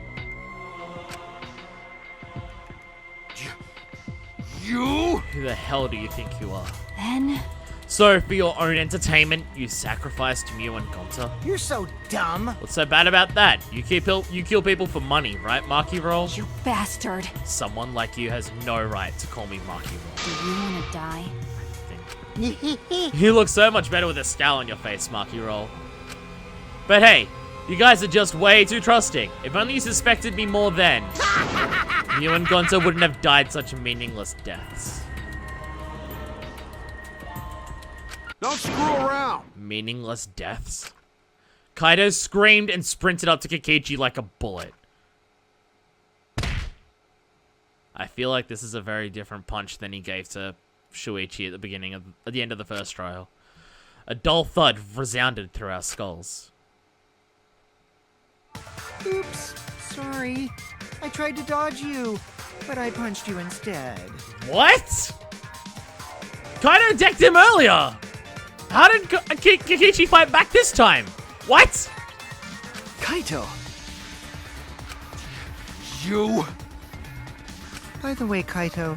You? Who the hell do you think you are? Then... So, for your own entertainment, you sacrificed Mew and Gonta? You're so dumb. What's so bad about that? You kill people for money, right, Marky Roll? You bastard. Someone like you has no right to call me Marky Roll. Do you want to die? You look so much better with a scowl on your face, Marky Roll. But hey, you guys are just way too trusting. If only you suspected me more then, Mew and Gonta wouldn't have died such meaningless deaths. Don't screw around! Meaningless deaths? Kaido screamed and sprinted up to Kikichi like a bullet. I feel like this is a very different punch than he gave to Shuichi at the end of the first trial. A dull thud resounded through our skulls. Oops, sorry. I tried to dodge you, but I punched you instead. What? Kaido decked him earlier! How did Kikichi fight back this time? What? Kaito! You? By the way, Kaito,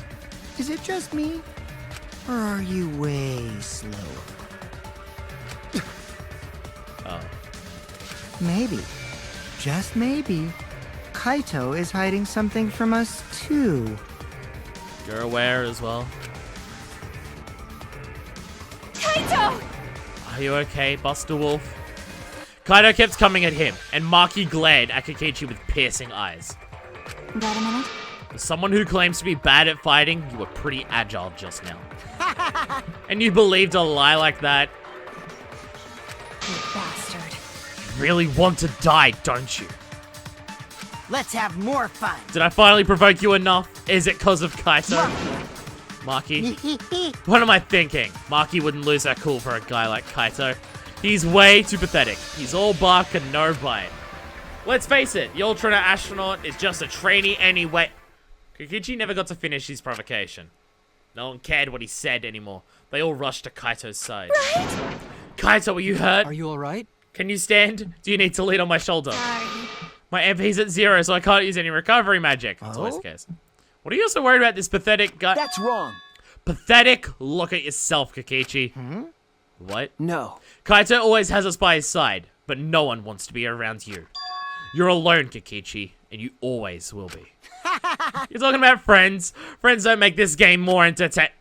is it just me? Or are you way slower? Oh. Maybe, just maybe, Kaito is hiding something from us too. You're aware as well. Kaito! Are you okay, Buster Wolf? Kaido kept coming at him, and Maki glared at Kikichi with piercing eyes. Got a minute? As someone who claims to be bad at fighting, you were pretty agile just now. And you believed a lie like that? You bastard. You really want to die, don't you? Let's have more fun. Did I finally provoke you enough? Is it because of Kaito? Maki? What am I thinking? Maki wouldn't lose her cool for a guy like Kaito. He's way too pathetic. He's all bark and no bite. Let's face it, the Ultra astronaut is just a trainee anyway. Kikichi never got to finish his provocation. No one cared what he said anymore. They all rushed to Kaito's side. Right? Kaito, are you hurt? Are you alright? Can you stand? Do you need to lean on my shoulder? Sorry. My MP's at 0, so I can't use any recovery magic. That's always the case. What are you so worried about this pathetic guy? That's wrong. Pathetic? Look at yourself, Kikichi. What? No. Kaito always has us by his side, but no one wants to be around you. You're alone, Kikichi, and you always will be. You're talking about friends. Friends don't make this game more entertaining.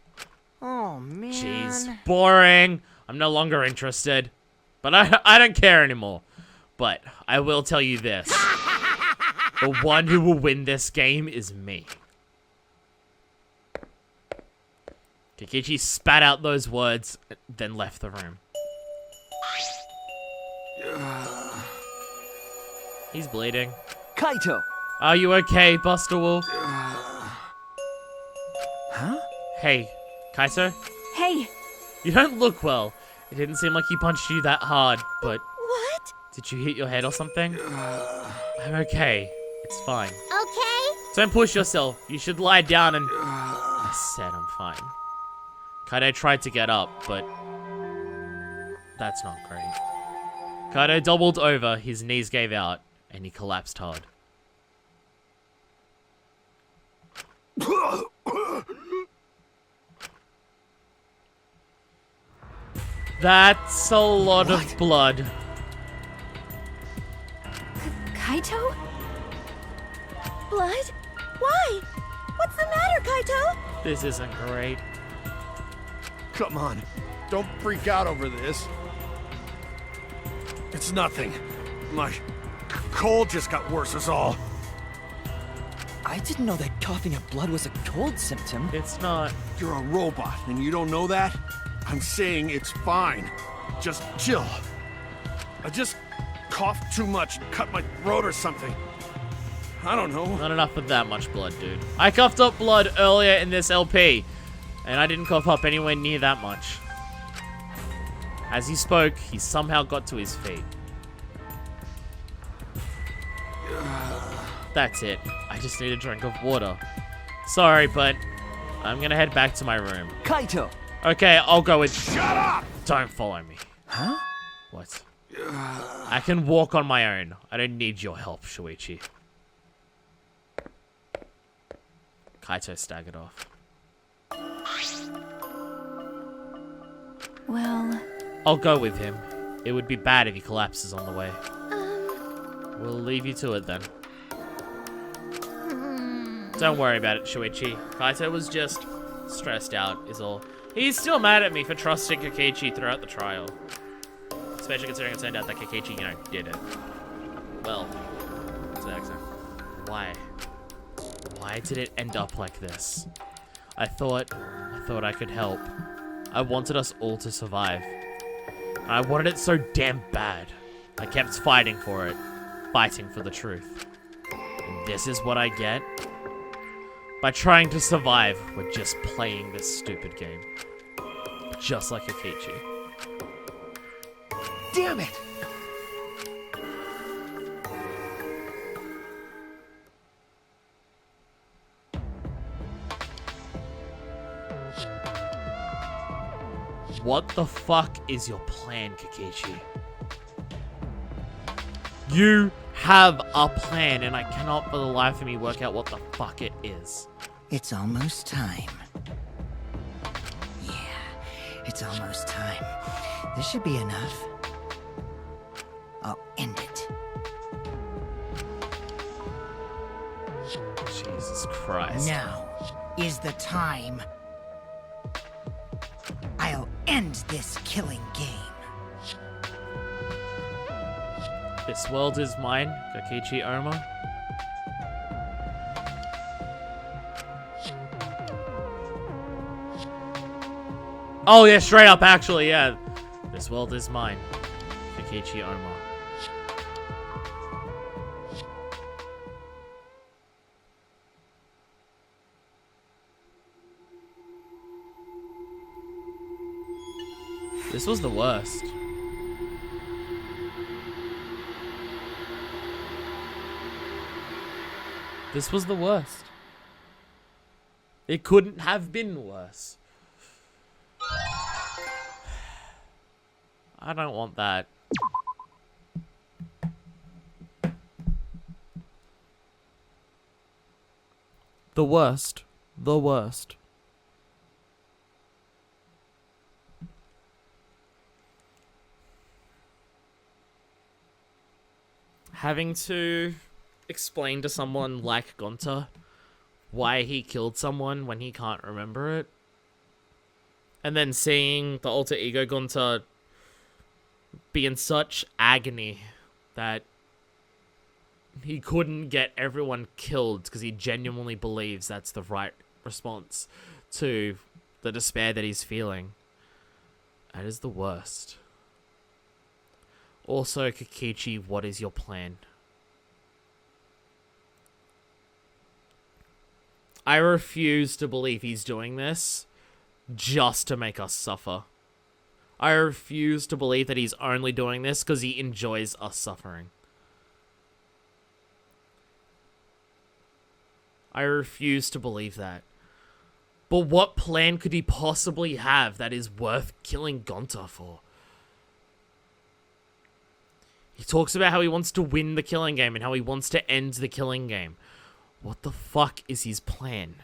Oh, man. Jeez, boring. I'm no longer interested. But I don't care anymore. But I will tell you this. The one who will win this game is me. Kikichi spat out those words, then left the room. He's bleeding. Kaito! Are you okay, Buster Wolf? Huh? Hey, Kaito? Hey! You don't look well. It didn't seem like he punched you that hard, but... What? Did you hit your head or something? I'm okay. It's fine. Okay? Don't push yourself. You should lie down and... I said I'm fine. Kaido tried to get up, but... That's not great. Kaido doubled over, his knees gave out, and he collapsed hard. That's a lot of blood. Kaito? Blood? Why? What's the matter, Kaito? This isn't great. Come on, don't freak out over this. It's nothing. My cold just got worse is all. I didn't know that coughing up blood was a cold symptom. It's not. You're a robot, and you don't know that? I'm saying it's fine. Just chill. I just coughed too much and cut my throat or something. I don't know. Not enough of that much blood, dude. I coughed up blood earlier in this LP, and I didn't cough up anywhere near that much. As he spoke, he somehow got to his feet. That's it. I just need a drink of water. Sorry, but I'm gonna head back to my room. Kaito! Okay, I'll go with... Shut up! Don't follow me. Huh? What? I can walk on my own. I don't need your help, Shuichi. Kaito staggered off. Well, I'll go with him. It would be bad if he collapses on the way. We'll leave you to it then. Don't worry about it, Shuichi. Kaito was just stressed out, is all. He's still mad at me for trusting Kakashi throughout the trial. Especially considering it turned out that Kakashi, you know, did it. Well, what's the accent? Why? Why did it end up like this? I thought I could help. I wanted us all to survive. I wanted it so damn bad. I kept fighting for it. Fighting for the truth. And this is what I get? By trying to survive, we're just playing this stupid game. Just like Kakashi. Damn it! What the fuck is your plan, Kakashi? You have a plan, and I cannot for the life of me work out what the fuck it is. It's almost time. Yeah, it's almost time. This should be enough. I'll end it. Jesus Christ. Now is the time. I'll end this killing game. This world is mine, Kakashi Oma. Oh yeah, straight up actually, yeah. This world is mine, Kakashi Oma. This was the worst. This was the worst. It couldn't have been worse. I don't want that. The worst. The worst. Having to explain to someone like Gonta why he killed someone when he can't remember it. And then seeing the alter ego Gonta be in such agony that he couldn't get everyone killed because he genuinely believes that's the right response to the despair that he's feeling. That is the worst. Also, Kakashi, what is your plan? I refuse to believe he's doing this just to make us suffer. I refuse to believe that he's only doing this because he enjoys us suffering. I refuse to believe that. But what plan could he possibly have that is worth killing Gonta for? He talks about how he wants to win the killing game and how he wants to end the killing game. What the fuck is his plan?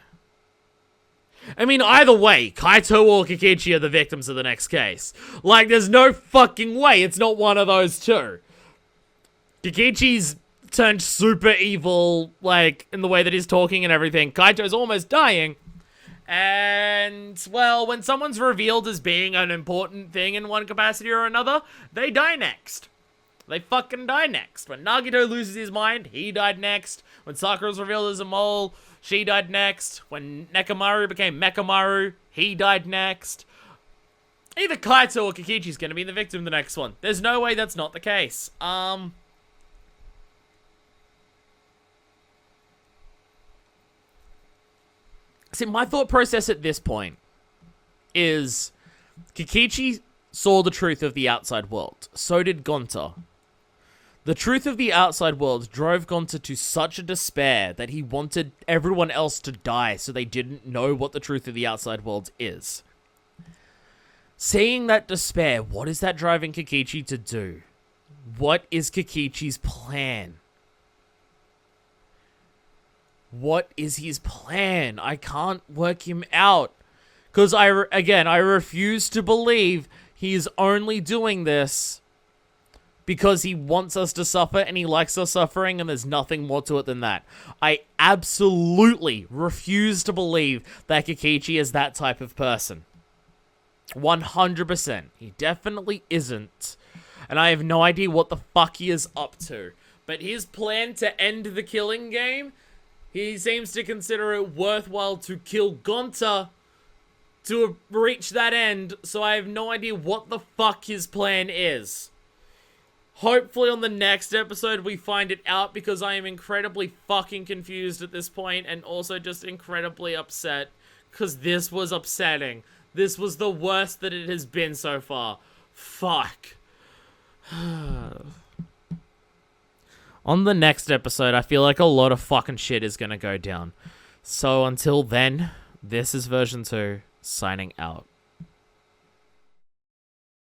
I mean, either way, Kaito or Kikichi are the victims of the next case. Like, there's no fucking way it's not one of those two. Kikichi's turned super evil, like, in the way that he's talking and everything. Kaito's almost dying. And, well, when someone's revealed as being an important thing in one capacity or another, they die next. They fucking die next. When Nagito loses his mind, he died next. When Sakura's revealed as a mole, she died next. When Nekomaru became Mekamaru, he died next. Either Kaito or Kikichi's gonna be the victim of the next one. There's no way that's not the case. See, my thought process at this point is Kikichi saw the truth of the outside world. So did Gonta. The truth of the outside world drove Gonta to such a despair that he wanted everyone else to die so they didn't know what the truth of the outside world is. Seeing that despair, what is that driving Kikichi to do? What is Kikichi's plan? What is his plan? I can't work him out. Because, I refuse to believe he's only doing this because he wants us to suffer and he likes us suffering and there's nothing more to it than that. I absolutely refuse to believe that Kikichi is that type of person. 100%. He definitely isn't. And I have no idea what the fuck he is up to. But his plan to end the killing game, he seems to consider it worthwhile to kill Gonta to reach that end, so I have no idea what the fuck his plan is. Hopefully on the next episode we find it out, because I am incredibly fucking confused at this point and also just incredibly upset, because this was upsetting. This was the worst that it has been so far. Fuck. On the next episode, I feel like a lot of fucking shit is gonna go down. So until then, this is version 2, signing out.